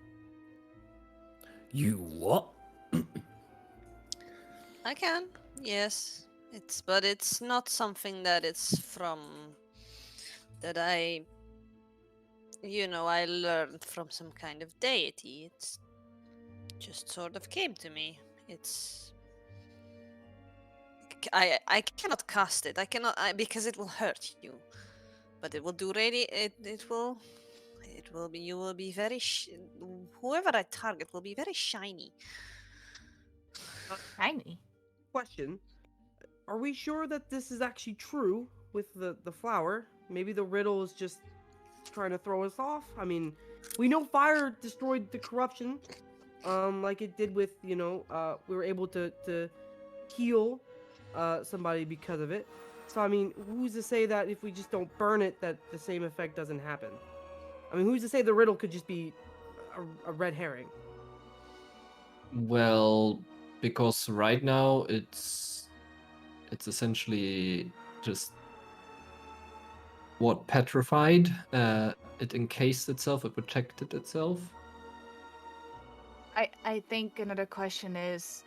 You what?
I can. Yes, but it's not something that it's from that I learned from some kind of deity. It's just sort of came to me. I cannot cast it. I cannot because it will hurt you. But it will do it will be you will be very whoever I target will be very shiny.
Tiny.
Question: are we sure that this is actually true with the flower? Maybe the riddle is just trying to throw us off. I mean, we know fire destroyed the corruption, like it did with we were able to heal somebody because of it. So I mean, who's to say that if we just don't burn it, that the same effect doesn't happen? I mean, who's to say the riddle could just be a red herring?
well, because right now it's essentially just what petrified. It encased itself. It protected itself.
I think another question is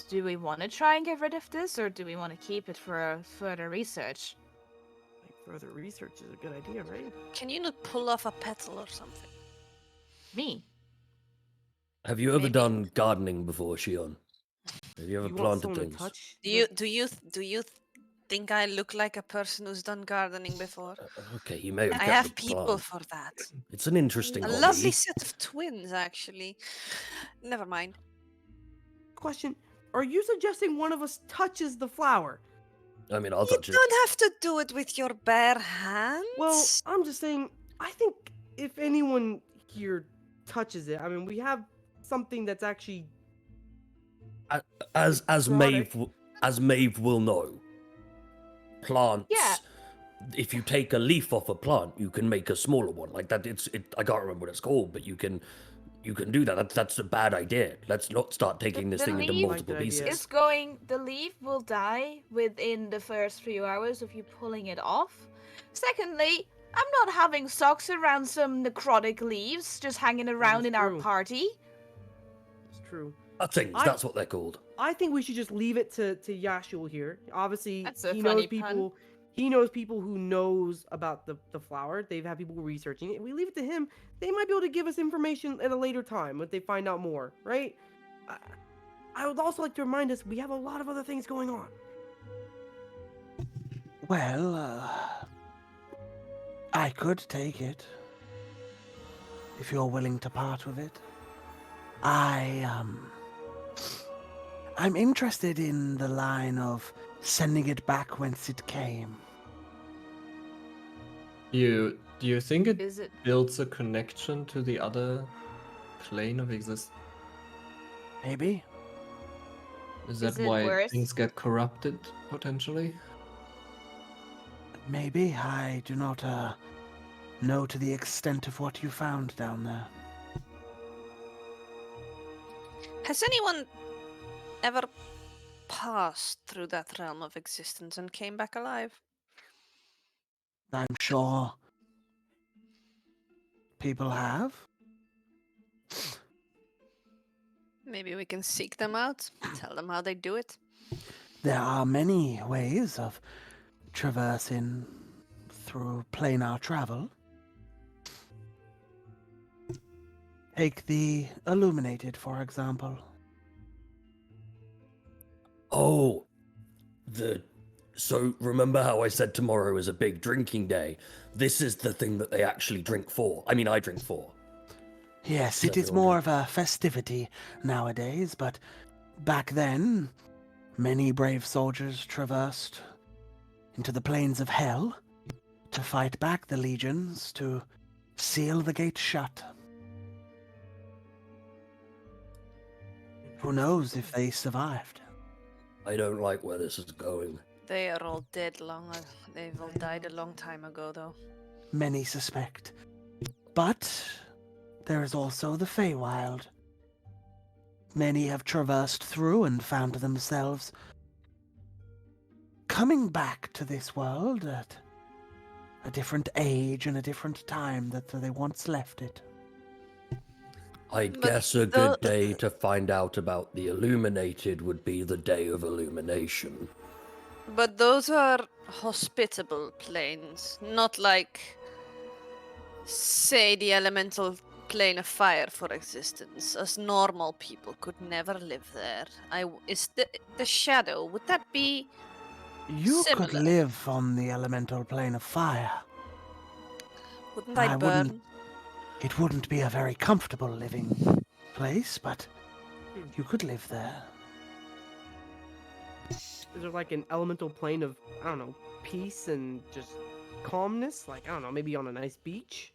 do we want to try and get rid of this, or do we want to keep it for further research?
Like, further research is a good idea, right?
Can you not pull off a petal or something?
Me?
Have you ever
Maybe.
done gardening before, Shion? Have you ever
You want
planted
someone to
things?
touch?
Do you think I look like a person who's done gardening before?
Okay, you may have
I
kept
have
the
people
plant.
for that.
It's an interesting
A
hobby.
lovely set of twins, actually. Never mind.
Question: are you suggesting one of us touches the flower?
I mean, I'll
You
touch it.
don't have to do it with your bare hands.
Well, I'm just saying, I think if anyone here touches it, I mean, we have something that's actually
As
exotic.
Maeve will know, plants.
Yeah.
If you take a leaf off a plant, you can make a smaller one. Like that. I can't remember what it's called, but you can do that. That's a bad idea. Let's not start taking this
the
thing into
leaf
multiple
Like that idea.
pieces.
the leaf will die within the first few hours of you pulling it off. Secondly, I'm not having socks around some necrotic leaves just hanging around
is
in our
true.
party.
It's true.
Things. That's what they're called.
I think we should just leave it to Yashul here. Obviously,
That's a
he
funny
knows people.
pun.
He knows people who knows about the flower. They've had people researching it. If we leave it to him, they might be able to give us information at a later time if they find out more, right? I would also like to remind us we have a lot of other things going on.
Well, I could take it. If you're willing to part with it. I'm interested in the line of sending it back whence it came.
Do you think it
Is it?
builds a connection to the other plane of existence?
Maybe?
Is that
Is it
why
worse?
things get corrupted potentially?
Maybe. I do not know to the extent of what you found down there.
Has anyone ever passed through that realm of existence and came back alive?
I'm sure people have.
Maybe we can seek them out, tell them how they do it.
There are many ways of traversing through planar travel. Take the illuminated, for example.
Oh, so remember how I said tomorrow is a big drinking day? This is the thing that they actually drink for. I mean, I drink for.
Yes,
So
it is
everyone
more of a festivity nowadays, but back then, many brave soldiers traversed into the plains of hell to fight back the legions, to seal the gate shut. Who knows if they survived?
I don't like where this is going.
They are all dead they've all died a long time ago though.
Many suspect. But there is also the Feywild. Many have traversed through and found themselves coming back to this world at a different age and a different time that they once left it.
I
But
guess a good day to find out about the Illuminated would be the Day of Illumination.
But those are hospitable planes, not like, say, the elemental plane of fire for existence. Us normal people could never live there. Is the shadow, would that be
You could
similar?
live on the elemental plane of fire.
Wouldn't I
wouldn't-
burn?
It wouldn't be a very comfortable living place, but you could live there.
Is there like an elemental plane of, I don't know, peace and just calmness? Like, I don't know, maybe on a nice beach?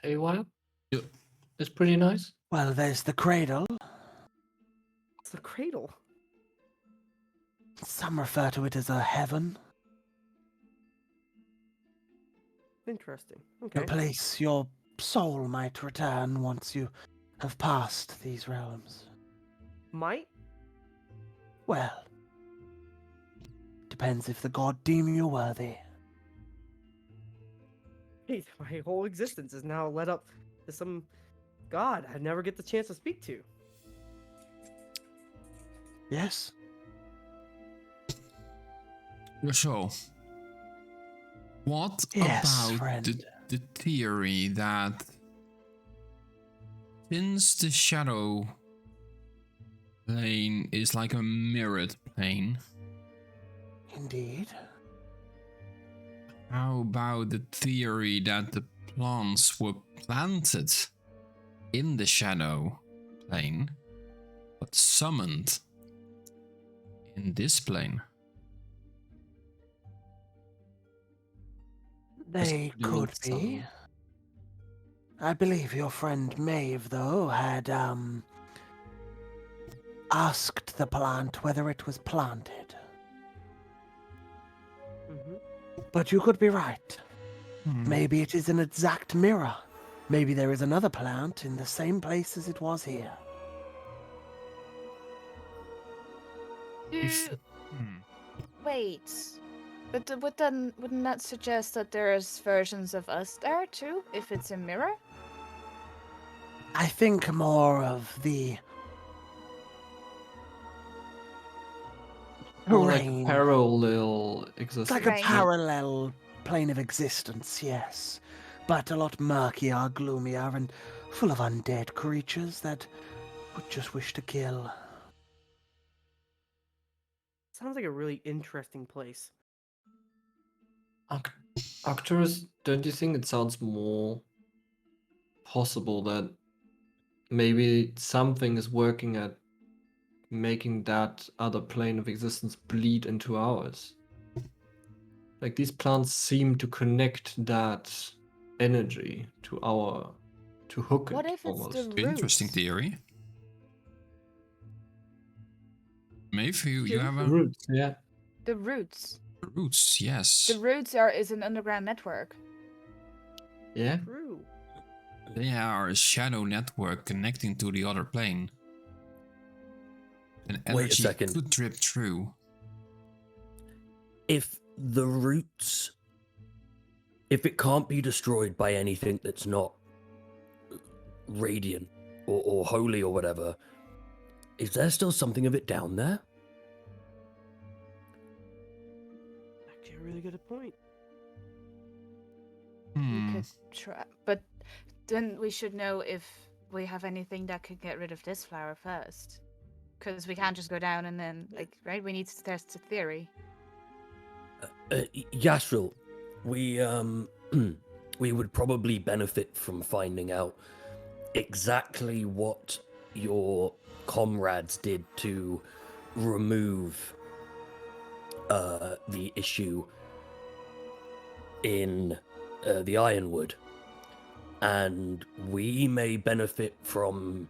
Feywild?
Yeah.
It's pretty nice.
Well, there's the cradle.
It's the cradle.
Some refer to it as a heaven.
Interesting.
A
Okay.
place your soul might return once you have passed these realms.
Might?
Well, depends if the god deem you worthy.
Hey, my whole existence is now led up to some god I never get the chance to speak to.
Yes?
So, what
Yes,
about
friend.
the theory that since the shadow plane is like a mirrored plane,
Indeed.
how about the theory that the plants were planted in the shadow plane but summoned in this plane?
They
Possibly
could
with
be.
some-
I believe your friend Maeve, though, had asked the plant whether it was planted.
Mm-hmm.
But you could be right.
Hmm.
Maybe it is an exact mirror. Maybe there is another plant in the same place as it was here.
If- hmm.
Wait. But wouldn't that suggest that there's versions of us there too, if it's a mirror?
I think more of the
More like a
terrain.
parallel
It's
existence.
like a
Terrain.
parallel plane of existence, yes. But a lot murkier, gloomier, and full of undead creatures that would just wish to kill.
Sounds like a really interesting place.
Arcturus, don't you think it sounds more possible that maybe something is working at making that other plane of existence bleed into ours? Like these plants seem to connect that energy to hook
What
it
if it's the
almost.
Interesting
roots?
theory. Maybe you have
The
a
roots, yeah.
The roots.
roots, yes.
The roots is an underground network.
Yeah.
True.
They are a shadow network connecting to the other plane. And
Wait a
energy
second.
could drip through.
If the roots, if it can't be destroyed by anything that's not radiant or holy or whatever, is there still something of it down there?
Actually, a really good point.
We
Hmm.
could try, but then we should know if we have anything that could get rid of this flower first. Because we can't just go down and then, like, right? We need to test the theory.
Yashril, we we would probably benefit from finding out exactly what your comrades did to remove the issue in the Ironwood, and we may benefit from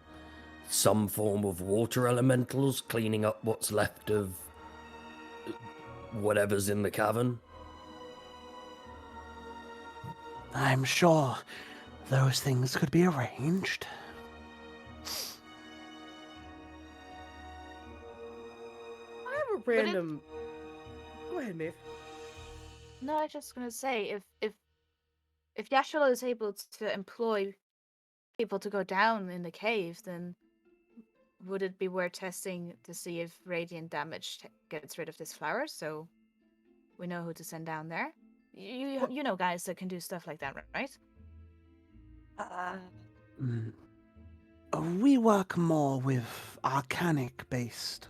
some form of water elementals cleaning up what's left of whatever's in the cavern.
I'm sure those things could be arranged.
I have a random. Go ahead, Maeve.
No, I was just gonna say if Yashua is able to employ people to go down in the cave, then would it be worth testing to see if radiant damage gets rid of this flower? So we know who to send down there. You know guys that can do stuff like that, right?
Mm. We work more with arcanic-based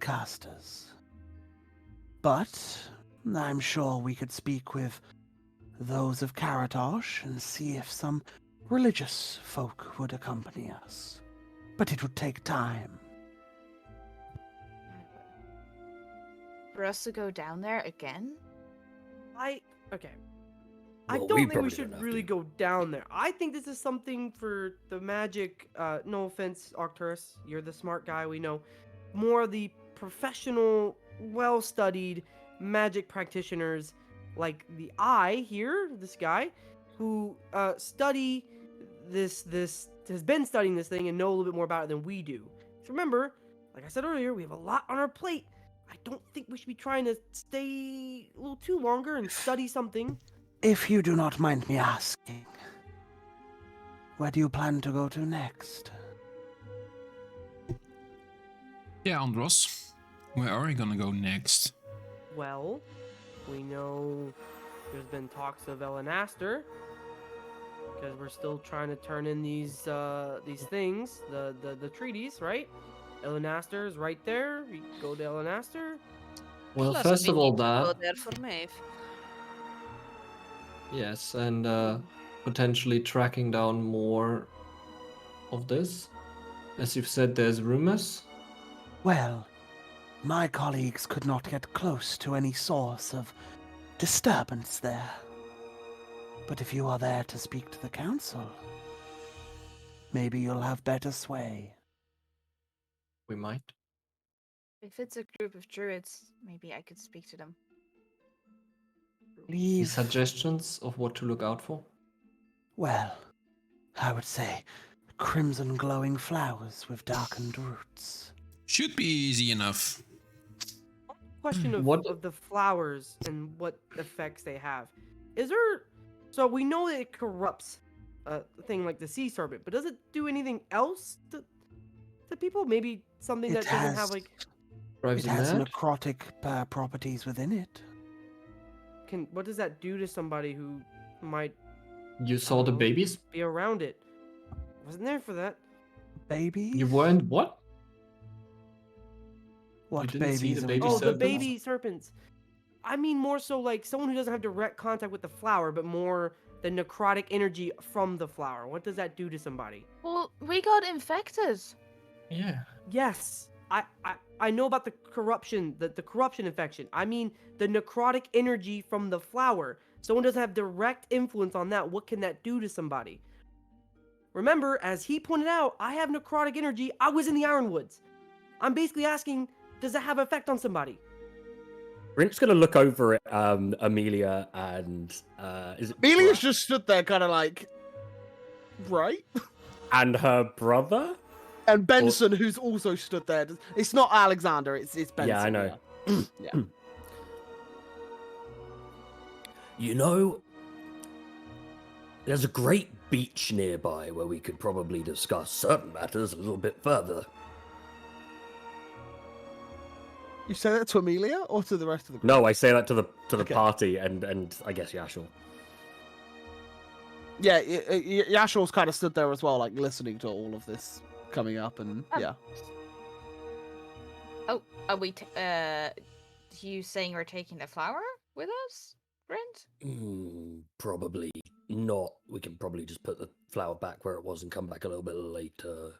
casters. But I'm sure we could speak with those of Karatosh and see if some religious folk would accompany us. But it would take time.
For us to go down there again?
Okay. I
Well,
don't
we
think we
probably
should
don't have
really
to.
go down there. I think this is something for the magic. No offense, Arcturus, you're the smart guy. We know more the professional, well-studied magic practitioners like the I here, this guy, who study this has been studying this thing and know a little bit more about it than we do. So remember, like I said earlier, we have a lot on our plate. I don't think we should be trying to stay a little too longer and study something.
If you do not mind me asking, where do you plan to go to next?
Yeah, Andros. Where are you gonna go next?
Well, we know there's been talks of Elenaster, because we're still trying to turn in these things, the treaties, right? Elenaster is right there. We go to Elenaster.
Well,
Plus,
first
we
of all,
need to go
that
there for Maeve.
yes, and potentially tracking down more of this. As you've said, there's rumors.
Well, my colleagues could not get close to any source of disturbance there. But if you are there to speak to the council, maybe you'll have better sway.
We might.
If it's a group of druids, maybe I could speak to them.
Any
Leave.
suggestions of what to look out for?
Well, I would say crimson glowing flowers with darkened roots.
Should be easy enough.
Question
What-
of the flowers and what effects they have. Is there? So we know that it corrupts a thing like the sea serpent, but does it do anything else to people? Maybe something
It
that doesn't
has-
have like.
Drives
It
you
has
mad?
necrotic properties within it.
What does that do to somebody who might
You saw the
Oh.
babies?
be around it? Wasn't there for that.
Babies?
You weren't what?
What
didn't see
babies
the
are we
baby
Oh,
talking
the
serpents?
about?
baby serpents. I mean more so like someone who doesn't have direct contact with the flower, but more the necrotic energy from the flower. What does that do to somebody?
Well, we got infected.
Yeah.
Yes, I know about the corruption, the corruption infection. I mean the necrotic energy from the flower. Someone doesn't have direct influence on that. What can that do to somebody? Remember, as he pointed out, I have necrotic energy. I was in the Ironwoods. I'm basically asking, does that have effect on somebody?
Brent's gonna look over at Amelia and is it
Amelia's
Bra-
just stood there, kind of like, right?
and her brother?
And Benson, who's also stood there. It's not Alexander. It's Benson.
Yeah, I know.
Yeah.
You know, there's a great beach nearby where we could probably discuss certain matters a little bit further.
You say that to Amelia or to the rest of the group?
No, I say that to the
Okay.
party and I guess Yashul.
Yeah, Yashal's kind of stood there as well, like listening to all of this coming up, and yeah.
Oh, are we? You saying we're taking the flower with us, Brent?
Probably not. We can probably just put the flower back where it was and come back a little bit later.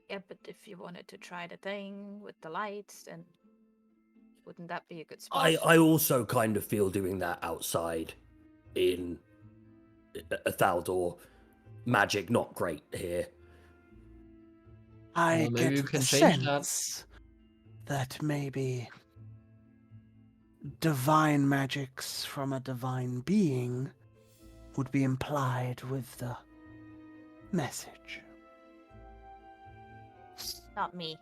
Yeah, but if you wanted to try the thing with the lights, then wouldn't that be a good spot?
I also kind of feel doing that outside in Thaldor. Magic not great here.
I
Well, maybe you
get
can
the
change that.
sense that maybe divine magics from a divine being would be implied with the message.
Not me,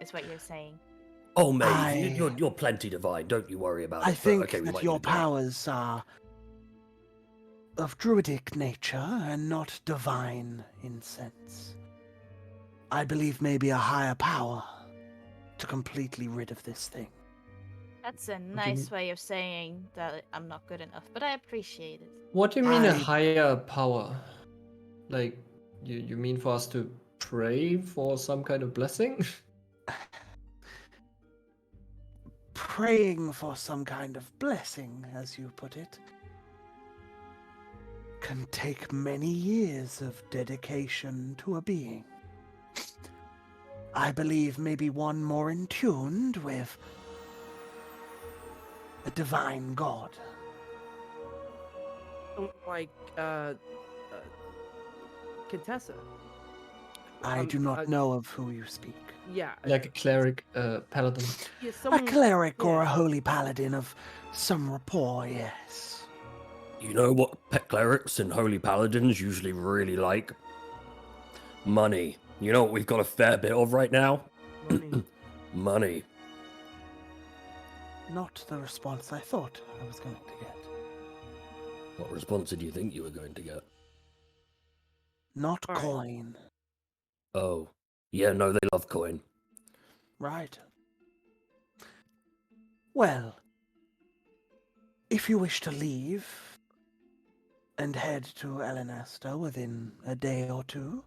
is what you're saying.
Oh, Maeve,
I-
you're plenty divine. Don't you worry about
I
it. But,
think
okay, we
that
might
your
need to-
powers are of druidic nature and not divine in sense. I believe maybe a higher power to completely rid of this thing.
That's a nice way of saying that I'm not good enough, but I appreciate it.
What do you mean a
I-
higher power? Like, you mean for us to pray for some kind of blessing?
Praying for some kind of blessing, as you put it, can take many years of dedication to a being. I believe maybe one more in tuned with a divine god.
Like Contessa.
I do not
I-
know of who you speak.
Yeah.
Like a cleric, paladin.
yeah,
A
someone,
cleric or a
yeah.
holy paladin of some rapport, yes.
You know what pet clerics and holy paladins usually really like? Money. You know what we've got a fair bit of right now?
Money.
Money.
Not the response I thought I was going to get.
What response did you think you were going to get?
Not
All right.
coin.
Oh. Yeah, no, they love coin.
Right. Well, if you wish to leave and head to Elenasta within a day or two,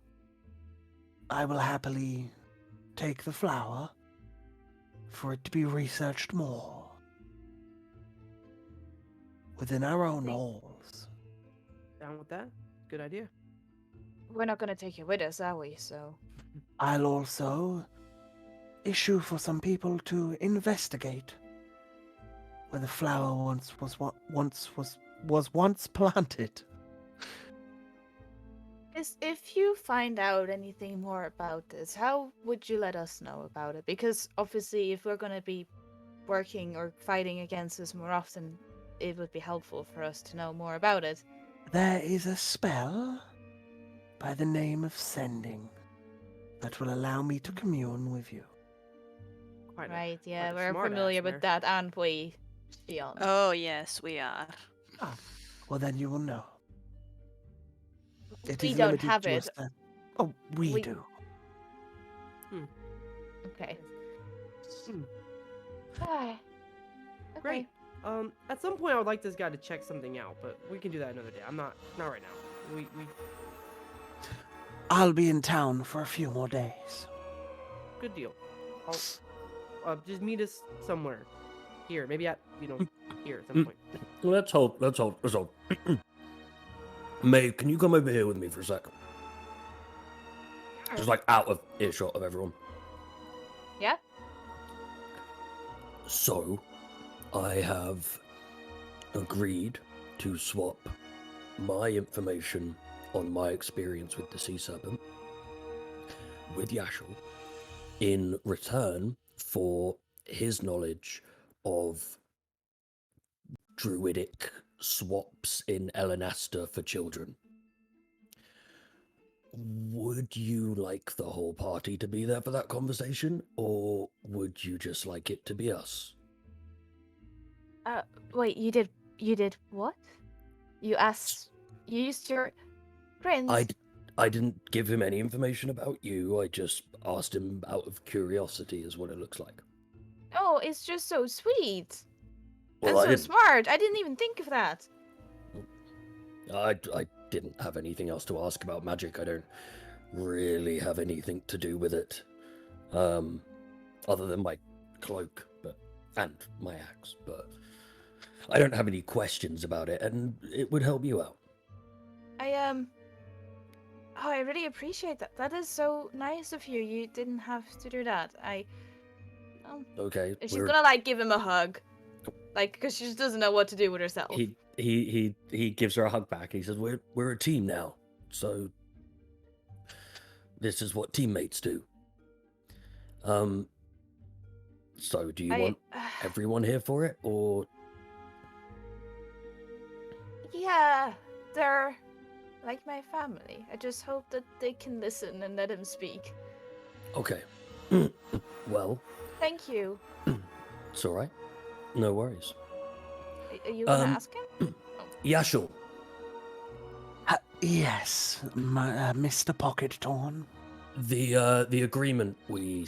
I will happily take the flower for it to be researched more within our own halls.
Down with that? Good idea.
We're not gonna take it with us, are we? So
I'll also issue for some people to investigate where the flower was once planted.
If you find out anything more about this, how would you let us know about it? Because obviously, if we're going to be working or fighting against this more often, it would be helpful for us to know more about it.
There is a spell by the name of Sending that will allow me to commune with you.
Right, yeah,
quite a
we're
smart
familiar
ass
with
there.
that, aren't we, Shion?
Oh, yes, we are.
Ah, well then you will know. It
We
is
don't
limited
have
to
it.
Oh, we
We-
do.
Okay.
Hmm.
Ah, okay.
Great. At some point, I would like this guy to check something out, but we can do that another day. I'm not right now. We
I'll be in town for a few more days.
good deal. I'll just meet us somewhere. Here, maybe at here at some point.
Let's hold. Maeve, can you come over here with me for a sec? Just like out of earshot of everyone.
Yeah?
So, I have agreed to swap my information on my experience with the sea serpent with Yashel in return for his knowledge of druidic swaps in Elenasta for children. Would you like the whole party to be there for that conversation, or would you just like it to be us?
Wait, you did what? You used your prince.
I didn't give him any information about you. I just asked him out of curiosity, is what it looks like.
Oh, it's just so sweet.
Well,
and
I
so smart. I didn't even think of that.
I didn't have anything else to ask about magic. I don't really have anything to do with it, other than my cloak, and my axe. But I don't have any questions about it, and it would help you out.
Oh, I really appreciate that. That is so nice of you. You didn't have to do that.
Okay,
She's gonna like give him a hug, like because she just doesn't know what to do with herself.
He gives her a hug back. He says, "We're a team now, so this is what teammates do." So do you want everyone here for it, or?
Yeah, they're like my family. I just hope that they can listen and let him speak.
Okay. Well,
Thank you.
it's all right. No worries.
Are you gonna ask him?
Yashel,
Yes, Mr. Pocket Torn.
the agreement we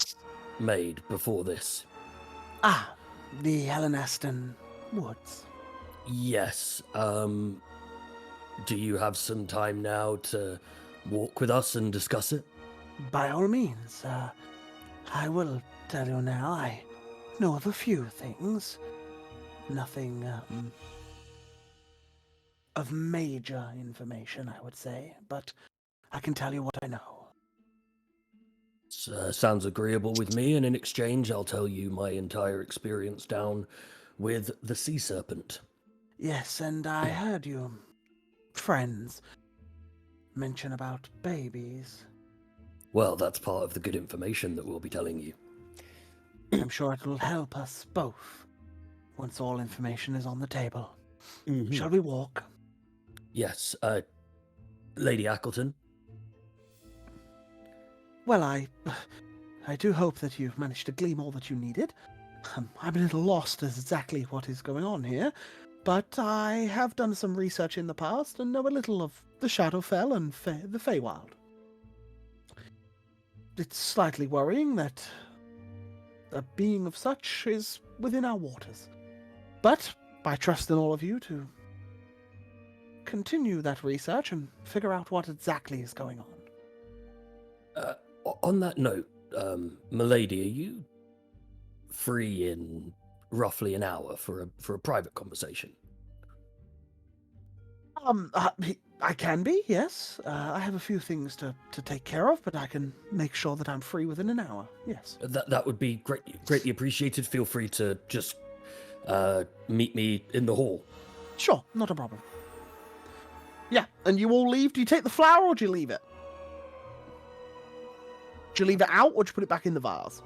made before this.
Ah, the Helenaston Woods.
Yes. Do you have some time now to walk with us and discuss it?
By all means, I will tell you now, I know of a few things. Nothing, of major information, I would say, but I can tell you what I know.
Sounds agreeable with me, and in exchange, I'll tell you my entire experience down with the sea serpent.
Yes, and I heard you friends mention about babies.
Well, that's part of the good information that we'll be telling you.
I'm sure it will help us both once all information is on the table. Shall we walk?
Yes, Lady Ackleton.
Well, I do hope that you've managed to glean all that you needed. I'm a little lost as exactly what is going on here, but I have done some research in the past and know a little of the Shadowfell and the Feywild. It's slightly worrying that a being of such is within our waters. But I trust in all of you to continue that research and figure out what exactly is going on.
On that note, Milady, are you free in roughly an hour for a private conversation?
I can be, yes. I have a few things to take care of, but I can make sure that I'm free within an hour, yes.
That would be greatly appreciated. Feel free to just meet me in the hall.
Sure, not a problem.
Yeah, and you all leave. Do you take the flower or do you leave it? Do you leave it out or do you put it back in the vase?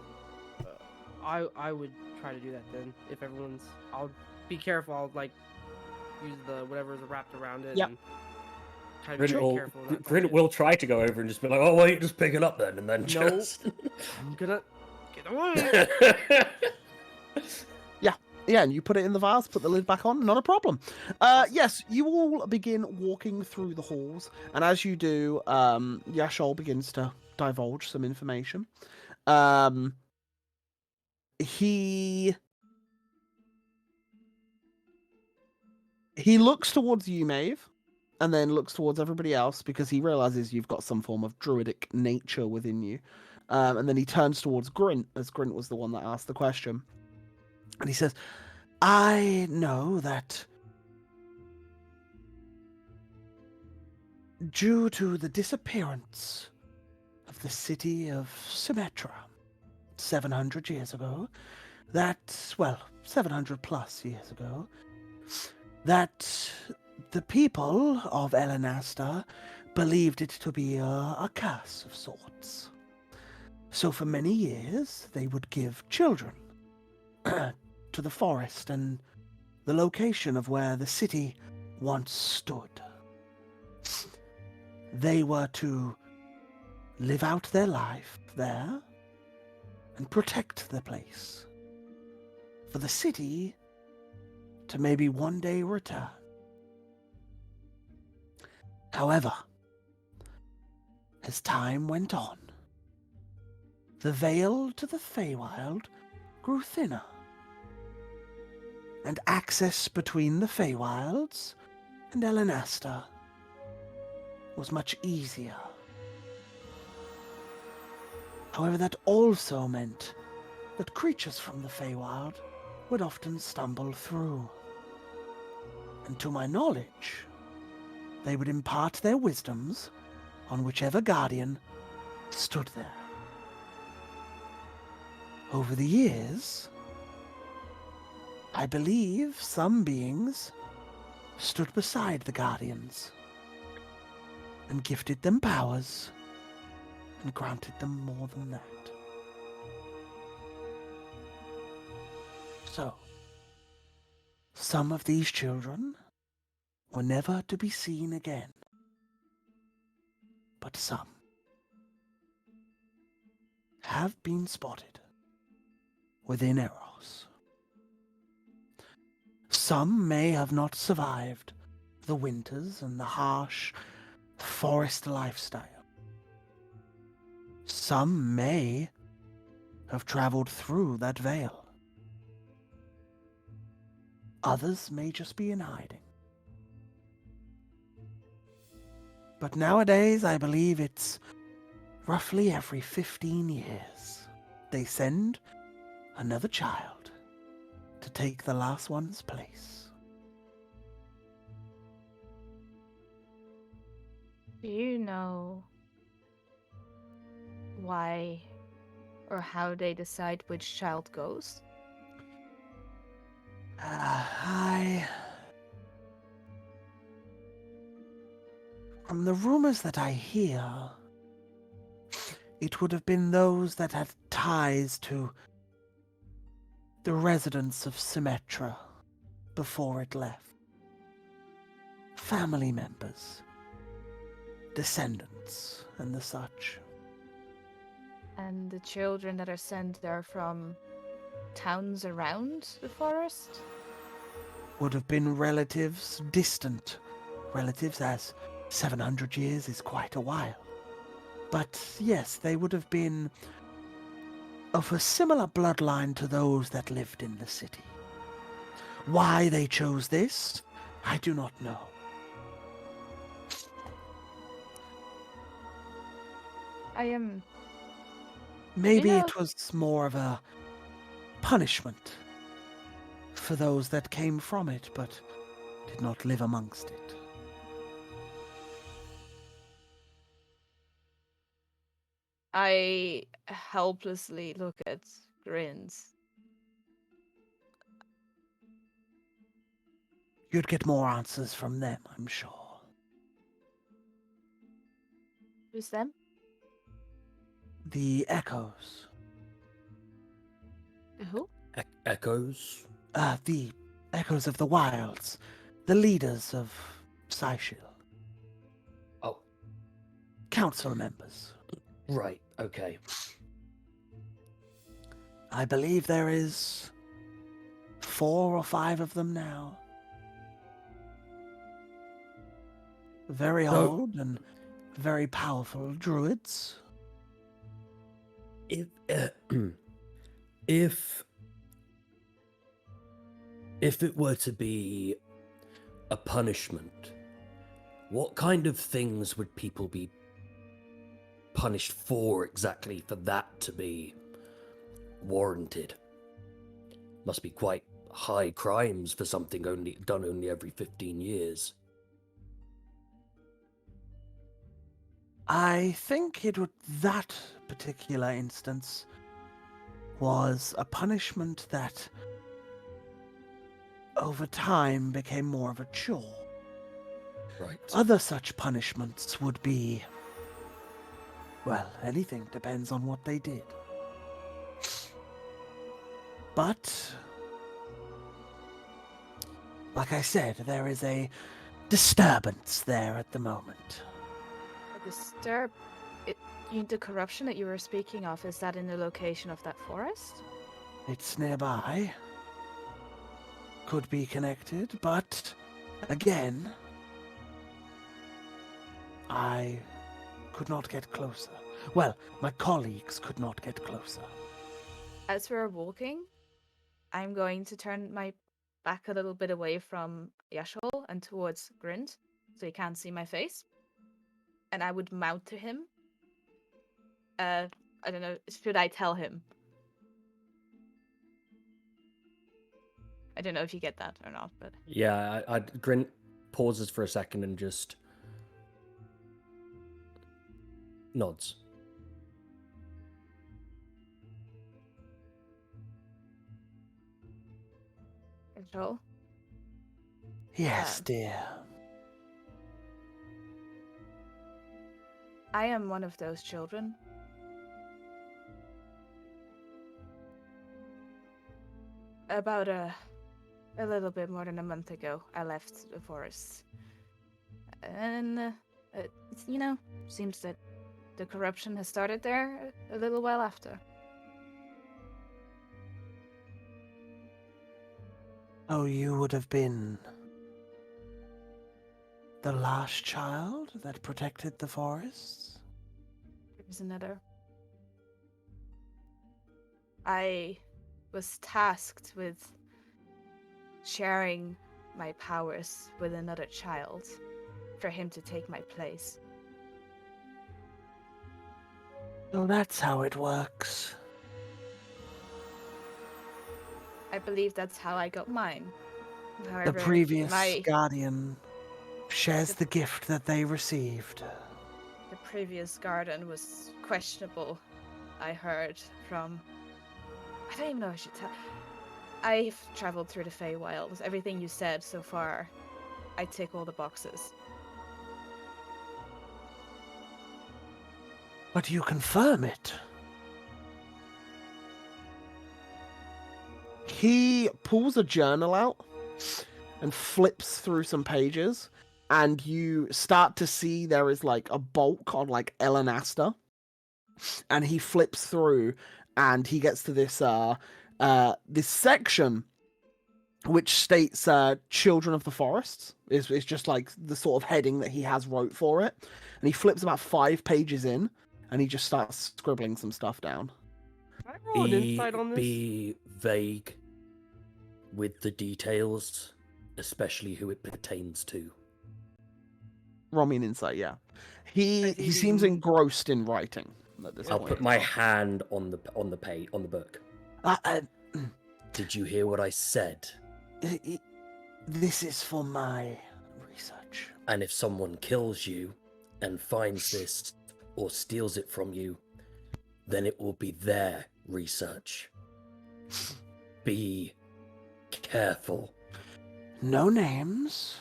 I would try to do that then. If everyone's, I'll be careful. I'll like use the whatever's wrapped around it.
Yep.
And try to be
Grin will,
careful. not touch
Grin
it.
will try to go over and just be like, "Oh, wait, just pick it up then," and then
No.
just.
I'm gonna get away.
Yeah, and you put it in the vase, put the lid back on, not a problem. Yes, you all begin walking through the halls, and as you do, Yashol begins to divulge some information. He looks towards you, Maeve, and then looks towards everybody else because he realizes you've got some form of druidic nature within you. And then he turns towards Grint, as Grint was the one that asked the question. And he says, I know that due to the disappearance of the city of Symmetra 700 years ago, 700 plus years ago, that the people of Elenasta believed it to be a curse of sorts. So for many years, they would give children to the forest and the location of where the city once stood. They were to live out their life there and protect the place. For the city to maybe one day return. However, as time went on, the veil to the Feywild grew thinner, and access between the Feywilds and Elenasta was much easier. However, that also meant that creatures from the Feywild would often stumble through. And to my knowledge, they would impart their wisdoms on whichever guardian stood there. Over the years, I believe some beings stood beside the guardians and gifted them powers and granted them more than that. So, some of these children were never to be seen again. But some have been spotted within Eros. Some may have not survived the winters and the harsh forest lifestyle. Some may have traveled through that veil. Others may just be in hiding. But nowadays, I believe it's roughly every 15 years they send another child to take the last one's place.
Do you know why or how they decide which child goes?
From the rumors that I hear, it would have been those that had ties to the residents of Symmetra before it left. Family members, descendants, and the such.
And the children that are sent are from towns around the forest?
Would have been relatives, distant relatives, as 700 years is quite a while. But yes, they would have been of a similar bloodline to those that lived in the city. Why they chose this, I do not know.
I am.
Maybe
know-
it was more of a punishment for those that came from it, but did not live amongst it.
I helplessly look at Grins.
You'd get more answers from them, I'm sure.
Who's them?
The Echoes.
The who?
Echoes?
The Echoes of the Wilds. The leaders of Psychill.
Oh,
Council members.
right, okay.
I believe there is 4 or 5 of them now. Very
So-
old and very powerful druids.
If if if it were to be a punishment, what kind of things would people be punished for exactly for that to be warranted? Must be quite high crimes for something done only every 15 years.
I think that particular instance was a punishment that over time became more of a chore.
Right.
Other such punishments would be, well, anything depends on what they did. But, like I said, there is a disturbance there at the moment.
The corruption that you were speaking of, is that in the location of that forest?
It's nearby. Could be connected, but again, I could not get closer. Well, my colleagues could not get closer.
As we're walking, I'm going to turn my back a little bit away from Yashol and towards Grind, so he can't see my face. And I would mount to him. I don't know, should I tell him? I don't know if you get that or not, but...
Yeah, Grin pauses for a second and just nods.
Yashol?
Yes, dear.
I am one of those children. About a little bit more than a month ago, I left the forest. And, seems that the corruption has started there a little while after.
Oh, you would have been the last child that protected the forests?
There's another. I was tasked with sharing my powers with another child for him to take my place.
Oh, that's how it works.
I believe that's how I got mine.
The
However,
previous
my
guardian shares the gift that they received.
the previous garden was questionable. I heard from. I don't even know if I should tell. I've traveled through the Feywilds. Everything you said so far, I tick all the boxes.
But you confirm it.
He pulls a journal out and flips through some pages, and you start to see there is like a bulk on like Elenasta, and he flips through and he gets to this this section which states children of the forests is just like the sort of heading that he has wrote for it, and he flips about 5 pages in and he just starts scribbling some stuff down.
Can I roll an insight on this?
Be vague with the details, especially who it pertains to.
Roll me an insight, yeah. He
Eating-
seems engrossed in writing at this
I'll
point.
put my hand on the page on the book. Did you hear what I said?
This is for my research.
And if someone kills you and finds this or steals it from you, then it will be their research. Be careful.
No names.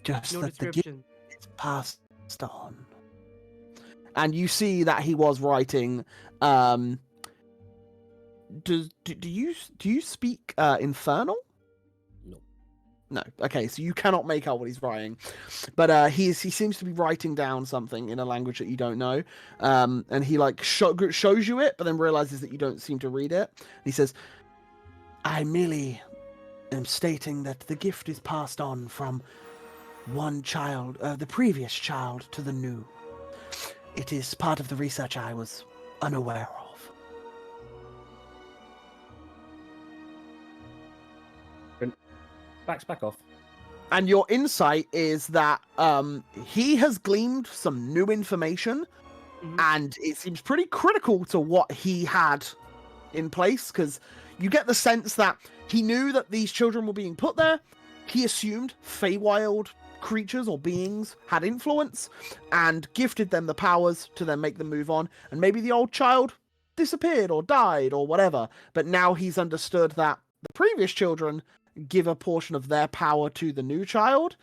Just
No
that the gift
description.
is passed on.
and you see that he was writing. Do you speak Infernal?
No.
No. Okay, so you cannot make out what he's writing, but he seems to be writing down something in a language that you don't know, and he like shows you it, but then realizes that you don't seem to read it. He says,
I merely am stating that the gift is passed on from one child, the previous child, to the new. It is part of the research I was unaware of.
Back off.
and your insight is that he has gleaned some new information, and it seems pretty critical to what he had in place, because you get the sense that he knew that these children were being put there. He assumed Feywild creatures or beings had influence and gifted them the powers to then make them move on, and maybe the old child disappeared or died or whatever, but now he's understood that the previous children give a portion of their power to the new child,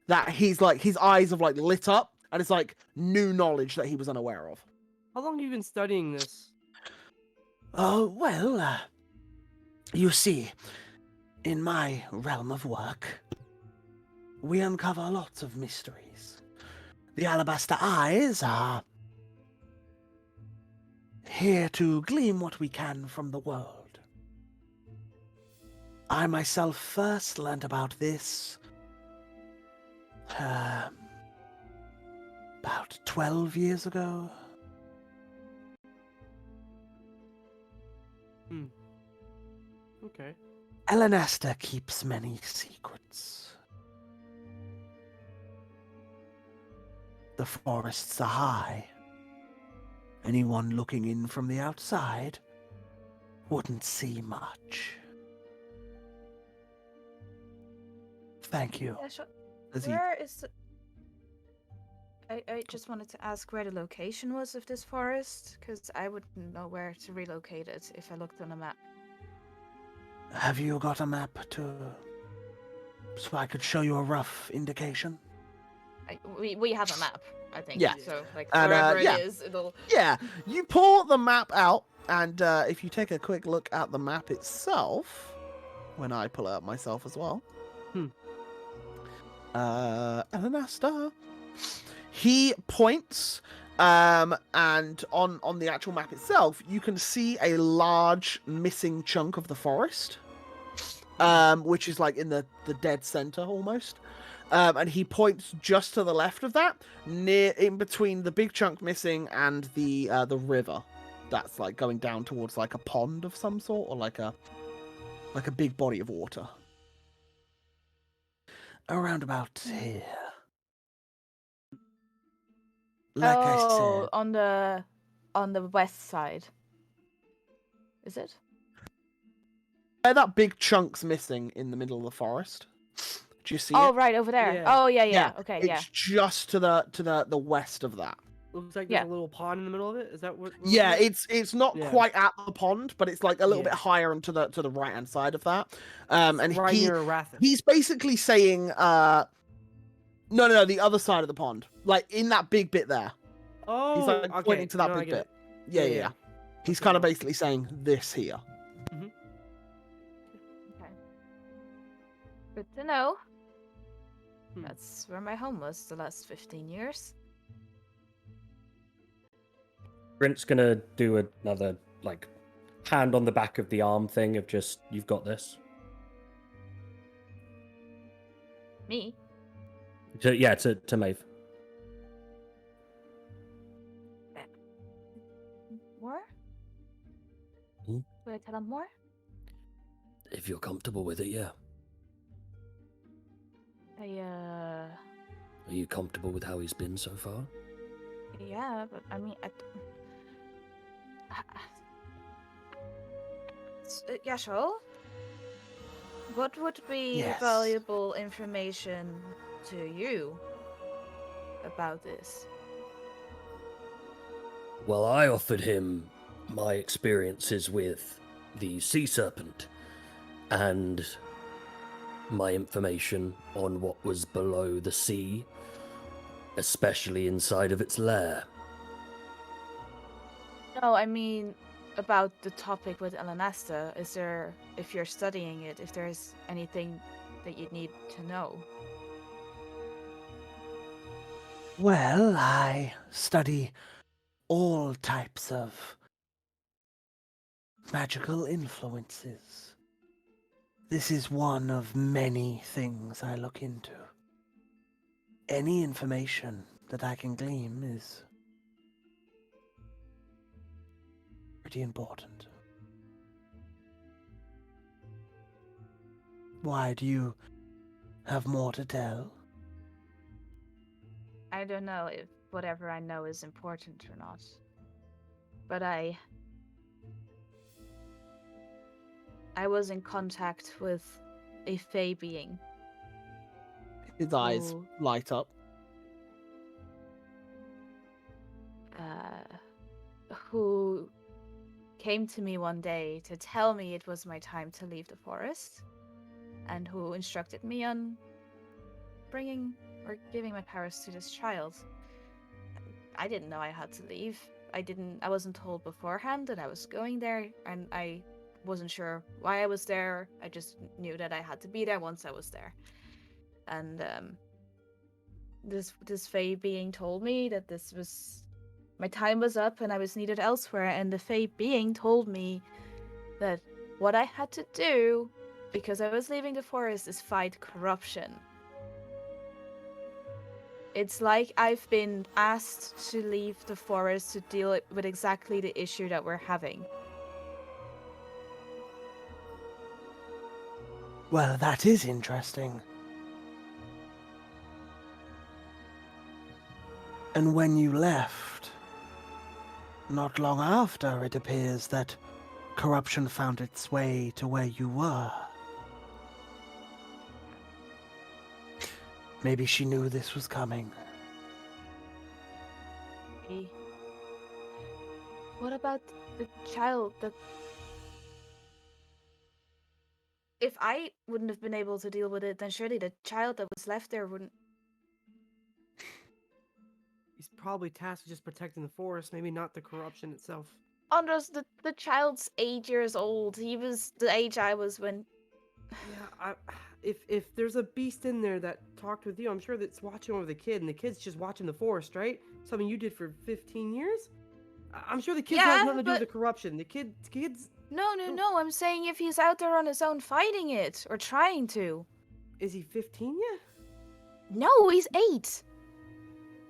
that he's like, his eyes have like lit up, and it's like new knowledge that he was unaware of.
How long have you been studying this?
Well, you see, in my realm of work, we uncover lots of mysteries. The Alabaster Eyes are here to glean what we can from the world. I myself first learned about this about 12 years ago.
Okay.
Elenester keeps many secrets. The forests are high. Anyone looking in from the outside wouldn't see much. Thank you.
Yeah, sure.
As he-
Where is the... I just wanted to ask where the location was of this forest, because I wouldn't know where to relocate it if I looked on a map.
Have you got a map so I could show you a rough indication?
We have a map, I think.
Yeah.
So, like,
And,
wherever
yeah.
it is, it'll...
Yeah, you pull the map out, and if you take a quick look at the map itself, when I pull it up myself as well. Elenester. He points, and on the actual map itself, you can see a large missing chunk of the forest, which is like in the dead center almost. And he points just to the left of that, near in between the big chunk missing and the river, that's like going down towards like a pond of some sort, or like a big body of water.
Around about here. Like I said,
on the west side. Is it?
That big chunk's missing in the middle of the forest. Do you see
Oh,
it?
right over there.
Yeah.
Oh, yeah. Okay,
it's
yeah.
just to the west of that.
Looks like there's
Yeah.
a little pond in the middle of it. Is that what?
Yeah, it's not
Yeah.
quite at the pond, but it's like a little
Yeah.
bit higher and to the right hand side of that. And
right near Arathis.
he's basically saying, no, the other side of the pond, like in that big bit there.
Oh,
He's like
okay.
pointing to that
No, I
big
get
bit.
it.
Yeah. He's
Okay,
kind of
well.
basically saying this here.
Okay. Good to know.
Hmm.
That's where my home was the last 15 years.
Brent's gonna do another like hand on the back of the arm thing of just, you've got this.
Me?
To Maeve.
More?
Hmm?
Will I tell him more?
If you're comfortable with it, yeah.
I,
Are you comfortable with how he's been so far?
yeah, but I mean, yeah, sure. What would be
Yes.
valuable information to you about this?
Well, I offered him my experiences with the sea serpent and my information on what was below the sea, especially inside of its lair.
No, I mean about the topic with Elanesta. Is there, if you're studying it, if there's anything that you'd need to know?
Well, I study all types of magical influences. This is one of many things I look into. Any information that I can glean is pretty important. Why, do you have more to tell?
I don't know if whatever I know is important or not. But I was in contact with a Fey being
His eyes
who
light up.
who came to me one day to tell me it was my time to leave the forest, and who instructed me on bringing or giving my powers to this child. I didn't know I had to leave. I wasn't told beforehand that I was going there, and I wasn't sure why I was there. I just knew that I had to be there once I was there. And this Fey being told me that this was my time was up and I was needed elsewhere, and the Fey being told me that what I had to do, because I was leaving the forest, is fight corruption. It's like I've been asked to leave the forest to deal with exactly the issue that we're having.
Well, that is interesting. And when you left, not long after, it appears that corruption found its way to where you were. Maybe she knew this was coming.
What about the child that... If I wouldn't have been able to deal with it, then surely the child that was left there wouldn't...
He's probably tasked with just protecting the forest, maybe not the corruption itself.
Andros, the child's 8 years old. He was the age I was when...
Yeah, if there's a beast in there that talked with you, I'm sure that's watching over the kid, and the kid's just watching the forest, right? Something you did for 15 years? I'm sure the kid has
Yeah,
nothing to do with
but-
the corruption. The kid's...
No. I'm saying if he's out there on his own fighting it, or trying to.
Is he 15 yet?
No, he's 8.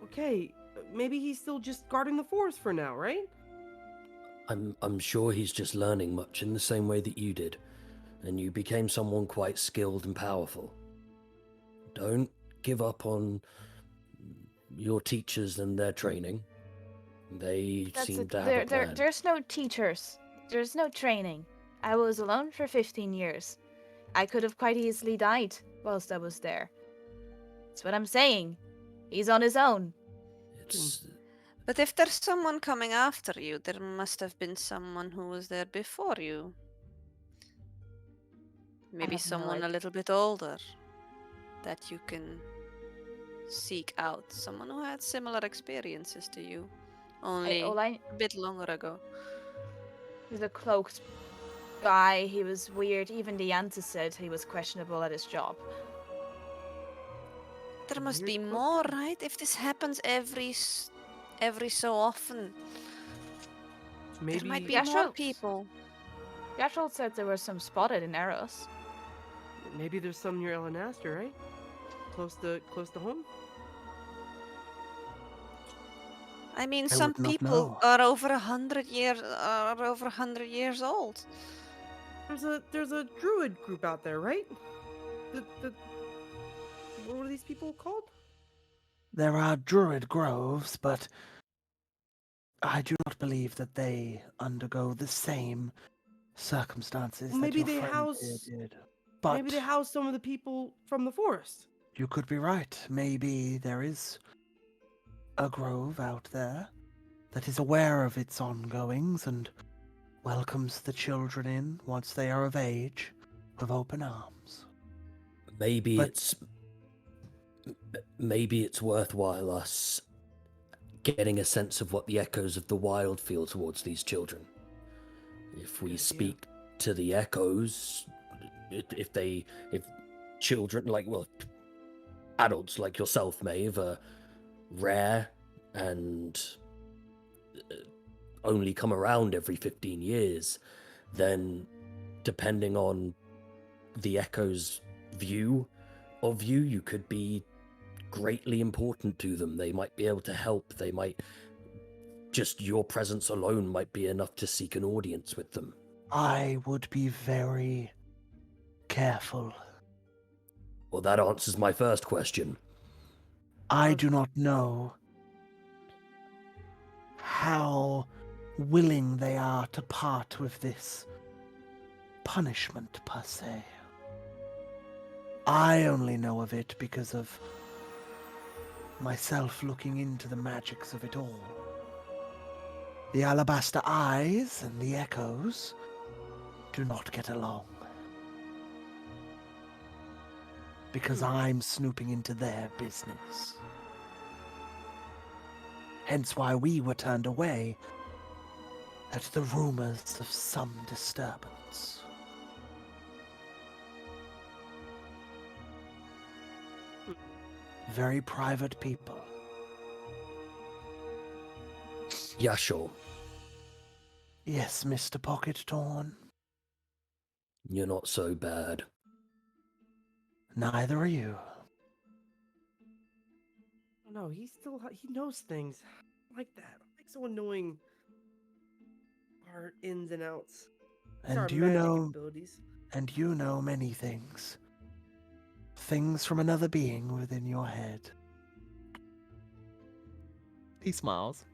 Okay, maybe he's still just guarding the forest for now, right?
I'm sure he's just learning much in the same way that you did, and you became someone quite skilled and powerful. Don't give up on your teachers and their training. They seem to have a plan.
There's no teachers. There's no training. I was alone for 15 years. I could have quite easily died whilst I was there. That's what I'm saying. He's on his own.
It's
But if there's someone coming after you, there must have been someone who was there before you. Maybe
have no
someone a
idea.
little bit older that you can seek out. Someone who had similar experiences to you, only a bit longer ago.
He's a cloaked guy. He was weird. Even the Yanta said he was questionable at his job.
There must
Weird
be
cloak
more,
guy.
right? If this happens every so often,
Maybe
there might be
Yeah,
more
sure.
people.
Yashol said there were some spotted in Eros.
maybe there's some near Elenaster, right? Close to home.
I mean,
I
some
would not
people
know.
are over 100 years old.
There's a druid group out there, right? What were these people called?
There are druid groves, but I do not believe that they undergo the same circumstances
Well,
that
maybe
your
they
friend
house-
here did. But
Maybe they house some of the people from the forest.
you could be right. Maybe there is a grove out there that is aware of its ongoings and welcomes the children in once they are of age with open arms.
maybe
But-
it's worthwhile us getting a sense of what the echoes of the wild feel towards these children. If we
Good idea.
speak to the echoes, if children adults like yourself, Maeve, are rare and only come around every 15 years, then depending on the echo's view of you, you could be greatly important to them. They might be able to help. They might just your presence alone might be enough to seek an audience with them.
I would be very careful.
Well, that answers my first question.
I do not know how willing they are to part with this punishment, per se. I only know of it because of myself looking into the magics of it all. The alabaster eyes and the echoes do not get along. Because I'm snooping into their business. Hence why we were turned away at the rumors of some disturbance. Very private people.
Yashul,
Yes, Mr. Pocket Torn.
you're not so bad.
Neither are you.
No, he knows things. I like that. I like someone knowing our ins and outs. It's our
And you
magic
know,
abilities.
and you know many things. Things from another being within your head.
He smiles.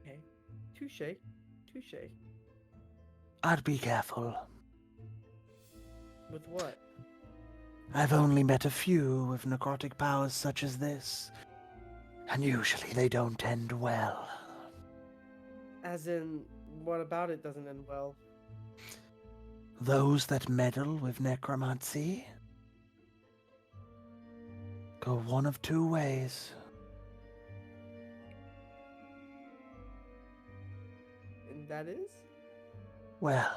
Okay. Touche. Touche.
I'd be careful.
With what?
I've only met a few with necrotic powers such as this, and usually they don't end well.
As in, what about it doesn't end well?
Those that meddle with necromancy go one of two ways.
And that is?
Well,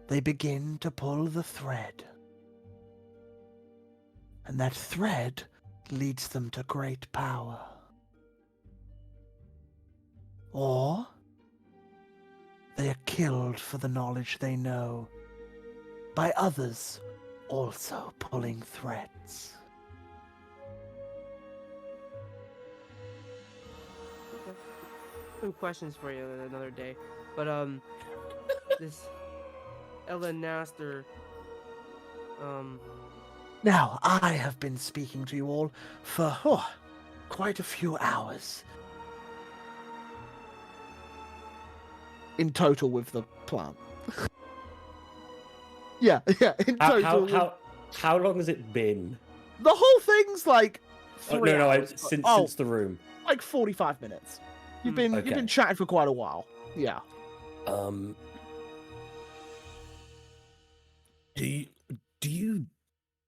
they begin to pull the thread. And that thread leads them to great power. Or they are killed for the knowledge they know by others also pulling threads.
Okay. Some questions for you another day. But this Ellen Naster,
Now, I have been speaking to you all for quite a few hours.
In total with the plant. yeah, in total.
How long has it been?
The whole thing's like 3 hours.
Since the room.
Like 45 minutes. You've been
Okay.
chatting for quite a while. Yeah.
Do you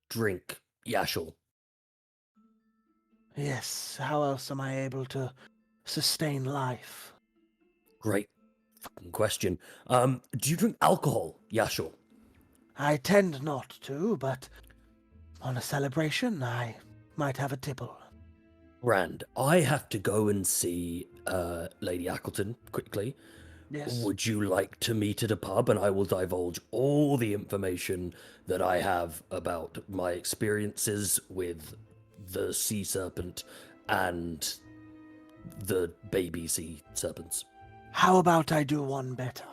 drink, Yashul?
Yes, how else am I able to sustain life?
Great fucking question. Do you drink alcohol, Yashul?
I tend not to, but on a celebration, I might have a tipple.
Rand, I have to go and see Lady Ackleton quickly.
Yes.
Would you like to meet at a pub, and I will divulge all the information that I have about my experiences with the sea serpent and the baby sea serpents?
How about I do one better?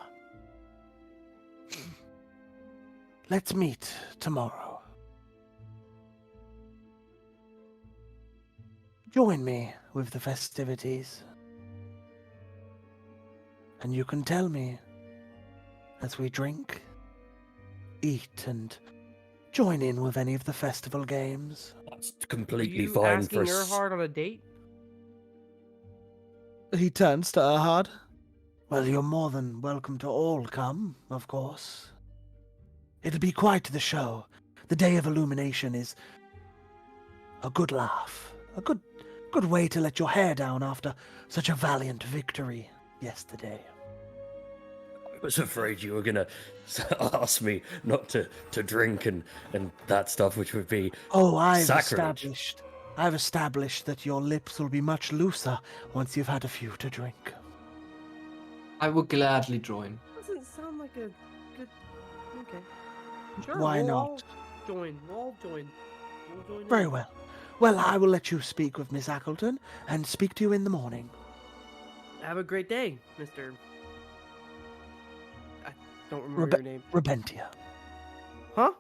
Let's meet tomorrow. Join me with the festivities. And you can tell me as we drink, eat, and join in with any of the festival games.
That's
are
completely
you
fine
asking
for
Erhard on a date?
He turns to Erhard.
Well, you're more than welcome to all come, of course. It'll be quite the show. The Day of Illumination is a good laugh, a good way to let your hair down after such a valiant victory yesterday.
I was afraid you were gonna ask me not to drink and that stuff, which would be
Oh,
sacrilege.
I've established that your lips will be much looser once you've had a few to drink.
I will gladly join.
Doesn't sound like a good. Okay. Sure.
Why
we'll
not?
all join. We'll all join. We'll join
Very
in.
well. Well, I will let you speak with Miss Ackleton and speak to you in the morning.
Have a great day, Mr. I don't remember your name.
Rebentia.
Huh?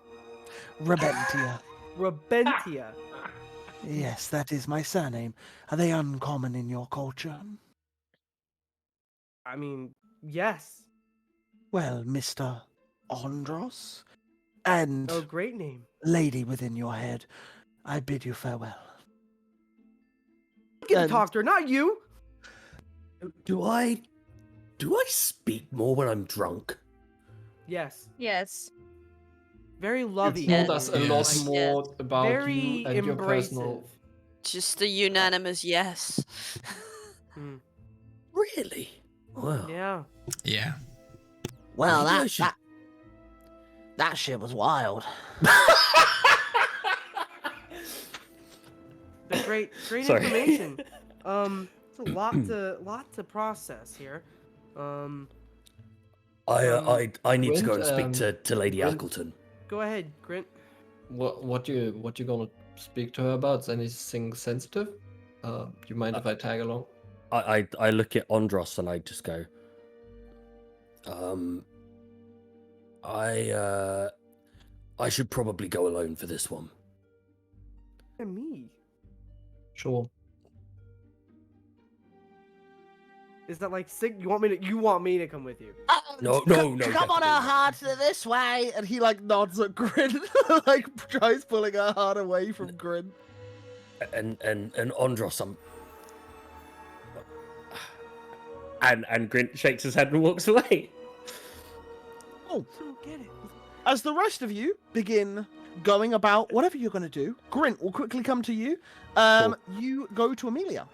Rebentia.
Rebentia.
Yes, that is my surname. Are they uncommon in your culture?
I mean, yes.
Well, Mr. Andros and
Oh, great name.
lady within your head, I bid you farewell.
Get to
And-
talk to her, not you.
Do I speak more when I'm drunk?
Yes.
Yes.
Very
You
lovey.
told us a lot
Yes.
more about
Very
you and your personal.
embracive.
Just a unanimous yes.
Hmm.
Really? Wow.
Yeah.
Yeah.
Well,
Maybe I should-
that shit was wild.
But great
Sorry.
information. It's a lot to process here.
I need to go and
Grint,
speak to Lady
Grint-
Ackleton.
Go ahead, Grint.
What you gonna speak to her about? Is anything sensitive? You mind if I tag along?
I look at Andros and I just go, I should probably go alone for this one.
And me.
Sure.
Is that like sick? You want me to come with you?
No,
Come on,
definitely
her
not.
heart, this way. And he like nods at Grin, like tries pulling her heart away from Grin.
And Andros, and Grint shakes his head and walks away.
Oh,
I don't get it.
As the rest of you begin going about whatever you're going to do, Grint will quickly come to you. You go to Amelia.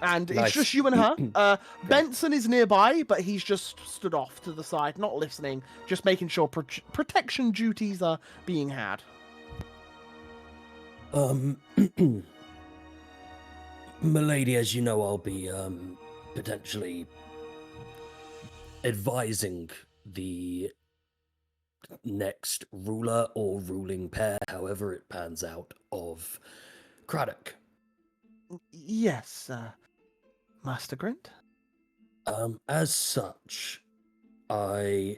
And it's
Nice.
just you and her. Benson is nearby, but he's just stood off to the side, not listening, just making sure protection duties are being had.
Milady, as you know, I'll be potentially advising the next ruler or ruling pair, however it pans out, of Craddock.
Yes, Master Grint.
As such, I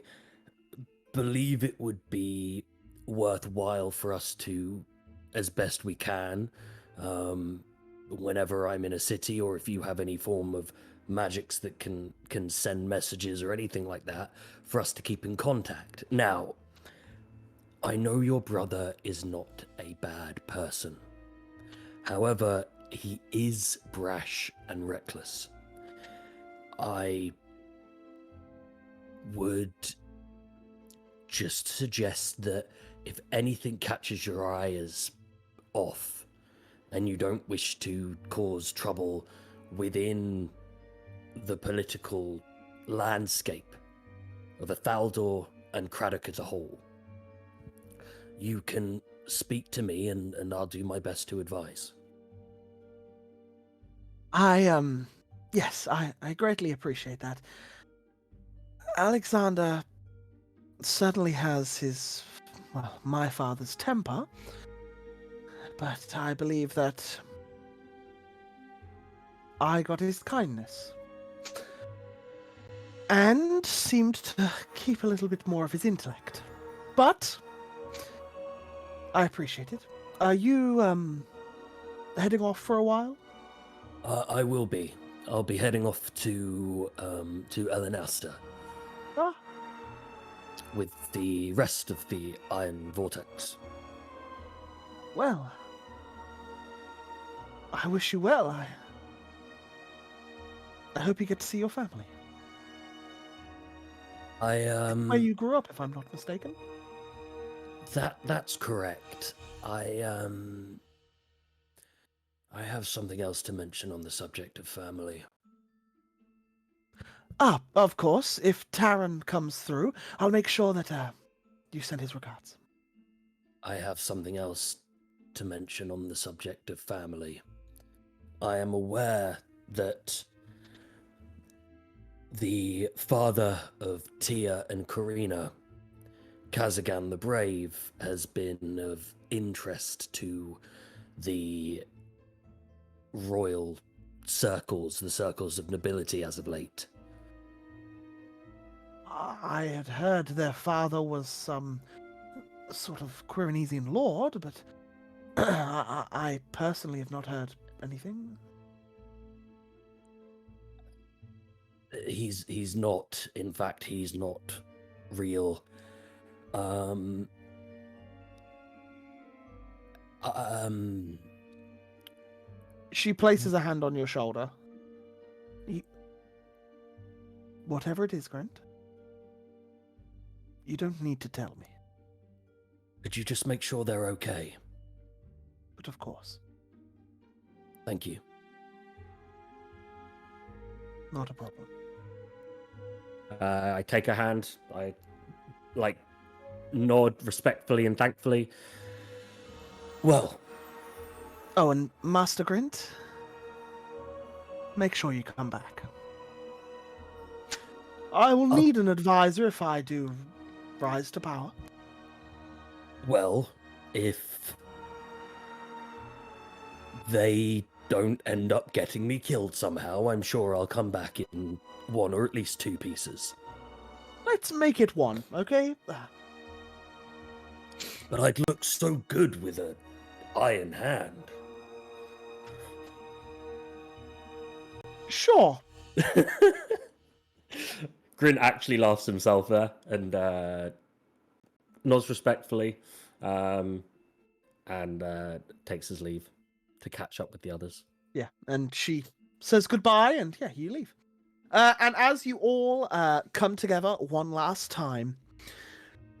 believe it would be worthwhile for us to, as best we can, whenever I'm in a city, or if you have any form of magics that can send messages or anything like that, for us to keep in contact. Now, I know your brother is not a bad person. However, he is brash and reckless. I would just suggest that if anything catches your eye as off, and you don't wish to cause trouble within the political landscape of Athaldor and Craddock as a whole, you can speak to me and I'll do my best to advise.
Yes, I greatly appreciate that. Alexander certainly has his, well, my father's temper, but I believe that I got his kindness. And seemed to keep a little bit more of his intellect. But I appreciate it. Are you, heading off for a while?
I will be. I'll be heading off to Elenaster
Ah,
with the rest of the Iron Vortex.
well. I wish you well. I hope you get to see your family. Where you grew up, if I'm not mistaken.
That's correct. I I have something else to mention on the subject of family.
Ah, of course. If Taran comes through, I'll make sure that you send his regards.
I have something else to mention on the subject of family. I am aware that the father of Tia and Karina, Kazagan the Brave, has been of interest to the royal circles, the circles of nobility as of late.
I had heard their father was some sort of Quirinesian lord, but I personally have not heard anything.
He's not. In fact, he's not real. Um.
She places a hand on your shoulder. Whatever it is, Grant, you don't need to tell me.
Could you just make sure they're okay?
But of course,
Thank you.
not a problem.
I take her hand. I nod respectfully and thankfully. Well,
Oh, and Master Grint, make sure you come back. I will need an advisor if I do rise to power.
well, if they don't end up getting me killed somehow, I'm sure I'll come back in one or at least two pieces.
Let's make it one, okay?
But I'd look so good with an iron hand.
Sure.
Grin actually laughs himself there and nods respectfully and takes his leave to catch up with the others.
Yeah, and she says goodbye, and yeah, you leave. And as you all come together one last time,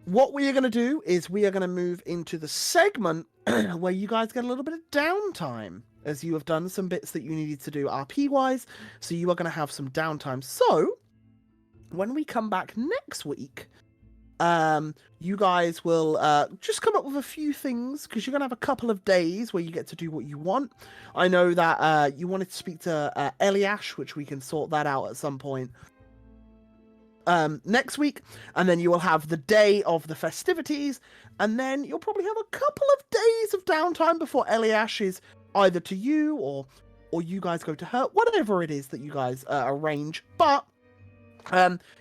what we are going to do is we are going to move into the segment where you guys get a little bit of downtime, as you have done some bits that you needed to do RP-wise, so you are going to have some downtime. So, when we come back next week, you guys will just come up with a few things, because you're going to have a couple of days where you get to do what you want. I know that you wanted to speak to Eliash, which we can sort that out at some point next week, and then you will have the day of the festivities, and then you'll probably have a couple of days of downtime before Eliash is either to you or you guys go to her, whatever it is that you guys arrange. But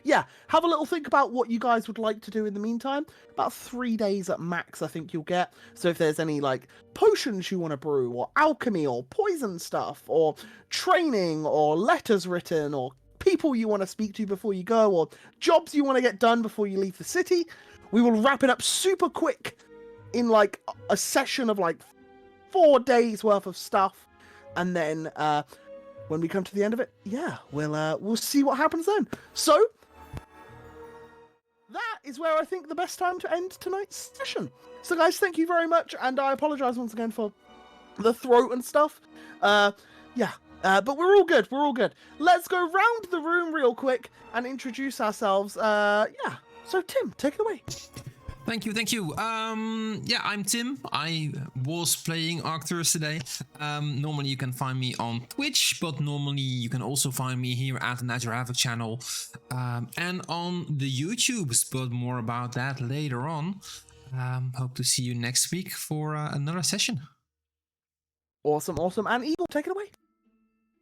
yeah, have a little think about what you guys would like to do in the meantime. About 3 days at max, I think you'll get. So if there's any like potions you want to brew, or alchemy, or poison stuff, or training, or letters written, or people you want to speak to before you go, or jobs you want to get done before you leave the city, we will wrap it up super quick in like a session of like 4 days worth of stuff, and then when we come to the end of it, yeah, we'll see what happens then. So that is where I think the best time to end tonight's session. So guys, thank you very much, and I apologize once again for the throat and stuff. Yeah. But we're all good. We're all good. Let's go round the room real quick and introduce ourselves. Yeah. So Tim, take it away.
Thank you, thank you. Yeah, I'm Tim. I was playing Arcturus today. Normally you can find me on Twitch, but normally you can also find me here at the Natural Havoc channel and on the YouTubes, but more about that later on. Hope to see you next week for another session.
Awesome, awesome. And Eagle, take it away.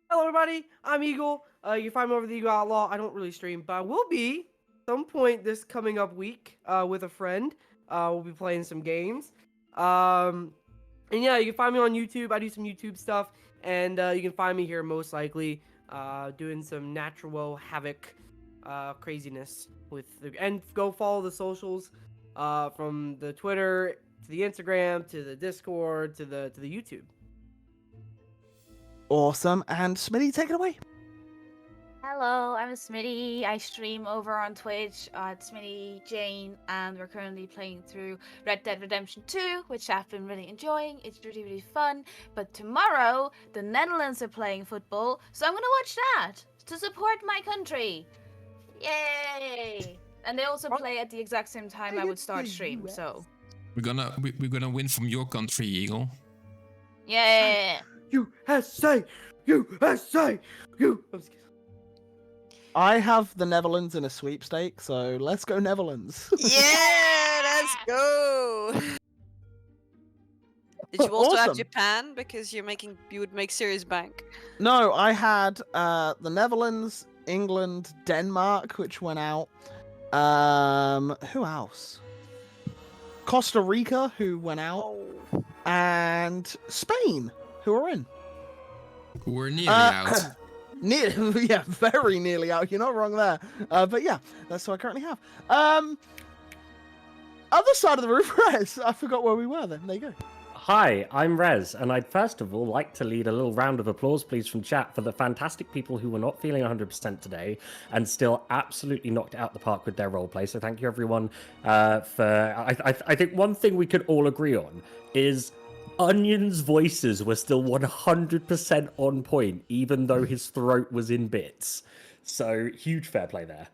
Hello, everybody. I'm Eagle. You can find me over the Eagle Outlaw. I don't really stream, but I will be some point this coming up week with a friend. We'll be playing some games. And yeah, you can find me on YouTube. I do some YouTube stuff, and you can find me here most likely doing some Natural Havoc craziness and go follow the socials from the Twitter to the Instagram to the Discord to the YouTube.
Awesome. And Smitty, take it away.
Hello, I'm Smitty. I stream over on Twitch at Smitty Jane, and we're currently playing through Red Dead Redemption 2, which I've been really enjoying. It's really, really fun. But tomorrow, the Netherlands are playing football, so I'm gonna watch that to support my country. Yay! And they also play at the exact same time I would start stream, so
We're gonna win from your country, Eagle.
yeah.
USA, USA, you. I'm just kidding.
I have the Netherlands in a sweepstake, so let's go Netherlands.
Yeah, let's go. Did you also have
Awesome.
Japan? Because you would make serious bank.
No, I had the Netherlands, England, Denmark, which went out. Who else? Costa Rica, who went out, and Spain, who are in.
We're nearly out.
Yeah, very nearly out. You're not wrong there. But yeah, that's what I currently have. Other side of the roof, Rez. I forgot where we were then. There you go.
Hi, I'm Rez, and I'd first of all like to lead a little round of applause, please, from chat for the fantastic people who were not feeling 100% today and still absolutely knocked it out the park with their roleplay. So thank you, everyone. I think one thing we could all agree on is Onion's voices were still 100% on point, even though his throat was in bits. So huge fair play there.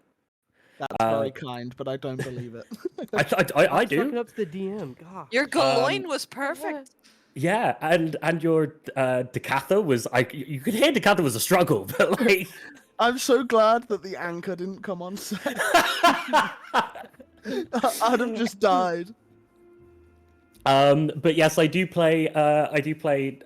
That's very kind, but I don't believe it.
I
Suck it
do.
up to the DM. God.
Your Galoin was perfect.
Yeah, and your Decatha was you could hear Decatha was a struggle, but like
I'm so glad that the anchor didn't come on set. I'd have just died.
But yes, I do play RPGs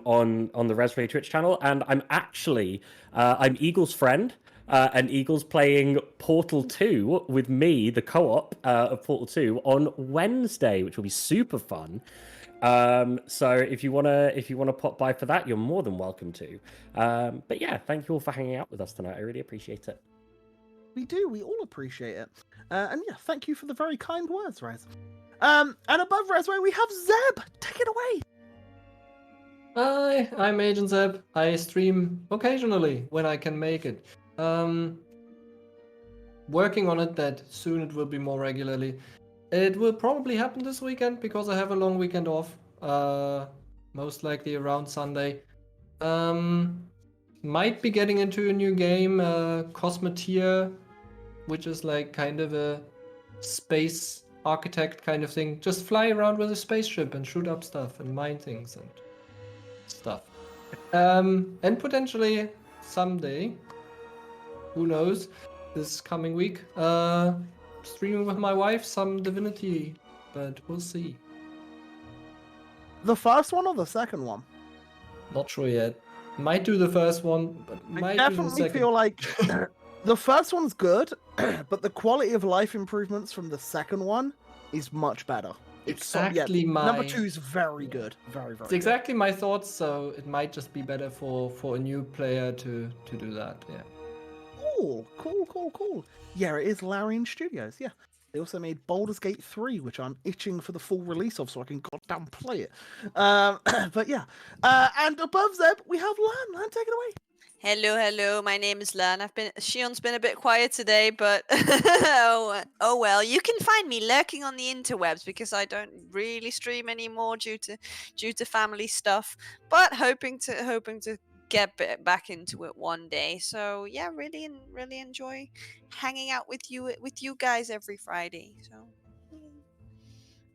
on the Raspberry Twitch channel, and I'm actually I'm Eagle's friend. And Eagle's playing Portal 2 with me, the co-op of Portal 2, on Wednesday, which will be super fun. So if you wanna pop by for that, you're more than welcome to. But yeah, thank you all for hanging out with us tonight. I really appreciate it.
We do. We all appreciate it. And yeah, thank you for the very kind words, Rez. And above Rezway, we have Zeb. Take it away.
Hi, I'm Agent Zeb. I stream occasionally when I can make it. Working on it that soon it will be more regularly. It will probably happen this weekend because I have a long weekend off. Most likely around Sunday. Might be getting into a new game, Cosmeteer, which is like kind of a space architect kind of thing. Just fly around with a spaceship and shoot up stuff and mine things and stuff. And potentially someday, who knows, this coming week, streaming with my wife some Divinity, but we'll see.
The first one or the second one?
Not sure yet. Might do the first one, but
I
might do the
definitely
second.
feel like the first one's good, but the quality of life improvements from the second one is much better.
Exactly my
number 2 is very good, very
It's
good.
exactly my thoughts, so it might just be better for a new player to do that. Yeah.
Cool. Yeah, it is Larian Studios. Yeah, they also made Baldur's Gate 3, which I'm itching for the full release of, so I can goddamn play it. But yeah, and above Zeb we have Lan. Lan, take it away.
Hello. My name is Lan. Shion's been a bit quiet today, but oh well. You can find me lurking on the interwebs because I don't really stream anymore due to family stuff. But hoping to get back into it one day. So yeah, really enjoy hanging out with you guys every Friday. So.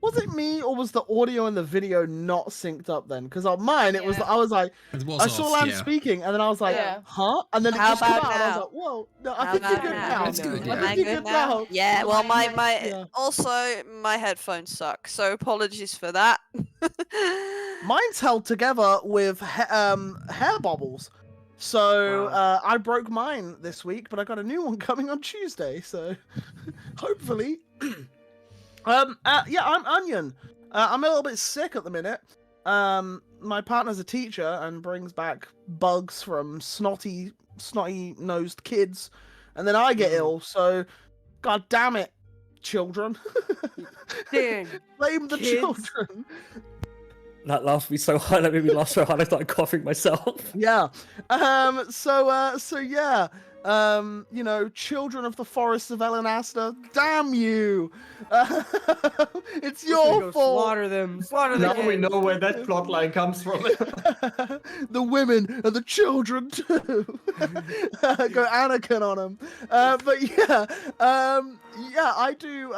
Was it me, or was the audio and the video not synced up then? Because on mine, it was. I was like, I saw Lan speaking, and then I was like,
Yeah.
huh? And then it
How
just came out,
about
and I was
now?
like, whoa, no, I
How
think you're
about
good
now?
now.
That's good,
I
yeah.
Am I
think you're
good
good
now?
now.
Yeah, well, my
Yeah.
also my headphones suck, so apologies for that.
Mine's held together with hair bobbles. So I broke mine this week, but I got a new one coming on Tuesday. So hopefully, yeah, I'm Onion. I'm a little bit sick at the minute. My partner's a teacher and brings back bugs from snotty nosed kids, and then I get ill. So, god damn it, children.
Dan,
Blame the
kids.
children.
that laughed me so hard. That made me laugh so hard I started coughing myself.
Yeah. So yeah. You know, children of the forests of Elenasta, damn you! It's
We're gonna
your
go
fault.
slaughter them. Slaughter the
Now we
kids.
know where that plot line comes from.
The women and the children too. Go Anakin on them. But yeah, yeah, I do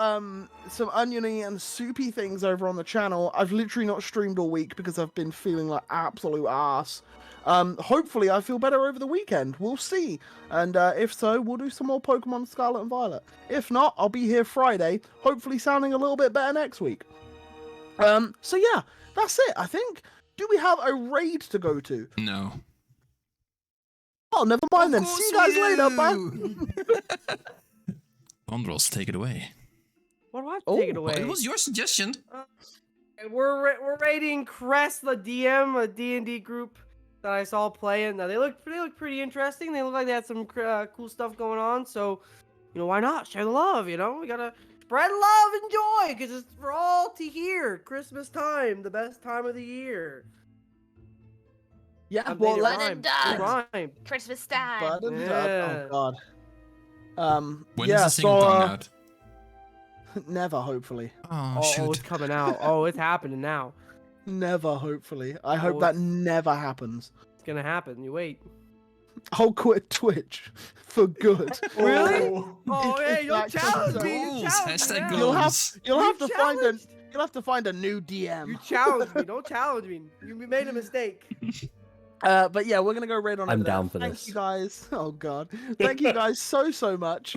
some oniony and soupy things over on the channel. I've literally not streamed all week because I've been feeling like absolute ass. Hopefully I feel better over the weekend. We'll see. And if so, we'll do some more Pokemon Scarlet and Violet. If not, I'll be here Friday, hopefully sounding a little bit better next week. So yeah, that's it, I think. Do we have a raid to go to?
No.
Oh, never mind
Of
then. See
course
you guys
we
later.
do.
Bye.
Andros, take it away.
What do I have to take it
Oh,
away?
It was your suggestion.
We're raiding Crest, the DM, a D&D group that I saw playing. Now they look pretty interesting. They look like they had some cool stuff going on. So, you know, why not share the love? You know, we gotta spread love and joy because it's for all to hear. Christmas time, the best time of the year.
Yeah,
I
well,
made it
let's
Bud and
rhyme. It
Dud.
rhymed.
Christmas time.
Bud and Dud.
Yeah.
Oh god.
When
yeah,
is the single
so
coming out?
never, hopefully.
Oh,
Oh,
shoot.
it's coming out. Oh, it's happening now.
Never, hopefully. I hope
Oh,
that
it's-
never happens.
It's gonna happen. You wait.
I'll quit Twitch for good.
Really?
Oh.
Oh, hey, you
Back to
challenge
the
me. You
goals.
challenge me
Hashtag
now.
goals.
You'll have
You
to find a
challenged.
you'll have to find a new DM.
You challenge me. Don't challenge me. You made a mistake.
But yeah, we're gonna go raid on.
I'm
over there.
down for
Thank
this.
you guys. Oh god, thank you guys so much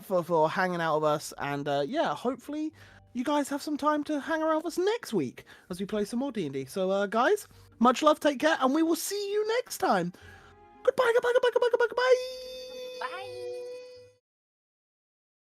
for hanging out with us, and yeah, hopefully you guys have some time to hang around with us next week as we play some more D&D. So guys, much love, take care, and we will see you next time. Goodbye, goodbye, goodbye, goodbye, goodbye, goodbye.
Bye.